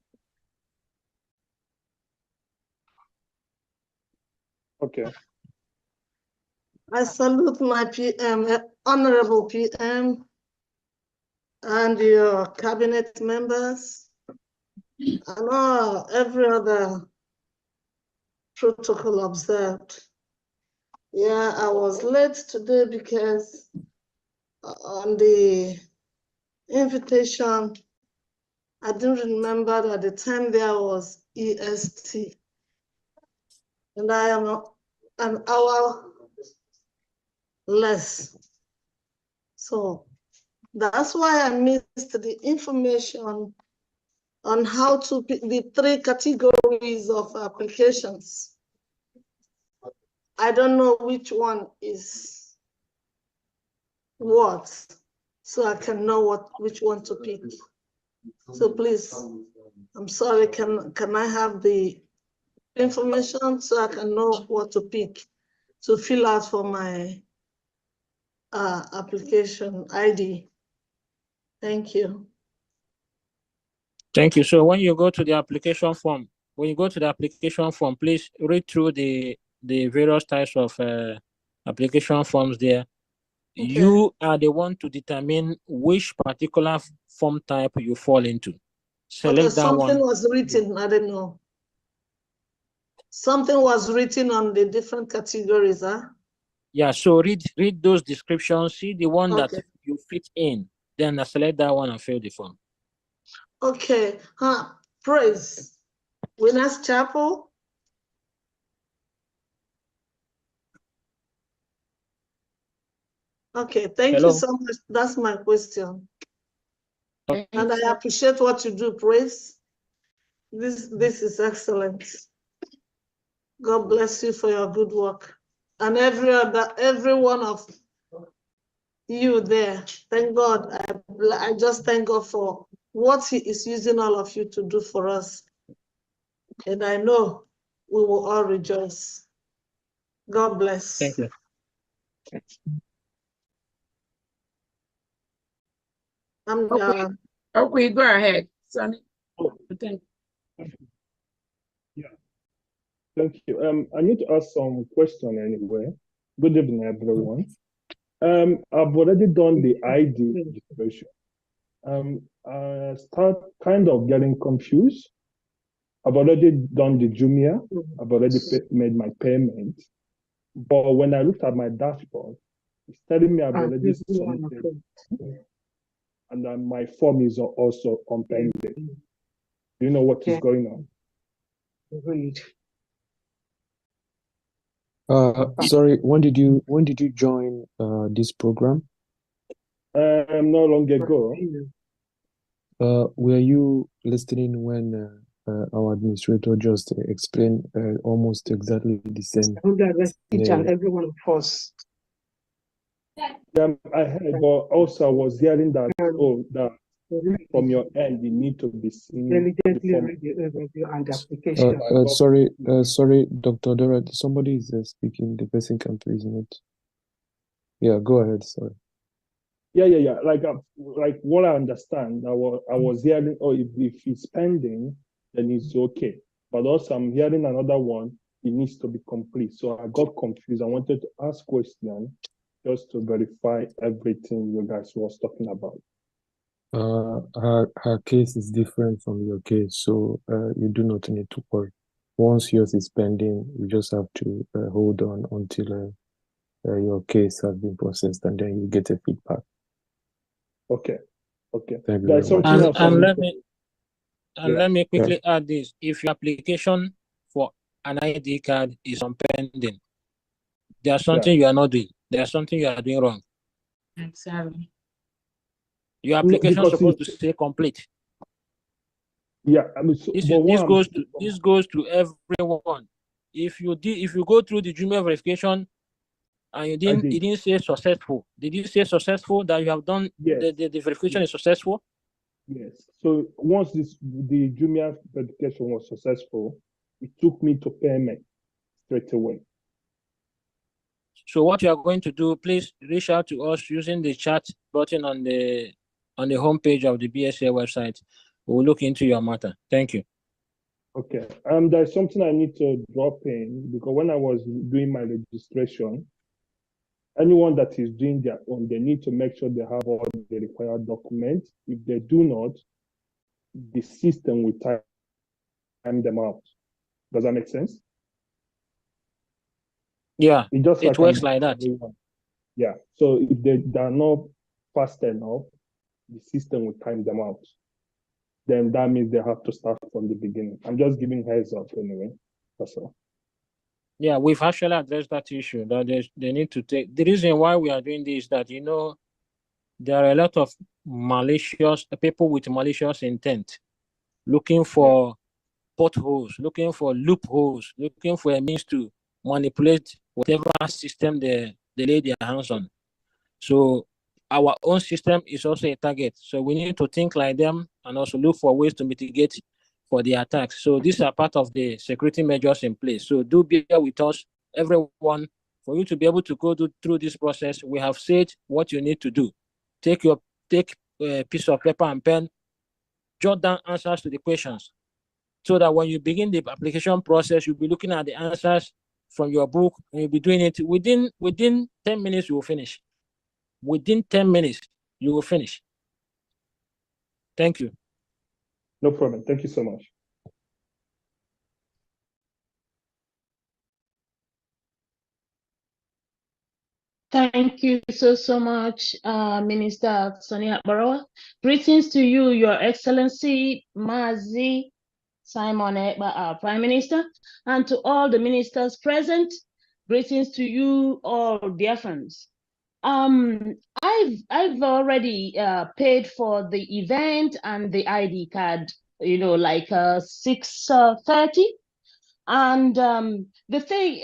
Okay. I salute my PM, Honorable PM, and your cabinet members, and every other protocol observed. Yeah, I was late today because on the invitation, I didn't remember that the time there was EST. And I am an hour less. So that's why I missed the information on how to pick the three categories of applications. I don't know which one is what, so I can know which one to pick. So please, I'm sorry, can I have the information so I can know what to pick to fill out for my application ID? Thank you. Thank you. So when you go to the application form, please read through the the various types of application forms there. You are the one to determine which particular form type you fall into. Select that something one. was written, I don't know. Something was written on the different categories, huh? Yeah, so read those descriptions, see the one that Okay. you fit in, then select that one and fill the form. Okay, praise. Winners Chapel. Okay, thank you Hello. so much. That's my question. Okay. And I appreciate what you do, praise. This is excellent. God bless you for your good work. And every one of you there. Thank God. I just thank God for what He is using all of you to do for us. And I know we will all rejoice. God bless. Thank you. Okay, go ahead, Sonny. Thank you. I need to ask some question anyway. Good evening, everyone. I've already done the ID registration. I start kind of getting confused. I've already done the Jumia. I've already made my payment. But when I looked at my dashboard, it's telling me I've already submitted, and then my form is also unpending. Do you know what is going on? Sorry, when did you join this program? No long ago. Were you listening when our administrator just explained almost exactly the same? Each and every one of us. Yeah, I heard, but also I was hearing that that from your end you need to be seen. Diligently read the overview and application. Sorry, Dr. Dora, somebody is speaking. The person can please mute. Yeah, go ahead. Sorry. Yeah. Like what I understand, I was hearing, if it's pending, then it's okay. But also I'm hearing another one, it needs to be complete. So I got confused. I wanted to ask question just to verify everything you guys was talking about. Her case is different from your case, so you do not need to worry. Once yours is pending, you just have to hold on until your case has been processed, and then you get a feedback. Okay. Thank you There's very much. something else. Let me quickly add this. If your application for an ID card is on pending, there's something you are not doing. There's something you are doing wrong. Exactly. Your application is supposed to stay complete. Yeah, I mean, this goes to everyone. If you go through the Jumia verification and it didn't say successful, did you say successful that you have done the verification is successful? Yes. So once the Jumia verification was successful, it took me to payment straight away. So what you are going to do, please reach out to us using the chat button on the homepage of the BSA website. We'll look into your matter. Thank you. Okay. There's something I need to drop in, because when I was doing my registration, anyone that is doing their own, they need to make sure they have all the required documents. If they do not, the system will time them out. Does that make sense? Yeah, it works like that. Yeah. So if they are not fast enough, the system will time them out. Then that means they have to start from the beginning. I'm just giving heads up anyway. That's all. Yeah, we've actually addressed that issue. That they need to take. The reason why we are doing this is that, there are a lot of malicious people with malicious intent, looking for potholes, looking for loopholes, looking for a means to manipulate whatever system they lay their hands on. So our own system is also a target. So we need to think like them and also look for ways to mitigate for the attacks. So these are part of the security measures in place. So do bear with us, everyone. For you to be able to go through this process, we have said what you need to do. Take a piece of paper and pen, jot down answers to the questions, so that when you begin the application process, you'll be looking at the answers from your book, and you'll be doing it within 10 minutes. You will finish. Within 10 minutes, you will finish. Thank you. No problem. Thank you so much. Thank you so much, Minister Sonia Barawa. Greetings to you, Your Excellency Mazi Simon Ekpa, our Prime Minister, and to all the ministers present. Greetings to you, all Biafrans. I've already paid for the event and the ID card, like 6:30, and the thing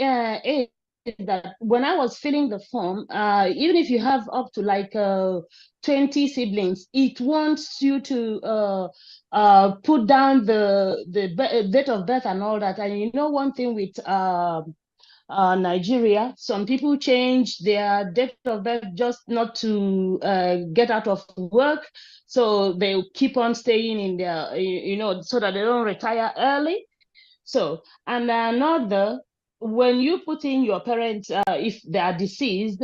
is that when I was filling the form, even if you have up to like 20 siblings, it wants you to put down the date of birth and all that. And one thing with Nigeria, some people change their date of birth just not to get out of work, so they keep on staying in their, so that they don't retire early. So, and another, when you put in your parents, if they are deceased,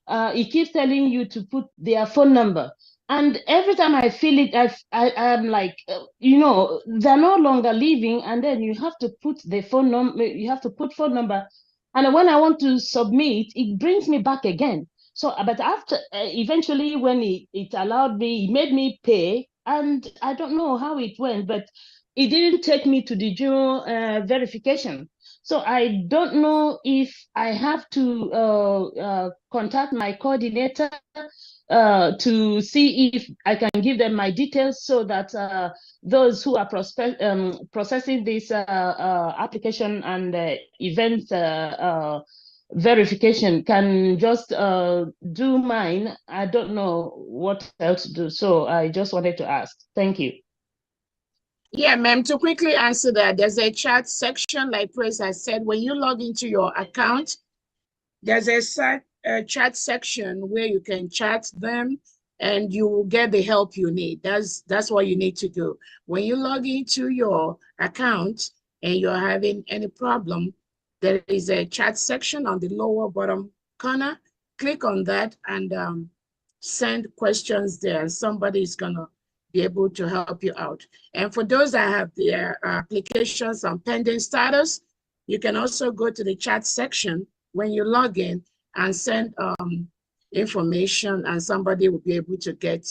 it keeps telling you to put their phone number. And every time I feel it, I'm like, they're no longer living, and then you have to put the phone number, you have to put phone number. And when I want to submit, it brings me back again. So, but after, eventually when it allowed me, it made me pay, and I don't know how it went, but it didn't take me to the general verification. So I don't know if I have to contact my coordinator to see if I can give them my details, so that those who are processing this application and event verification can just do mine. I don't know what else to do. So I just wanted to ask. Thank you. Yeah, ma'am, to quickly answer that, there's a chat section, like Praise has said. When you log into your account, there's a chat section where you can chat them and you will get the help you need. That's what you need to do. When you log into your account and you're having any problem, there is a chat section on the lower bottom corner. Click on that and send questions there. Somebody is gonna be able to help you out. And for those that have their applications on pending status, you can also go to the chat section when you log in and send information, and somebody will be able to get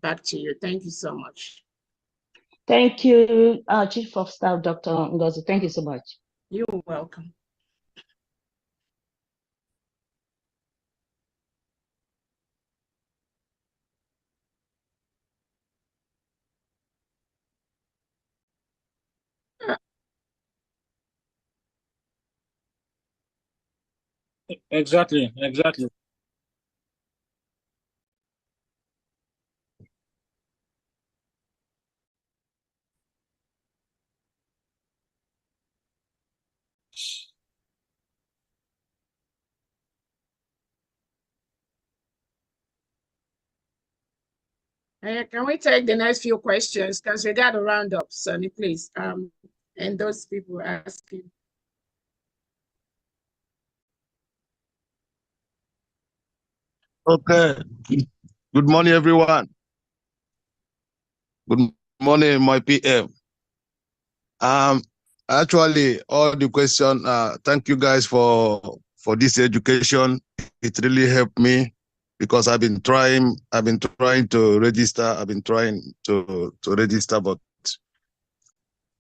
back to you. Thank you so much. Thank you, Chief of Staff, Dr. Ngozi. Thank you so much. You're welcome. Exactly. Can we take the next few questions? Because we got to round up, Sonny, please. And those people asking. Okay. Good morning, everyone. Good morning, my PM. Actually, all the question. Thank you guys for this education. It really helped me because I've been trying to register. I've been trying to register, but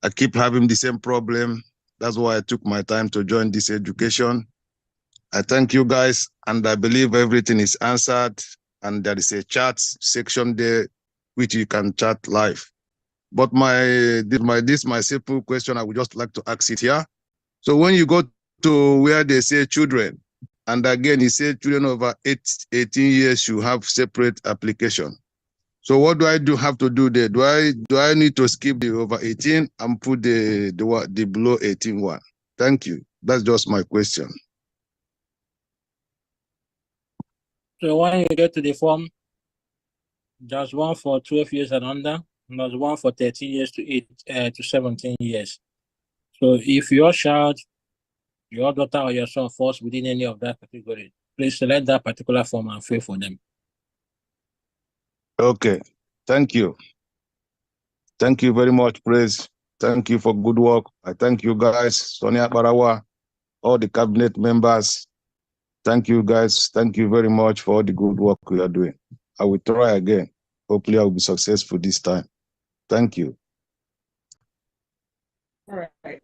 I keep having the same problem. That's why I took my time to join this education. I thank you guys, and I believe everything is answered, and there is a chat section there which you can chat live. But my simple question, I would just like to ask it here. So when you go to where they say children, and again, you say children over 18 years should have separate application. So what do I have to do there? Do I need to skip the over 18 and put the below 18 one? Thank you. That's just my question. So when you get to the form, there's one for 12 years and under, and there's one for 13 years to 17 years. So if your child your daughter or your son falls within any of that category, please select that particular form and fill for them. Okay, thank you. Thank you very much, Praise. Thank you for good work. I thank you guys, Sonia Barawa, all the cabinet members. Thank you guys. Thank you very much for all the good work we are doing. I will try again. Hopefully I will be successful this time. Thank you. All right.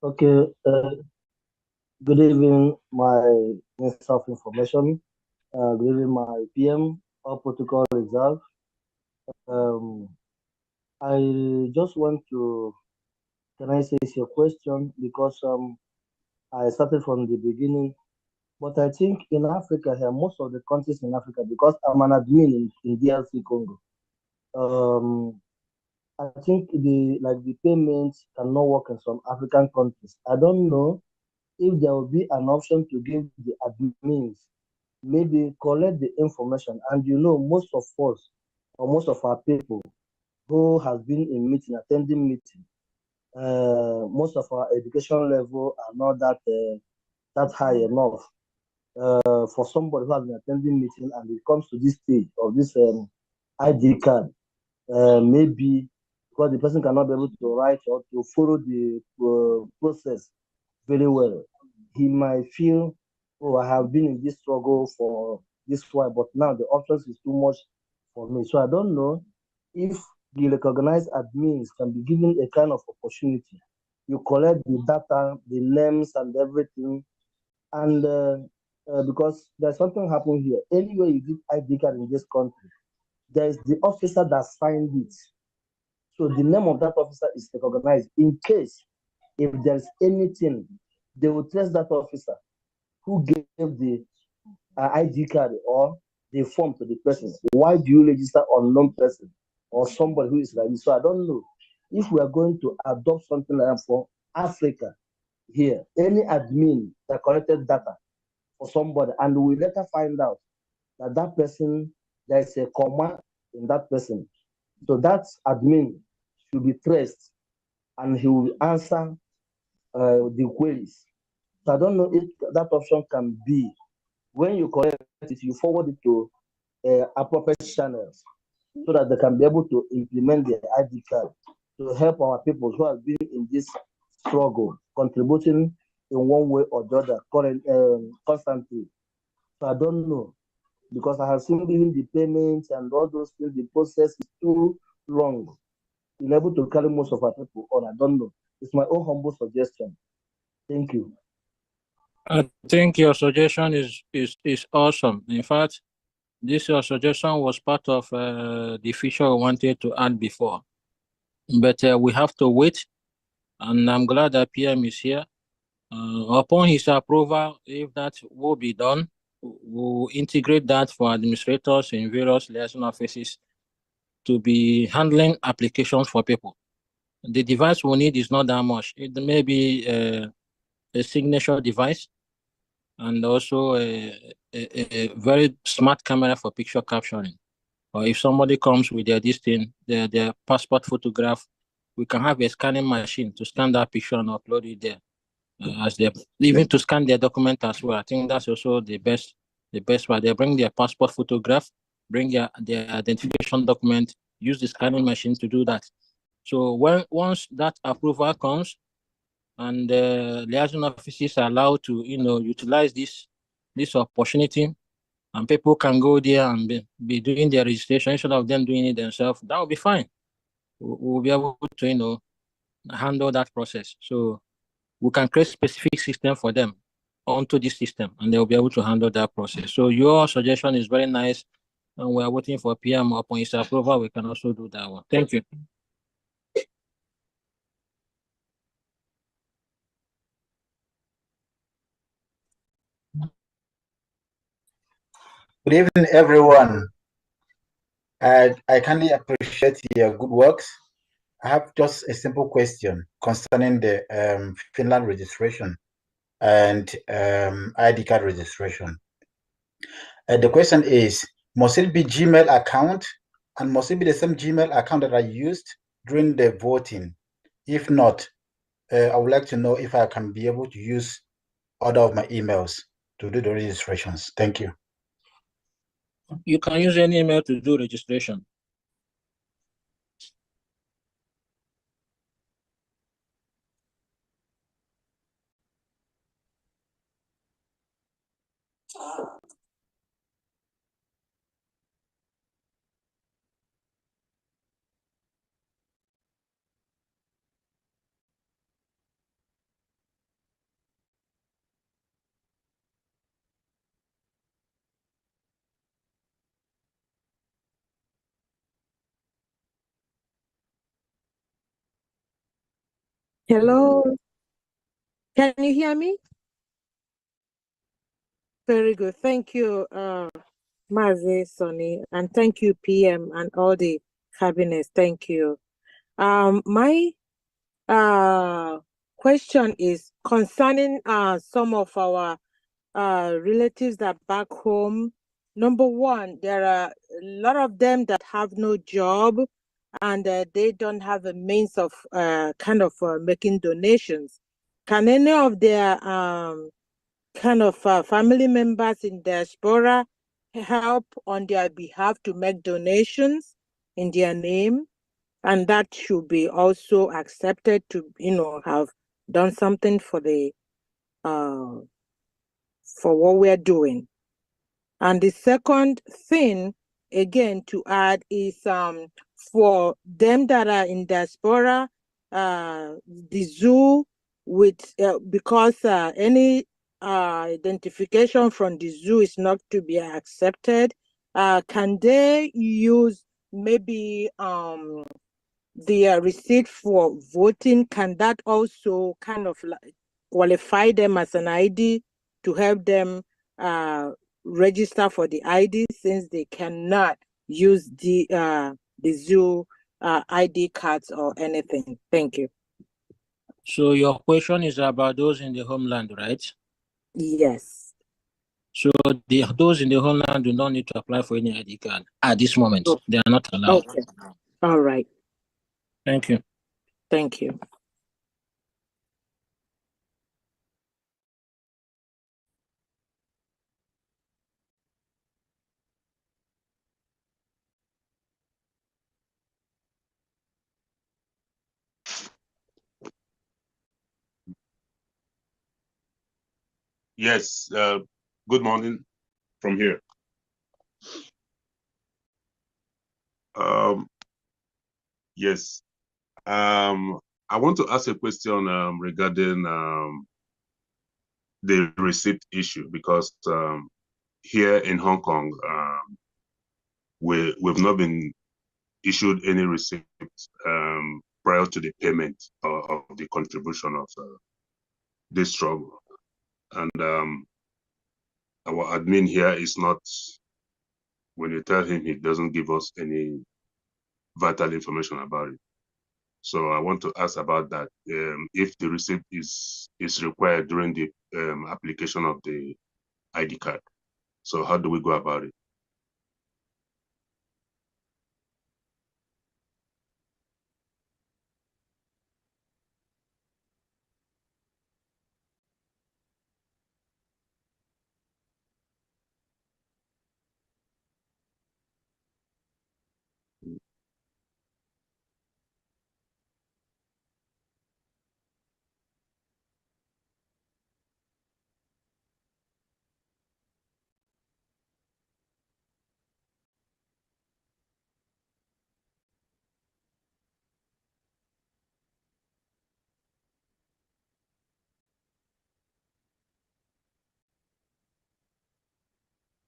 Okay, good evening, my Minister of Information. Good evening, my PM, all protocol reserve. I just want to, can I say it's a question because I started from the beginning, but I think in Africa here, most of the countries in Africa, because I'm an admin in DRC Congo, I think the payments cannot work in some African countries. I don't know if there will be an option to give the admins maybe collect the information. And most of us or most of our people who has been in meeting, attending meeting, most of our education level are not that high enough for somebody who has been attending meeting and it comes to this stage of this ID card, maybe because the person cannot be able to write or to follow the process very well. He might feel, oh, I have been in this struggle for this while, but now the options is too much for me. So I don't know if the recognized admins can be given a kind of opportunity. You collect the data, the names and everything, and because there's something happened here. Anyway, you give ID card in this country, there's the officer that signed it. So the name of that officer is recognized. In case if there's anything, they will trace that officer who gave the ID card or the form to the person. Why do you register unknown person or somebody who is like this? So I don't know if we are going to adopt something like that for Africa here. Any admin that collected data for somebody and we later find out that that person, there is a comma in that person. So that admin should be traced and he will answer the queries. So I don't know if that option can be. When you collect it, you forward it to appropriate channels so that they can be able to implement the ID card to help our people who have been in this struggle, contributing in one way or the other constantly. So I don't know, because I have seen even the payments and all those things, the process is too long. You're able to carry most of our people on. I don't know. It's my own humble suggestion. Thank you. I think your suggestion is awesome. In fact, this your suggestion was part of the feature we wanted to add before. But we have to wait, and I'm glad that PM is here. Upon his approval, if that will be done, we'll integrate that for administrators in various liaison offices to be handling applications for people. The device we need is not that much. It may be a signature device and also a very smart camera for picture capturing. Or if somebody comes with their passport photograph, we can have a scanning machine to scan that picture and upload it there. Even to scan their document as well. I think that's also the best part. They bring their passport photograph, bring their identification document, use the scanning machine to do that. So once that approval comes and liaison offices are allowed to utilize this opportunity, and people can go there and be doing their registration instead of them doing it themselves, that will be fine. We'll be able to handle that process. So we can create specific system for them onto this system, and they'll be able to handle that process. So your suggestion is very nice, and we are waiting for PM upon his approval. We can also do that one. Thank you. Good evening, everyone. I kindly appreciate your good works. I have just a simple question concerning the Finland registration and ID card registration. The question is, must it be Gmail account And must it be the same Gmail account that I used during the voting? If not, I would like to know if I can be able to use other of my emails to do the registrations. Thank you. You can use any email to do registration. Hello, can you hear me? Very good. Thank you, Mazi, Sonny, and thank you, PM, and all the cabinets. Thank you. My question is concerning some of our relatives that are back home. Number one, there are a lot of them that have no job, and they don't have a means of making donations. Can any of their family members in diaspora help on their behalf to make donations in their name? And that should be also accepted to, have done something for the for what we're doing. And the second thing, again, to add is for them that are in diaspora, the zoo with because any identification from the zoo is not to be accepted. Can they use maybe the receipt for voting? Can that also kind of qualify them as an ID to help them register for the ID, since they cannot use the zoo ID cards or anything? Thank you. So your question is about those in the homeland, right? Yes. So those in the homeland do not need to apply for any ID card at this moment. Oh. They are not allowed. Okay. All right. Thank you. Thank you. Yes, good morning from here. Yes, I want to ask a question regarding the receipt issue, because here in Hong Kong, we've not been issued any receipt prior to the payment of the contribution of this struggle. And our admin here is not, when you tell him, he doesn't give us any vital information about it. So I want to ask about that. If the receipt is required during the application of the ID card. So how do we go about it?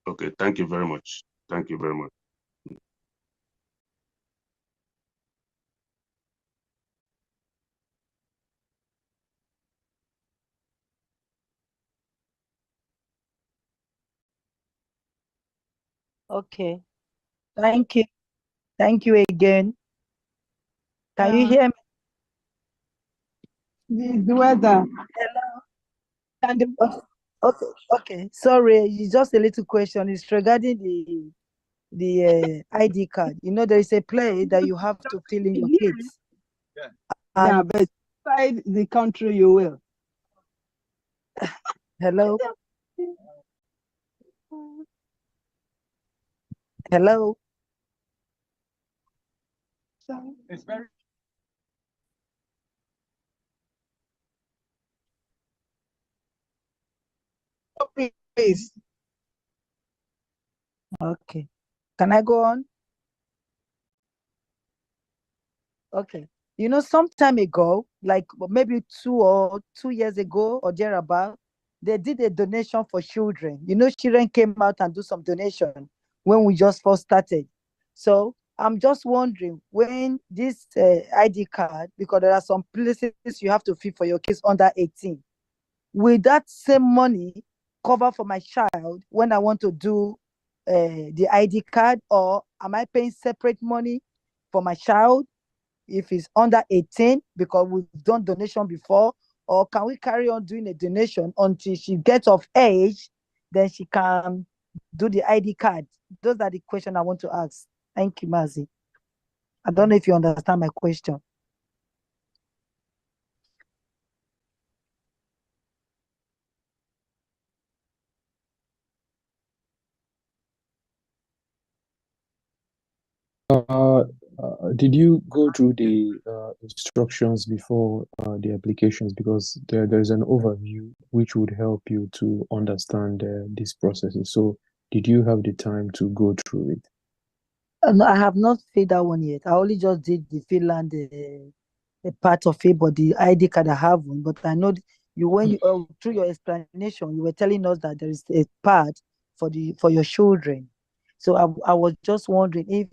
Okay, thank you very much. Thank you very much. Okay. Thank you. Thank you again. Can you hear me? The weather. Hello. Can the, okay. Sorry, it's just a little question. It's regarding the ID card. You know, there is a place that you have to fill in your kids. Yeah, but inside the country you will. Hello? Hello? It's very please. Okay. Can I go on? Okay. You know, some time ago, like maybe 2 years ago or thereabout, they did a donation for children. You know, children came out and do some donation when we just first started. So I'm just wondering when this ID card, because there are some places you have to fill for your kids under 18. Will that same money cover for my child when I want to do the ID card, or am I paying separate money for my child if it's under 18 because we've done donation before, or can we carry on doing a donation until she gets of age, then she can do the ID card? Those are the questions I want to ask. Thank you, Mazi. I don't know if you understand my question. Did you go through the instructions before the applications? Because there's an overview which would help you to understand these processes. So did you have the time to go through it? No, I have not filled that one yet. I only just did the Finland a part of it, but the ID card I have one. But I know you when you through your explanation, you were telling us that there is a part for your children. So I was just wondering if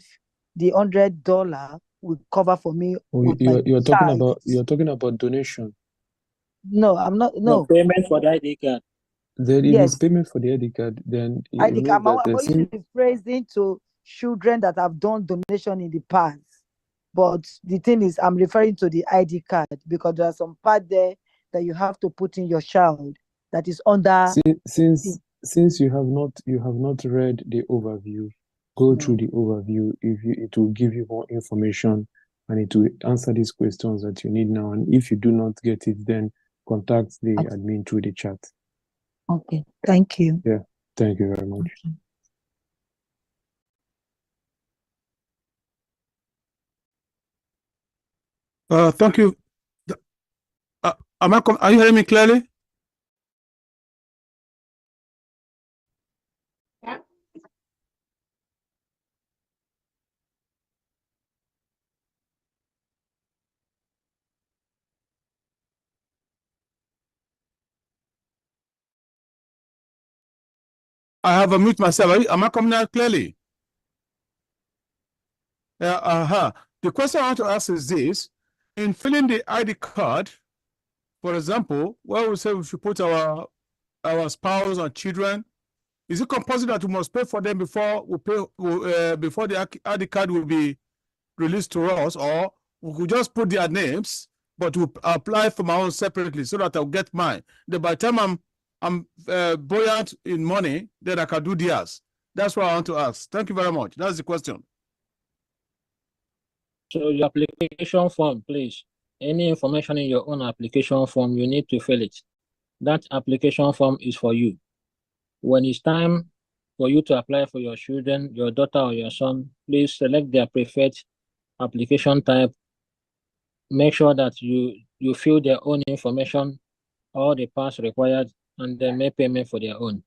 the $100 would cover for me with my You're talking child. about donation. No, I'm not. No No. payment for the ID card. Then if it's Yes, payment for the ID card, then it ID card. means that I'm only rephrasing to children that have done donation in the past. But the thing is, I'm referring to the ID card because there are some part there that you have to put in your child that is under. since you have not read the overview, go through the overview. It will give you more information and it will answer these questions that you need now. And if you do not get it, then contact the admin through the chat. Okay, thank you. Yeah, thank you very much. Thank you. Are you hearing me clearly? Yeah. I have unmuted myself. Am I coming out clearly? The question I want to ask is this. In filling the ID card, for example, where we say we should put our spouse and children, is it compulsory that we must pay for them before we pay before the ID card will be released to us, or we could just put their names, but we'll apply for my own separately so that I'll get mine? Then by the time I'm buoyant in money, then I can do theirs. That's what I want to ask. Thank you very much. That's the question. So your application form, please. Any information in your own application form, you need to fill it. That application form is for you. When it's time for you to apply for your children, your daughter or your son, please select their preferred application type. Make sure that you fill their own information, all the parts required, and then make payment for their own.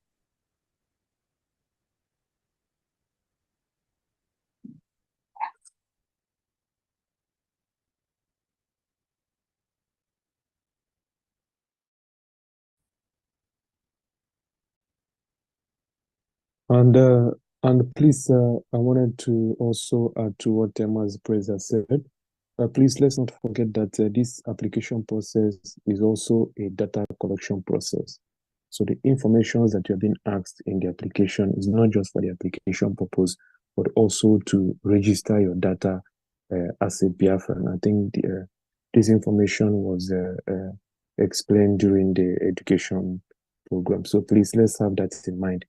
And please, I wanted to also add to what Emma's President said. Please, let's not forget that this application process is also a data collection process. So the information that you're being asked in the application is not just for the application purpose, but also to register your data as a Biafra. And I think this information was explained during the education program. So please, let's have that in mind.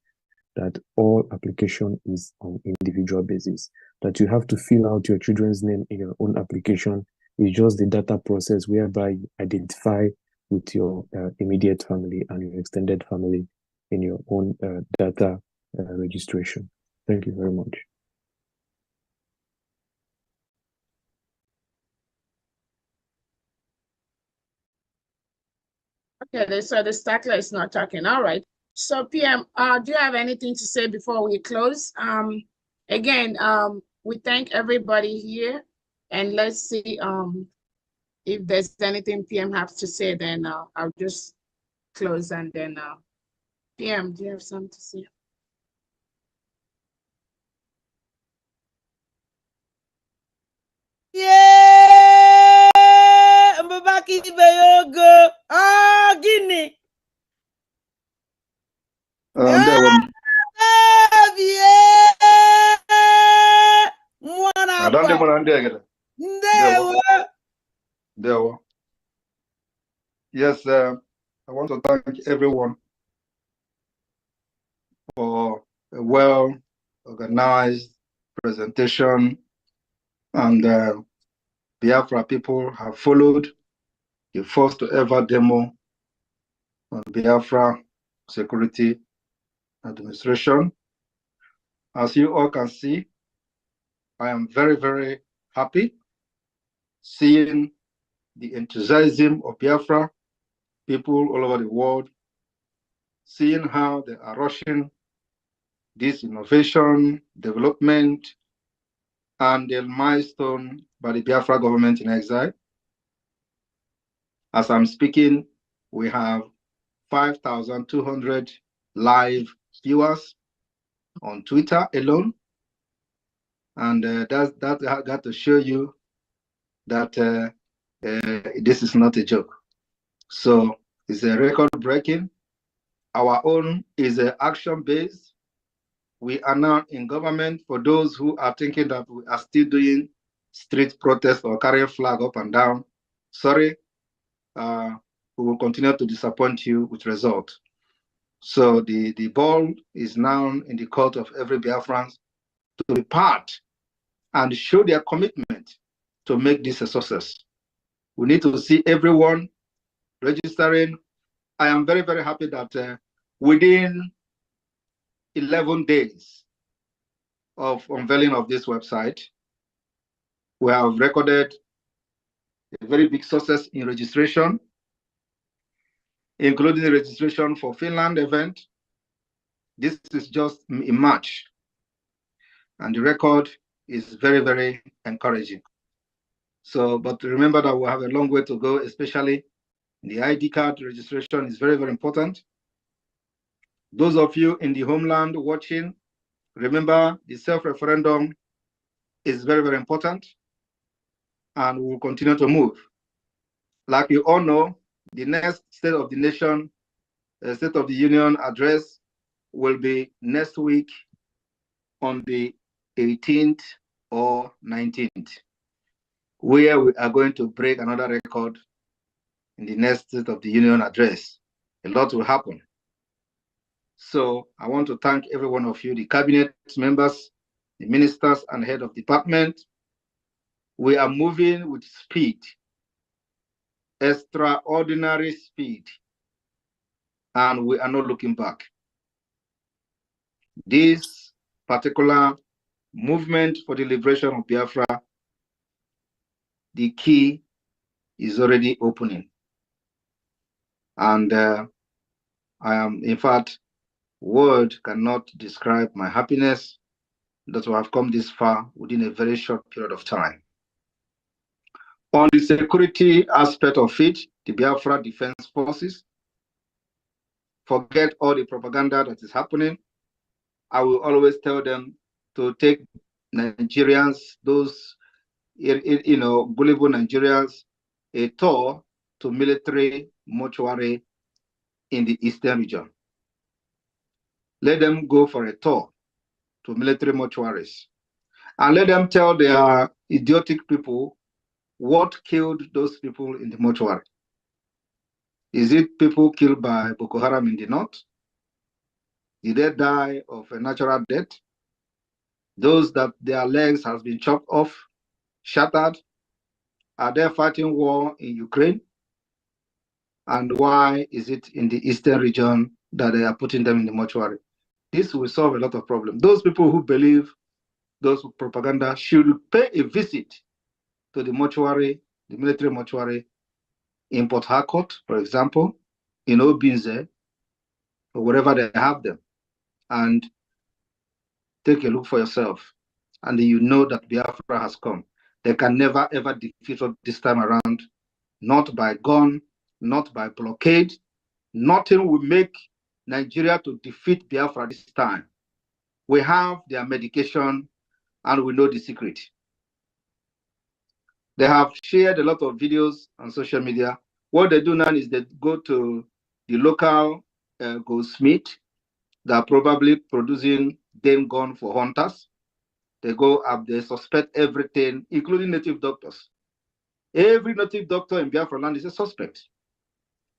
that all application is on individual basis, that you have to fill out your children's name in your own application. It's just the data process whereby you identify with your immediate family and your extended family in your own data registration. Thank you very much. Okay, so the Statler is not talking. All right. So PM, do you have anything to say before we close? Again, we thank everybody here, and let's see if there's anything PM has to say, then I'll just close, and then PM, do you have something to say? Yeah, Mbabaki Beyogo. Oh, Guinea. Yes, I want to thank everyone for a well-organized presentation, and Biafra people have followed the first ever demo on Biafra Security Administration. As you all can see, I am very, very happy seeing the enthusiasm of Biafra people all over the world, seeing how they are rushing this innovation, development, and the milestone by the Biafra government in exile. As I'm speaking, we have 5,200 live viewers on Twitter alone. And that got to show you that this is not a joke. So it's a record breaking. Our own is action-based. We are now in government. For those who are thinking that we are still doing street protests or carrying flag up and down, sorry, we will continue to disappoint you with results. So the ball is now in the court of every Biafran to be part and show their commitment to make this a success. We need to see everyone registering. I am very, very happy that within 11 days of unveiling of this website, we have recorded a very big success in registration, including the registration for Finland event. This is just in March, and the record is very, very encouraging. So, but remember that we have a long way to go, especially the ID card registration is very, very important. Those of you in the homeland watching, remember the self-referendum is very, very important, and we will continue to move. Like you all know, the next State of the Nation, State of the Union address will be next week on the 18th or 19th, where we are going to break another record in the next State of the Union address. A lot will happen. So I want to thank every one of you, the cabinet members, the ministers, and head of department. We are moving with speed, extraordinary speed, and we are not looking back. This particular movement for the liberation of Biafra, the key is already opening. And I am, in fact, word cannot describe my happiness that we have come this far within a very short period of time. On the security aspect of it, the Biafra Defense Forces, forget all the propaganda that is happening. I will always tell them to take Nigerians, those gullible Nigerians, a tour to military mortuary in the eastern region. Let them go for a tour to military mortuaries, and let them tell their idiotic people what killed those people in the mortuary. Is it people killed by Boko Haram in the north? Did they die of a natural death? Those that their legs has been chopped off, shattered, are they fighting war in Ukraine? And why is it in the eastern region that they are putting them in the mortuary? This will solve a lot of problems. Those people who believe those propaganda should pay a visit to the mortuary, the military mortuary in Port Harcourt, for example, in Obinze, or wherever they have them, and take a look for yourself. And you know that Biafra has come. They can never ever defeat us this time around, not by gun, not by blockade. Nothing will make Nigeria to defeat Biafra this time. We have their medication and we know the secret. They have shared a lot of videos on social media. What they do now is they go to the local goldsmith that are probably producing them gun for hunters. They go up, they suspect everything, including native doctors. Every native doctor in Biafra land is a suspect.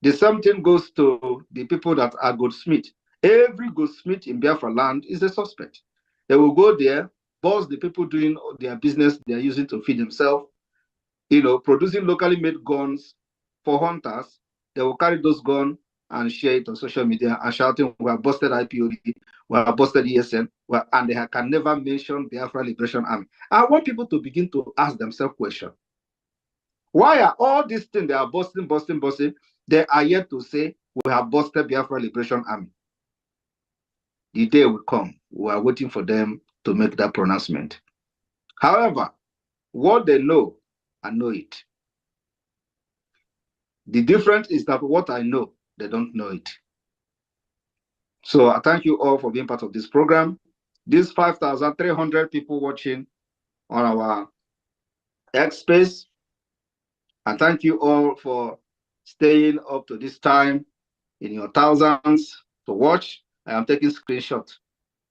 The same thing goes to the people that are goldsmith. Every goldsmith in Biafra land is a suspect. They will go there, boss the people doing their business they are using to feed themselves, producing locally made guns for hunters. They will carry those guns and share it on social media and shouting, we have busted IPOD, we have busted ESN, and they can never mention Biafra Liberation Army. I want people to begin to ask themselves questions. Why are all these things they are busting, they are yet to say, we have busted Biafra Liberation Army? The day will come. We are waiting for them to make that pronouncement. However, what they know, I know it. The difference is that what I know, they don't know it. So I thank you all for being part of this program. These 5,300 people watching on our X space, I thank you all for staying up to this time in your thousands to watch. I am taking screenshots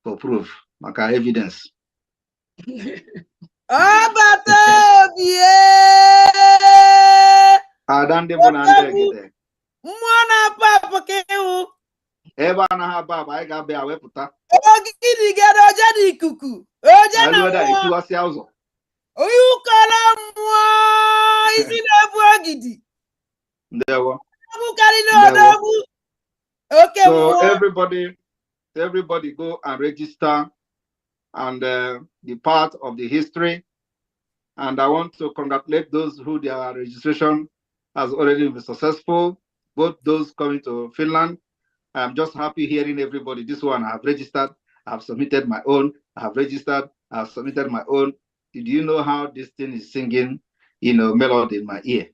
for proof, like evidence. Ebe a na-aba aba anyị ga-abịa wepụta ogirigara ọja dị ikuku ọja na mmụọ onye ụkọrọ mmụọ isi na-ebu ogidi ndewo. Okay, so everybody go and register and be part of the history. And I want to congratulate those who their registration has already been successful, both those coming to Finland. I'm just happy hearing everybody. This one I have registered, I have submitted my own, I have registered, I have submitted my own. Do you know how this thing is singing, melody in my ear?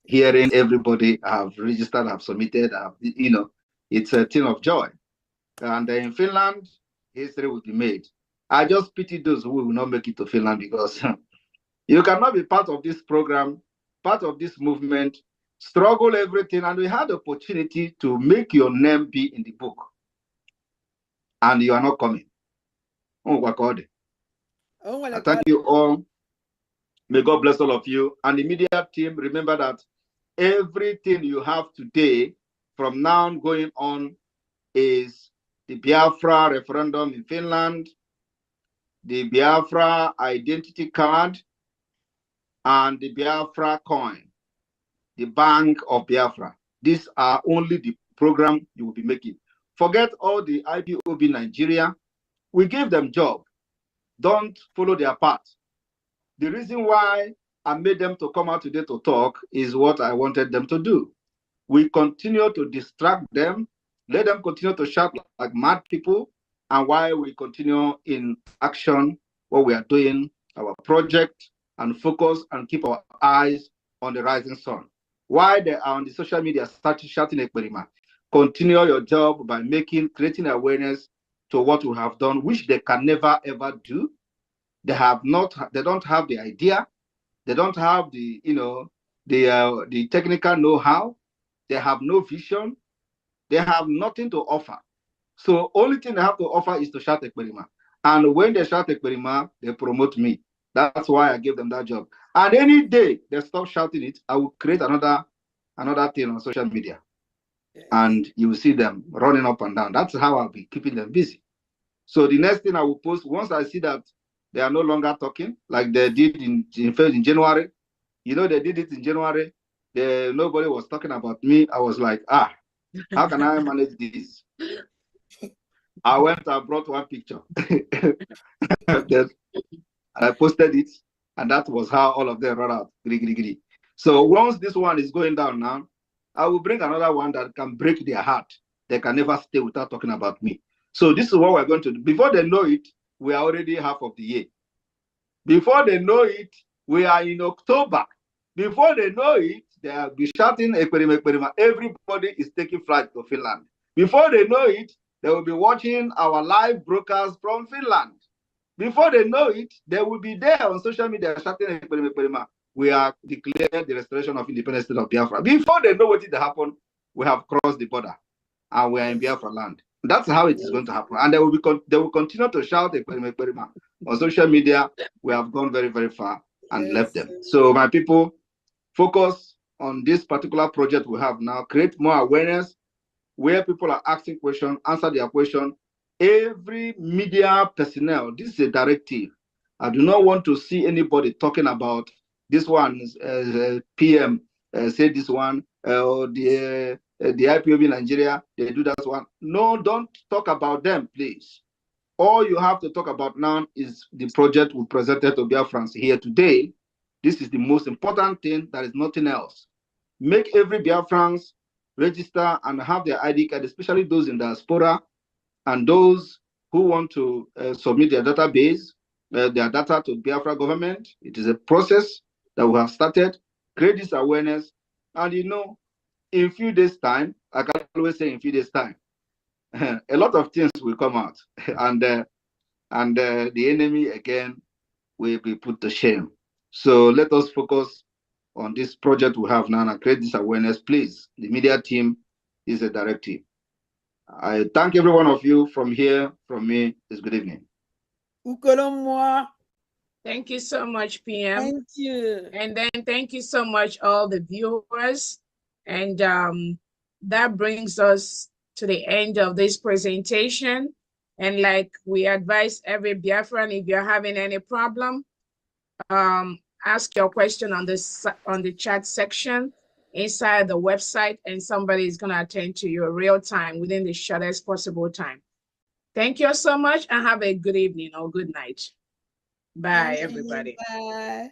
Hearing everybody, I have registered, I have submitted, it's a thing of joy. And in Finland, history will be made. I just pity those who will not make it to Finland, because you cannot be part of this program, part of this movement, struggle everything, and we had the opportunity to make your name be in the book. And you are not coming. I thank you all. May God bless all of you. And the media team, remember that everything you have today, from now going on, is the Biafra referendum in Finland, the Biafra identity card, and the Biafra coin, the Bank of Biafra. These are only the program you will be making. Forget all the IPOB Nigeria. We give them job. Don't follow their path. The reason why I made them to come out today to talk is what I wanted them to do. We continue to distract them, let them continue to shout like mad people, and while we continue in action, what we are doing, our project, and focus and keep our eyes on the rising sun. While they are on the social media shouting Ekperima, continue your job by creating awareness to what we have done, which they can never ever do. They don't have the idea, they don't have the the technical know-how, they have no vision, they have nothing to offer. So only thing they have to offer is to shout Ekperima. And when they shout Ekperima, they promote me. That's why I gave them that job. And any day they stop shouting it, I will create another thing on social media. and you will see them running up and down. That's how I'll be keeping them busy. So the next thing I will post, once I see that they are no longer talking, like they did in January, you know, they did it in January, nobody was talking about me. I was like, how can I manage this? I went and brought one picture. Then I posted it, and that was how all of them run out. So once this one is going down now, I will bring another one that can break their heart. They can never stay without talking about me. So this is what we're going to do. Before they know it, we are already half of the year. Before they know it, we are in October. Before they know it, they will be shouting, everybody is taking flight to Finland. Before they know it, they will be watching our live broadcast from Finland. Before they know it, they will be there on social media shouting, we are declared the restoration of independent state of Biafra. Before they know what did happen, we have crossed the border and we are in Biafra land. That's how it is going to happen. And they will continue to shout on social media. We have gone very, very far and left them. So my people, focus on this particular project we have now. Create more awareness where people are asking questions, answer their question. Every media personnel, this is a directive. I do not want to see anybody talking about this one, PM say this one, or the IPOB Nigeria, they do that one. No, don't talk about them, please. All you have to talk about now is the project we presented to Biafrans here today. This is the most important thing. There is nothing else. Make every Biafrans register and have their ID card, especially those in diaspora and those who want to submit their database, their data to Biafra government. It is a process that we have started. Create this awareness. And you know, in a few days' time, I can always say in a few days' time, a lot of things will come out. And the enemy, again, will be put to shame. So let us focus on this project we have now and create this awareness. Please, the media team is a directive. I thank every one of you from here, from me. It's good evening. Thank you so much, PM. Thank you. And then thank you so much, all the viewers. And that brings us to the end of this presentation. And like we advise every Biafran, if you're having any problem, ask your question on the chat section inside the website, and somebody is going to attend to you real time within the shortest possible time. Thank you so much and have a good evening or good night. Bye, everybody. Bye.